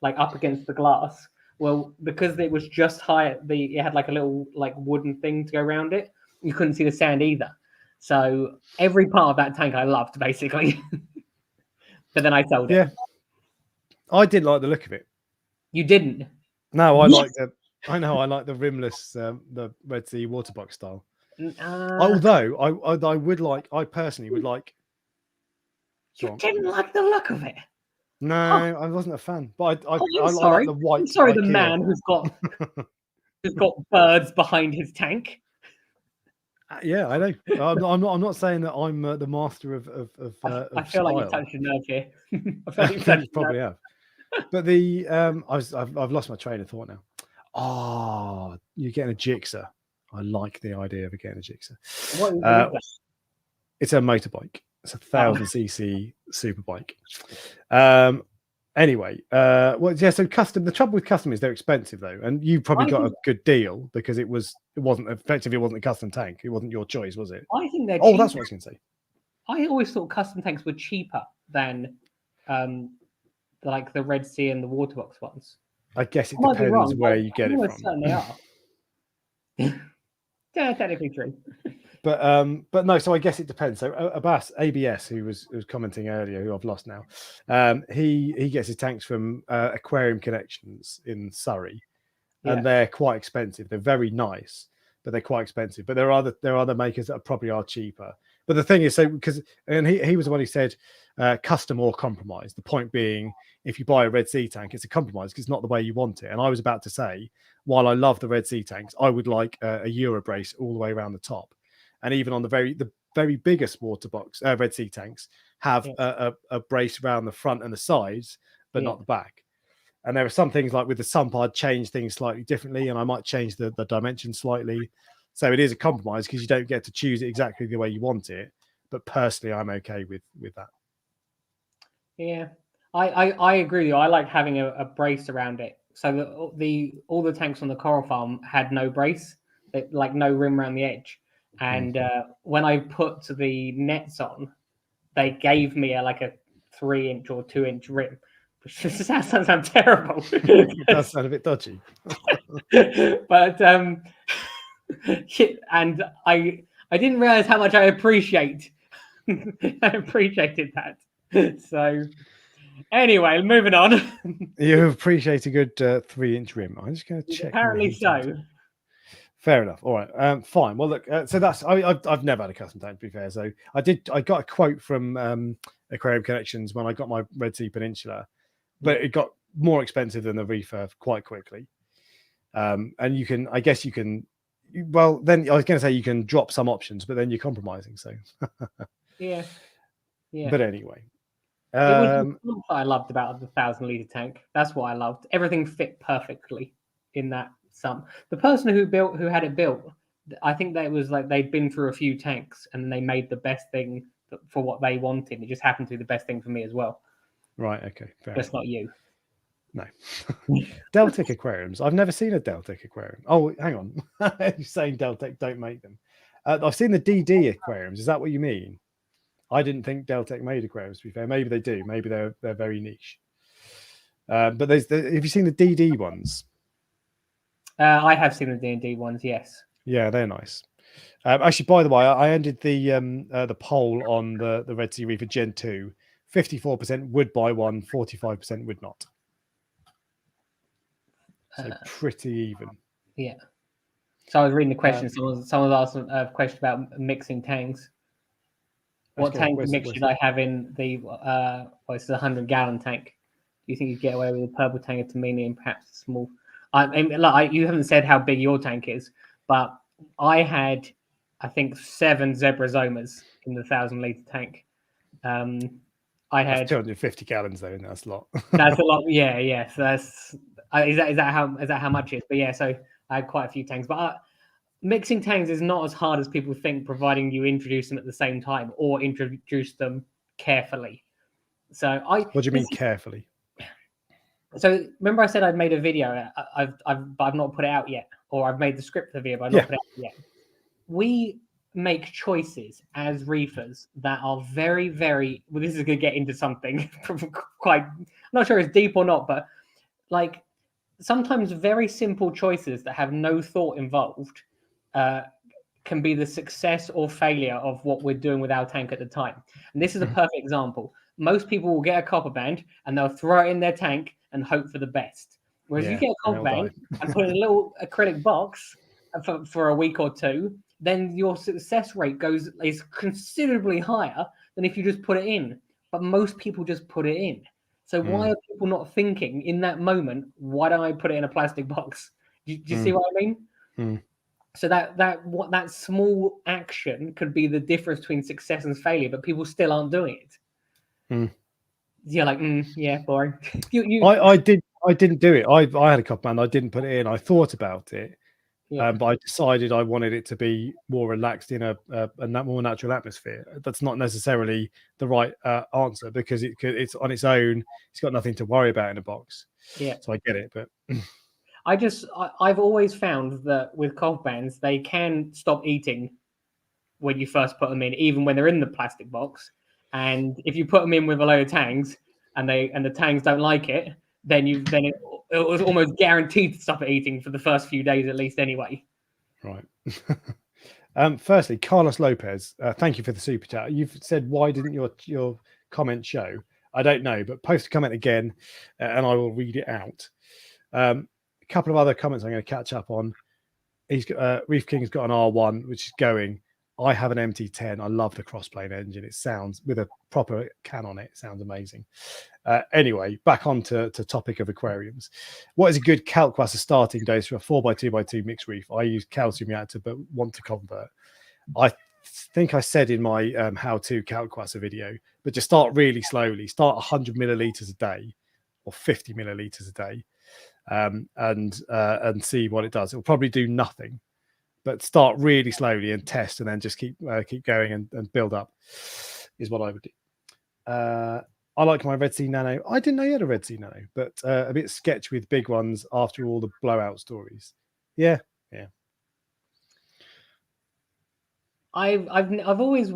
like up against the glass. Well, because it was just high, it had like a little like wooden thing to go around it. You couldn't see the sand either. So every part of that tank I loved basically. But then I sold it. Yeah, I didn't like the look of it. You didn't? No, I like the. I know I like the rimless, the Red Sea Waterbox style. Although I personally would like. You didn't like the look of it. No, Oh, I wasn't a fan, but I I'm like sorry. the white I'm sorry, the IKEA. man who's got birds behind his tank. Yeah, I know. I'm not saying that I'm the master I of feel like you style. touched a nerve here. I feel like you touched a nerve. Probably have. But the I've lost my train of thought now. Oh, you're getting a jigsaw. I like the idea of getting a jigsaw. What is that? It's a motorbike. It's a Oh. 1000cc superbike. Anyway, well, yeah. So the trouble with custom is they're expensive though, and you probably got a good deal because it wasn't effectively, it wasn't a custom tank. It wasn't your choice, was it? I think they're Oh, cheaper. that's what I was going to say. I always thought custom tanks were cheaper than like the Red Sea and the Waterbox ones. I guess it I might be depends wrong, where but you get I'm it almost from. certain they are. Yeah, technically true. But no, so I guess it depends. So ABS, who was commenting earlier, who I've lost now, he gets his tanks from Aquarium Connections in Surrey, and they're quite expensive. They're very nice, but they're quite expensive. But there are other makers that probably are cheaper. But the thing is, so because he was the one who said custom or compromise. The point being, if you buy a Red Sea tank, it's a compromise because it's not the way you want it. And I was about to say, while I love the Red Sea tanks, I would like a Euro brace all the way around the top. And even on the very biggest Waterbox Red Sea tanks have a brace around the front and the sides, but not the back. And there are some things like with the sump, I'd change things slightly differently, and I might change the dimension slightly. So it is a compromise because you don't get to choose it exactly the way you want it. But personally, I'm okay with that. Yeah, I agree with you. I like having a brace around it. So all the tanks on the coral farm had no brace, like no rim around the edge. And when I put the nets on, they gave me a 3-inch or 2-inch rim, which sounds terrible. It does sound a bit dodgy. But and I didn't realize how much I appreciated that. So anyway, moving on. You appreciate a good 3-inch rim. I'm just going to check. Apparently so. Fair enough. All right. Fine. Well, look. So that's I've never had a custom tank, to be fair. So I got a quote from Aquarium Connections when I got my Red Sea Peninsula, but it got more expensive than the Reefer quite quickly. And I guess you can. Well, then I was going to say you can drop some options, but then you're compromising. So yeah. But anyway, it was what I loved about the 1,000-liter tank. That's what I loved. Everything fit perfectly in that sump. The person who had it built, I think that it was like they'd been through a few tanks and they made the best thing for what they wanted. It just happened to be the best thing for me as well. Right. Okay. Fair just enough. not you. No. Deltic aquariums. I've never seen a Deltic aquarium. Oh, hang on. You're saying Deltic don't make them. I've seen the DD aquariums. Is that what you mean? I didn't think Deltic made aquariums, to be fair. Maybe they do. Maybe they're very niche. But have you seen the DD ones? I have seen the D&D ones, yes. Yeah, they're nice. Actually, by the way, I ended the poll on the Red Sea Reefer Gen 2. 54% would buy one, 45% would not. So pretty even. Yeah. So I was reading the question. Someone asked a question about mixing tanks. What tank mix should I have in the? It's a 100-gallon tank. Do you think you'd get away with a purple tank, a Tamini, and perhaps a small? You haven't said how big your tank is, but I had, I think, 7 Zebrazomas in the 1,000-liter tank. I had that's 250 gallons though, and that's a lot. That's a lot. Yeah. So that's is that how much it is? But yeah, so I had quite a few tanks. But mixing tanks is not as hard as people think, providing you introduce them at the same time or introduce them carefully. So What do you mean carefully? So remember I said I'd made a video. I've not put it out yet, or I've made the script for the video, but I've not put it out yet. We make choices as reefers that are very, very well. This is going to get into something quite. I'm not sure it's deep or not, but like sometimes very simple choices that have no thought involved can be the success or failure of what we're doing with our tank at the time. And this is a perfect example. Most people will get a copper band and they'll throw it in their tank and hope for the best. Whereas you get a copper band and put in a little acrylic box for a week or two, then your success rate is considerably higher than if you just put it in. But most people just put it in. So why are people not thinking in that moment, why don't I put it in a plastic box? Do you see what I mean? So that small action could be the difference between success and failure, but people still aren't doing it. You're like, yeah, boring. I didn't do it. I had a cup man. I didn't put it in. I thought about it, but I decided I wanted it to be more relaxed in a more natural atmosphere. That's not necessarily the right answer, because it's on its own. It's got nothing to worry about in a box. Yeah. So I get it, but I've always found that with cold bands, they can stop eating when you first put them in, even when they're in the plastic box. And if you put them in with a load of tangs and the tangs don't like it, then it was almost guaranteed to stop it eating for the first few days at least anyway. Right. Firstly, Carlos Lopez, thank you for the super chat. You've said, why didn't your comment show? I don't know, but post a comment again and I will read it out. A couple of other comments I'm going to catch up on. Reef King's got an R1 which is going. I have an MT10. I love the crossplane engine. It sounds, with a proper can on it, sounds amazing. Anyway, back on to topic of aquariums. What is a good Kalkwasser starting dose for a 4x2x2 mixed reef? I use calcium reactor but want to convert. I think I said in my how-to Kalkwasser video, but just start really slowly. Start 100 milliliters a day or 50 milliliters a day, and see what it does. It'll probably do nothing, but start really slowly and test, and then just keep going and build up is what I would do. I like my Red Sea Nano. I didn't know you had a Red Sea Nano, but a bit sketch with big ones after all the blowout stories. Yeah. I've always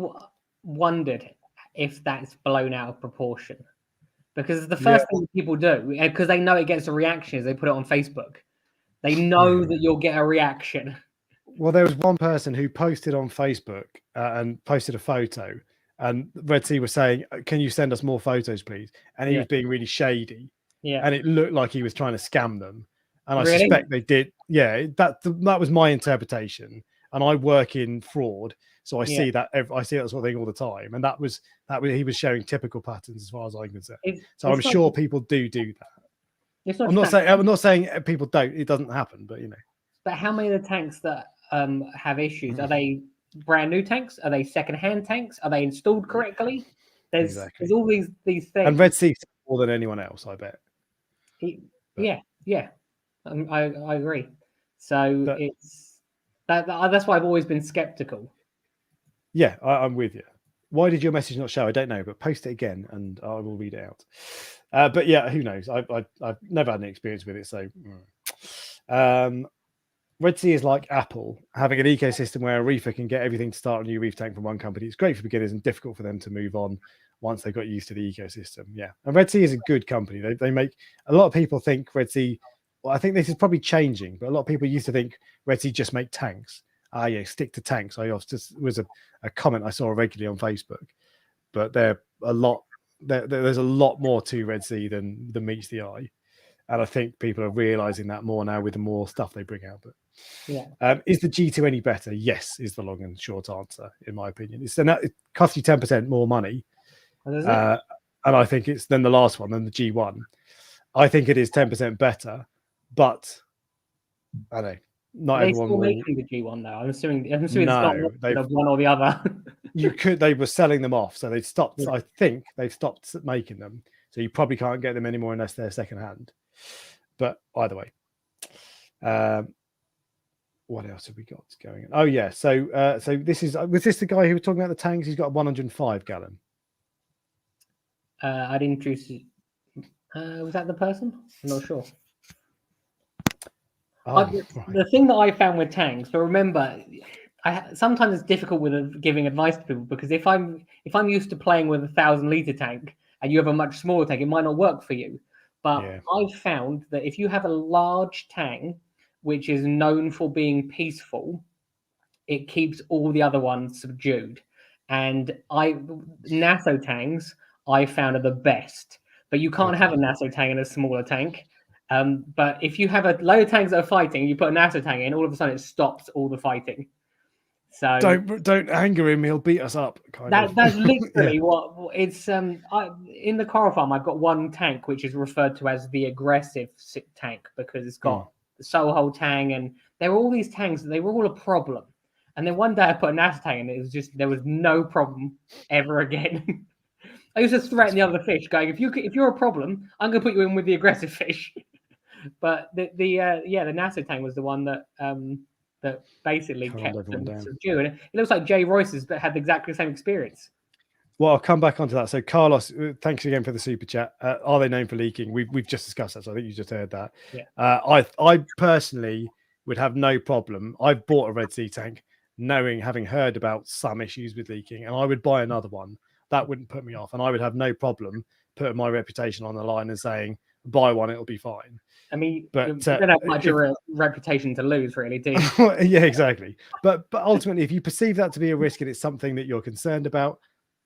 wondered if that's blown out of proportion, because the first thing people do, because they know it gets a reaction, is they put it on Facebook. They know that you'll get a reaction. Well, there was one person who posted on Facebook and posted a photo, and Red Sea was saying, "Can you send us more photos, please?" And he was being really shady. Yeah. And it looked like he was trying to scam them. And I suspect they did. Yeah, that was my interpretation. And I work in fraud, so I see that I see that sort of thing all the time. And that was he was showing typical patterns as far as I can say. So I'm sure people do that. I'm not saying people don't. It doesn't happen, but you know. But how many of the tanks that have issues? Are they brand new tanks? Are they second-hand tanks? Are they installed correctly? There's all these things. And Red Sea more than anyone else, I bet. Yeah. I agree. So it's that's why I've always been skeptical. Yeah, I'm with you. Why did your message not show? I don't know, but post it again and I will read it out. But yeah, who knows? I've never had any experience with it, so. Red Sea is like Apple, having an ecosystem where a reefer can get everything to start a new reef tank from one company. It's great for beginners and difficult for them to move on once they got used to the ecosystem. Yeah, and Red Sea is a good company. They make, a lot of people think Red Sea, well, I think this is probably changing, but a lot of people used to think Red Sea just make tanks. Yeah, stick to tanks. Just was a comment I saw regularly on Facebook, but there's a lot more to Red Sea than meets the eye. And I think people are realizing that more now with the more stuff they bring out. But is the G2 any better? Yes, is the long and short answer, in my opinion. It costs you 10% more money. And I think it's then the last one, than the G1. I think it is 10% better, but I don't know. Not everyone will. Making the G1 now. I'm assuming it's not one or the other. They were selling them off, so they stopped. Yeah. I think they've stopped making them, so you probably can't get them anymore unless they're secondhand. But either way, what else have we got going on? Oh yeah, so was this the guy who was talking about the tanks? He's got a 105 gallon. I didn't choose. Was that the person? I'm not sure. The thing that I found with tanks, but remember, sometimes it's difficult with giving advice to people, because if I'm used to playing with a 1,000-liter tank and you have a much smaller tank, it might not work for you. But I've found that if you have a large tank, which is known for being peaceful, it keeps all the other ones subdued. And NATO tanks I found are the best, but you can't have a NATO tank in a smaller tank. But if you have a load of tanks that are fighting, you put a NATO tank in, all of a sudden it stops all the fighting. So don't anger him; he'll beat us up. That's literally what it's. In the coral farm, I've got one tank which is referred to as the aggressive tank because it's got the soul hole tang, and there were all these tanks. They were all a problem. And then one day I put a NASA tank, and it was just there was no problem ever again. I used to threaten the other fish, going, "If you're a problem, I'm going to put you in with the aggressive fish." But the NASA tank was the one that that basically kept them subdued. And it looks like Jay Royce's that had exactly the same experience. Well, I'll come back onto that. So, Carlos, thanks again for the super chat. Are they known for leaking? We've just discussed that, so I think you just heard that. Yeah. I personally would have no problem. I've bought a Red Sea tank, having heard about some issues with leaking, and I would buy another one. That wouldn't put me off, and I would have no problem putting my reputation on the line and saying, "Buy one, it'll be fine." I mean, but you don't have much of a reputation to lose, really, do you? Yeah, exactly. But ultimately, if you perceive that to be a risk and it's something that you're concerned about,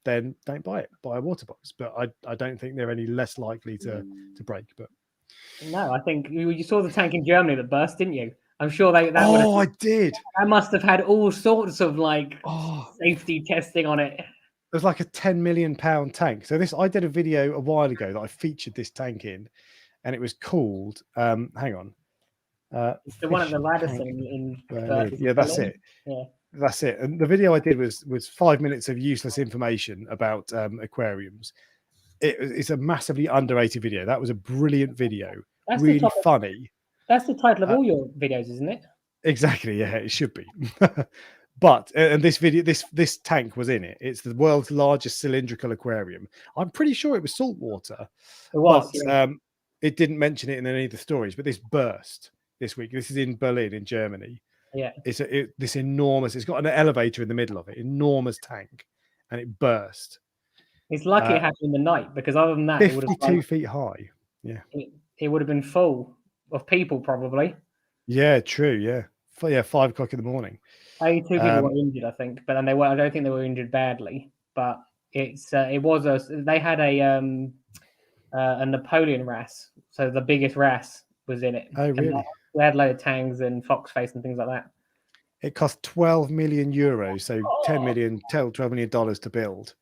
then don't buy it. Buy a Waterbox. But I don't think they're any less likely to break. But no, I think you saw the tank in Germany that burst, didn't you? I'm sure I did. That must have had all sorts of safety testing on it. It was like a £10 million tank. So I did a video a while ago that I featured this tank in. And it was called, hang on. It's the one at the Radisson in yeah, that's it. Yeah. That's it. And the video I did was 5 minutes of useless information about aquariums. It's a massively underrated video. That was a brilliant video. That's really funny. That's the title of all your videos, isn't it? Exactly. Yeah, it should be. But and this video, this tank was in it. It's the world's largest cylindrical aquarium. I'm pretty sure it was saltwater. It was. But, yeah. It didn't mention it in any of the stories, but this burst this week. This is in Berlin, in Germany. Yeah, it's this enormous. It's got an elevator in the middle of it, enormous tank, and it burst. It's lucky it happened in the night because other than that, 52 feet high. Yeah, it would have been full of people probably. Yeah, true. Yeah, 5 o'clock in the morning. 82 people were injured, I think, but then I don't think they were injured badly. But they had a Napoleon wrasse, so the biggest wrasse was in it. Oh, really? We had a load of tangs and foxface and things like that. It cost 12 million euros, so $12 million to build.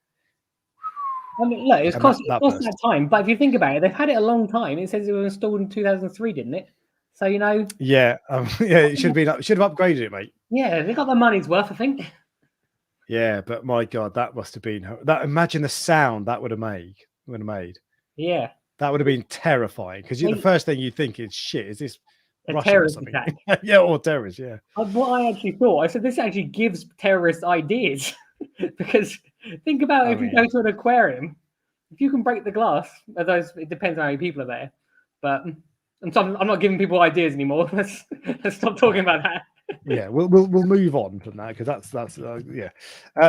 I mean, look, it cost that time, but if you think about it, they've had it a long time. It says it was installed in 2003, didn't it? So Yeah, it should have upgraded it, mate. Yeah, they got their money's worth, I think. Yeah, but my God, that must have been that. Imagine the sound that would have made. Yeah, that would have been terrifying because the first thing you think is, "Shit, is this a terrorist attack?" Yeah, or terrorists. Yeah. What I actually thought, I said, this actually gives terrorists ideas because think about if you go to an aquarium, if you can break the glass. It depends on how many people are there, but I'm not giving people ideas anymore. Let's stop talking about that. Yeah, we'll move on from that because that's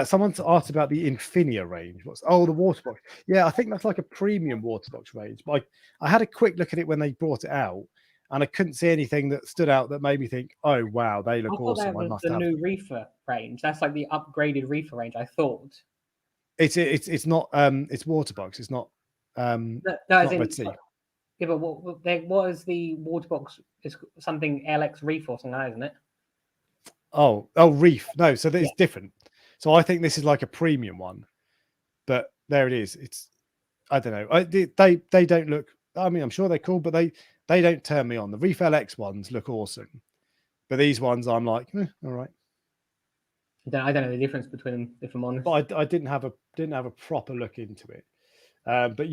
someone's asked about the Infinia range. The Waterbox? Yeah, I think that's like a premium Waterbox range. But I had a quick look at it when they brought it out, and I couldn't see anything that stood out that made me think, "Oh wow, they look awesome." I must have the new Reefer range. That's like the upgraded Reefer range. I thought it's not it's Waterbox. It's not Red Sea. Yeah, but what is the Waterbox? It's something LX Reef or something like that, isn't it? Oh, Reef. No, so it's different. So I think this is like a premium one, but there it is. It's, I don't know. They don't look, I mean, I'm sure they're cool, but they don't turn me on. The Reef LX ones look awesome, but these ones I'm like, all right. I don't know the difference between them, if I'm honest. But I didn't have a proper look into it. But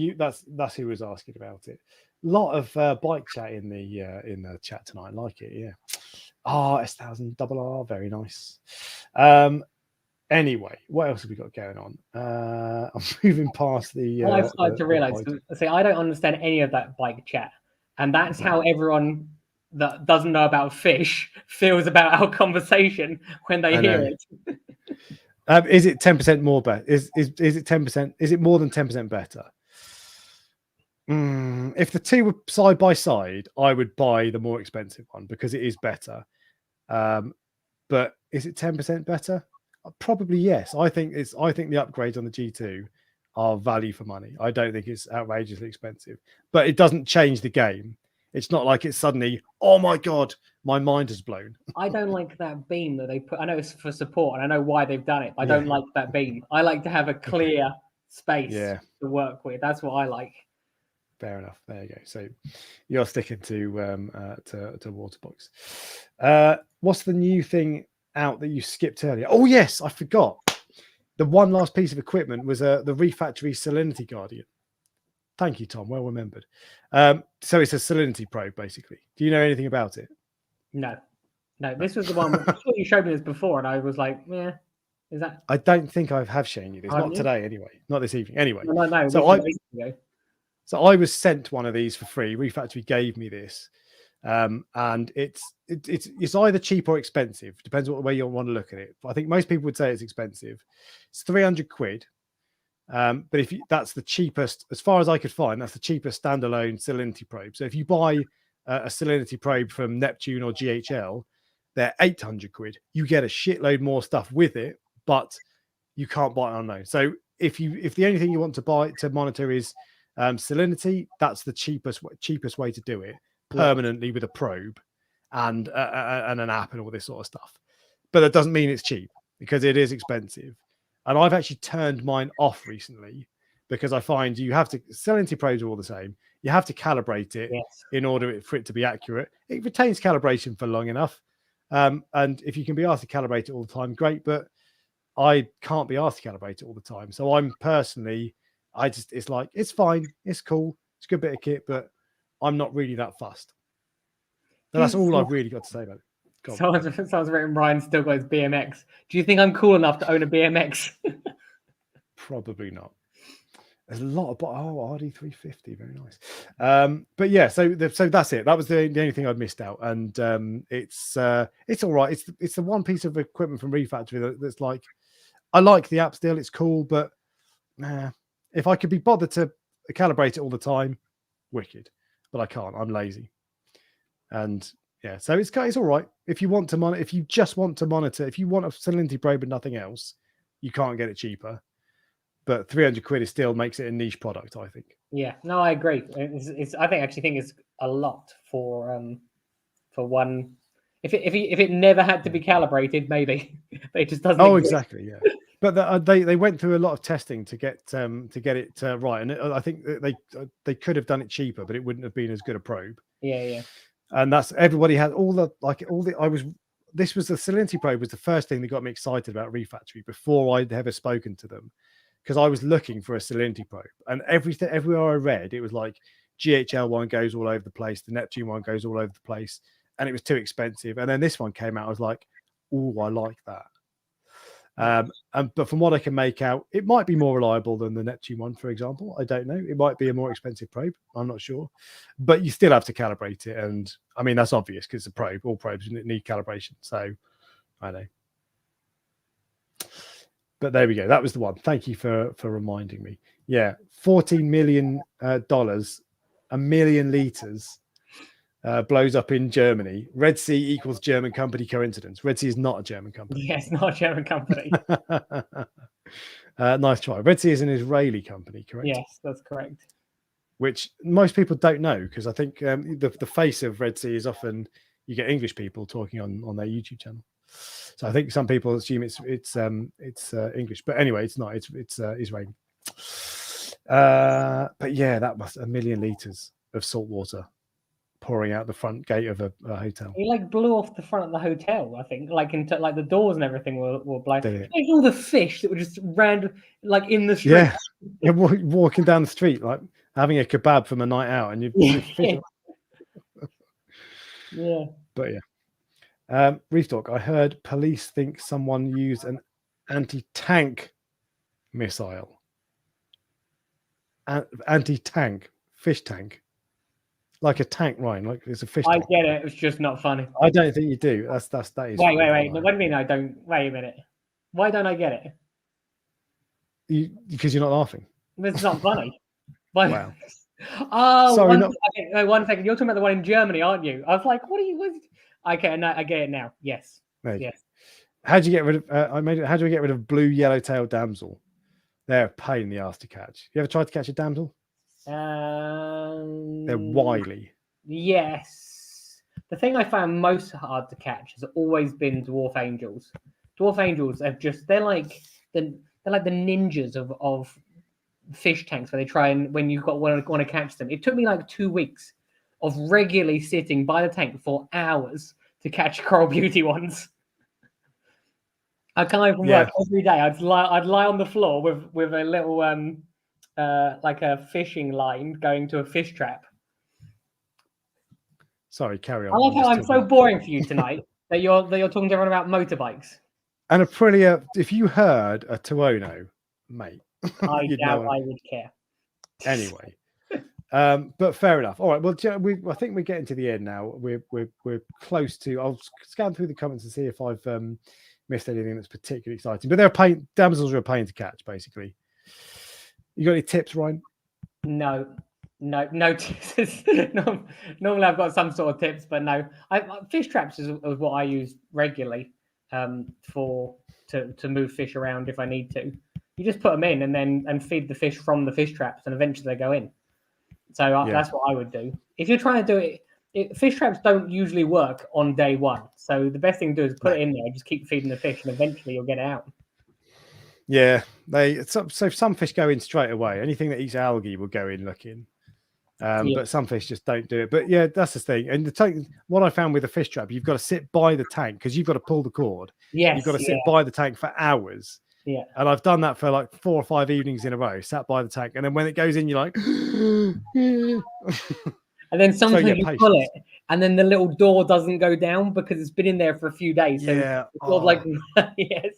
that's who was asking about it. A lot of bike chat in the chat tonight. I like it, yeah. S1000 RR, very nice. Anyway, what else have we got going on? I'm moving past the. I've started to realize. See, I don't understand any of that bike chat, and that's how everyone that doesn't know about fish feels about our conversation when they hear it. Is it 10% more better? Is it 10%? Is it more than 10% better? If the two were side by side, I would buy the more expensive one because it is better. But is it 10% better? Probably yes. I think the upgrades on the G2 are value for money. I don't think it's outrageously expensive, but it doesn't change the game. It's not like it's suddenly, oh my God, my mind is blown. I don't like that beam that they put. I know it's for support, and I know why they've done it. But I Yeah. don't like that beam. I like to have a clear space Yeah. to work with. That's what I like. Fair enough. There you go. So you're sticking to Waterbox. What's the new thing out that you skipped earlier? Oh yes, I forgot. The one last piece of equipment was the Reef Factory Salinity Guardian. Thank you, Tom. Well remembered. So it's a salinity probe, basically. Do you know anything about it? No, this was the one. I'm sure you showed me this before, and I was like, yeah, is that? I don't think I have shown you this. Not today, anyway. Not this evening. Anyway. No. So I was sent one of these for free. Reef Factory gave me this. And it's either cheap or expensive. Depends what way you want to look at it. But I think most people would say it's expensive. It's 300 quid. But that's the cheapest, as far as I could find, that's the cheapest standalone salinity probe. So if you buy a salinity probe from Neptune or GHL, they're 800 quid. You get a shitload more stuff with it, but you can't buy it on those. So if the only thing you want to buy to monitor is salinity, that's the cheapest way to do it permanently with a probe and an app and all this sort of stuff. But that doesn't mean it's cheap, because it is expensive. And I've actually turned mine off recently because I find you have to, salinity probes are all the same. You have to calibrate it in order for it to be accurate. It retains calibration for long enough. And if you can be asked to calibrate it all the time, great. But I can't be asked to calibrate it all the time. So I'm personally, it's like, it's fine. It's cool. It's a good bit of kit, but I'm not really that fussed. So that's all I've really got to say about it. Someone's written, Ryan's still got his BMX. Do you think I'm cool enough to own a BMX? Probably not. There's a lot of RD350, very nice. But yeah, so that's it. That was the only thing I'd missed out, and it's all right. It's the one piece of equipment from Reef Factory that's like, I like the app still. It's cool, but if I could be bothered to calibrate it all the time, wicked. But I can't. I'm lazy, and yeah, so it's all right. If you want to monitor, if you just want to monitor, if you want a salinity probe and nothing else, you can't get it cheaper. But 300 quid still makes it a niche product, I think. Yeah, no, I agree. I actually think it's a lot for one. If it never had to be calibrated, maybe it just doesn't. Oh, exist. Exactly, yeah. But they went through a lot of testing to get it right, and I think they could have done it cheaper, but it wouldn't have been as good a probe. Yeah. And that's, everybody had this was the salinity probe was the first thing that got me excited about Reef Factory before I'd ever spoken to them, because I was looking for a salinity probe, and everywhere I read, it was like GHL one goes all over the place, the Neptune one goes all over the place, and it was too expensive. And then this one came out, I was like, oh, I like that. But from what I can make out, it might be more reliable than the Neptune one, for example. I don't know. It might be a more expensive probe. I'm not sure. But you still have to calibrate it. And I mean, that's obvious because it's a probe. All probes need calibration. So I know. But there we go. That was the one. Thank you for reminding me. Yeah. $14 million, 1 million liters. Blows up in Germany. Red Sea equals German company coincidence. Red Sea is not a German company. Yeah, it's not a German company. Nice try. Red Sea is an Israeli company, correct? Yes, that's correct. Which most people don't know, because I think the face of Red Sea is often, you get English people talking on their YouTube channel. So I think some people assume it's English, but anyway, it's not. It's Israeli. But yeah, that was 1 million liters of salt water pouring out the front gate of a hotel. He blew off the front of the hotel, I think. The doors and everything were blown. All the fish that were just random, in the street. Yeah, you're walking down the street, having a kebab from a night out, and you fish. Yeah. But yeah. Reef Dork, I heard police think someone used an anti-tank missile. Anti-tank fish tank. Like a tank, Ryan. Like it's a fish tank. I get it. It's just not funny. I don't think you do. That is. Wait. What do you mean I don't? Wait a minute. Why don't I get it? Because you're not laughing. It's not funny. Wow. Oh, sorry. One second. You're talking about the one in Germany, aren't you? I was like, what are you? Okay, no, I get it now. Yes. Yes. How'd you get rid of? How do we get rid of blue yellowtail damsel? They're a pain in the ass to catch. You ever tried to catch a damsel? They're wily. Yes. The thing I found most hard to catch has always been dwarf angels. Dwarf angels are they're like the ninjas of fish tanks, where they try and when you've got want to catch them. It took me like 2 weeks of regularly sitting by the tank for hours to catch coral beauty ones. I come home from work every day. I'd lie on the floor with a little like a fishing line going to a fish trap. Sorry, carry on. I love how I'm so boring for you tonight that you're talking to everyone about motorbikes. And Aprilia, if you heard a Tuono, mate, I doubt I would care. Anyway, but fair enough. All right. Well, I think we're getting to the end now. We're close to. I'll scan through the comments and see if I've missed anything that's particularly exciting. But damsels are a pain to catch, basically. You got any tips, Ryan? No tips. No, normally I've got some sort of tips, but no. Fish traps is what I use regularly to move fish around if I need to. You just put them in and feed the fish from the fish traps, and eventually they go in. So that's what I would do. If you're trying to do it, fish traps don't usually work on day one. So the best thing to do is put it in there, just keep feeding the fish, and eventually you'll get it out. Yeah, so some fish go in straight away. Anything that eats algae will go in looking. But some fish just don't do it. But yeah, that's the thing. And what I found with a fish trap, you've got to sit by the tank because you've got to pull the cord. Yes, you've got to sit by the tank for hours. Yeah. And I've done that for like 4 or 5 evenings in a row, sat by the tank. And then when it goes in, you're like, and then sometimes you pull it, and then the little door doesn't go down because it's been in there for a few days. So it's sort of like, yes.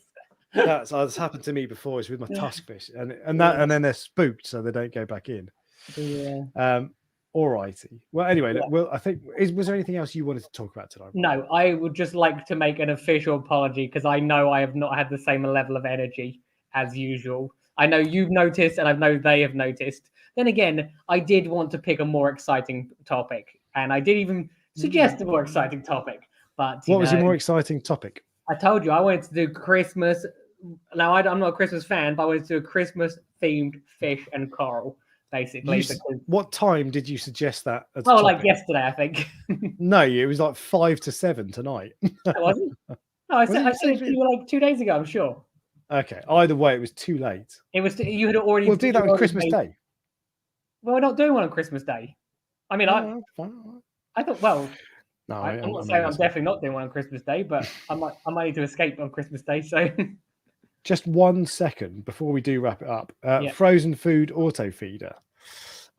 That's happened to me before. It's with my tusk fish, and then they're spooked, so they don't go back in. Yeah. All righty. Well, anyway, I think was there anything else you wanted to talk about tonight? No, I would just like to make an official apology because I know I have not had the same level of energy as usual. I know you've noticed, and I know they have noticed. Then again, I did want to pick a more exciting topic, and I did even suggest a more exciting topic. But what was your more exciting topic? I told you I wanted to do Christmas. Now I'm not a Christmas fan, but I wanted to do a Christmas-themed fish and coral. Basically, what time did you suggest that? Like yesterday, I think. No, it was like 5 to 7 tonight. It wasn't. No, I said it to you like 2 days ago. I'm sure. Okay. Either way, it was too late. It was. You had already. We'll do that on Christmas Day. Well, we're not doing one on Christmas Day. I mean, I thought. Well, no, I'm not saying I'm definitely not doing one on Christmas Day, but I might need to escape on Christmas Day. So. Just 1 second before we do wrap it up. Frozen food auto feeder.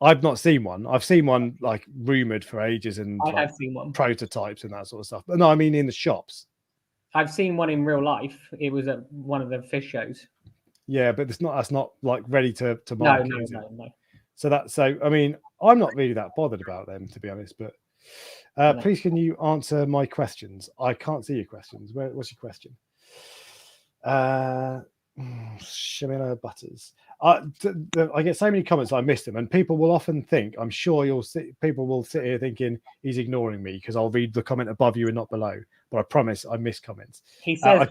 I've not seen one. I've seen one like rumored for ages, and I have seen one prototypes and that sort of stuff. But no, I mean in the shops. I've seen one in real life. It was at one of the fish shows. Yeah, but that's not like ready to market. No. So I mean, I'm not really that bothered about them, to be honest. But please, can you answer my questions? I can't see your questions. What's your question? Shamila Butters. I get so many comments, I missed them, and people will often think, I'm sure people will sit here thinking he's ignoring me because I'll read the comment above you and not below. But I promise I miss comments. He says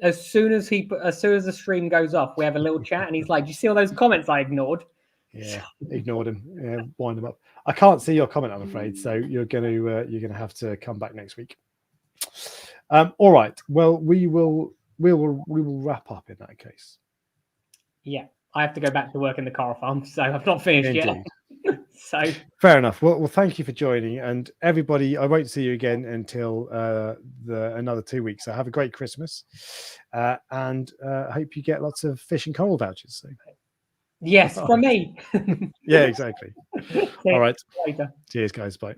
as soon as the stream goes off, we have a little chat, and he's like, "Do you see all those comments I ignored?" Yeah, ignored them. Yeah, wind them up. I can't see your comment, I'm afraid. So you're gonna have to come back next week. All right. Well, we will wrap up in that case. Yeah, I have to go back to work in the coral farm, so I've not finished yet. So fair enough. Well, thank you for joining, and everybody. I won't see you again until another 2 weeks. So have a great Christmas, and I hope you get lots of fish and coral vouchers. So. Yes, from me. Yeah, exactly. All right. Later. Cheers, guys. Bye.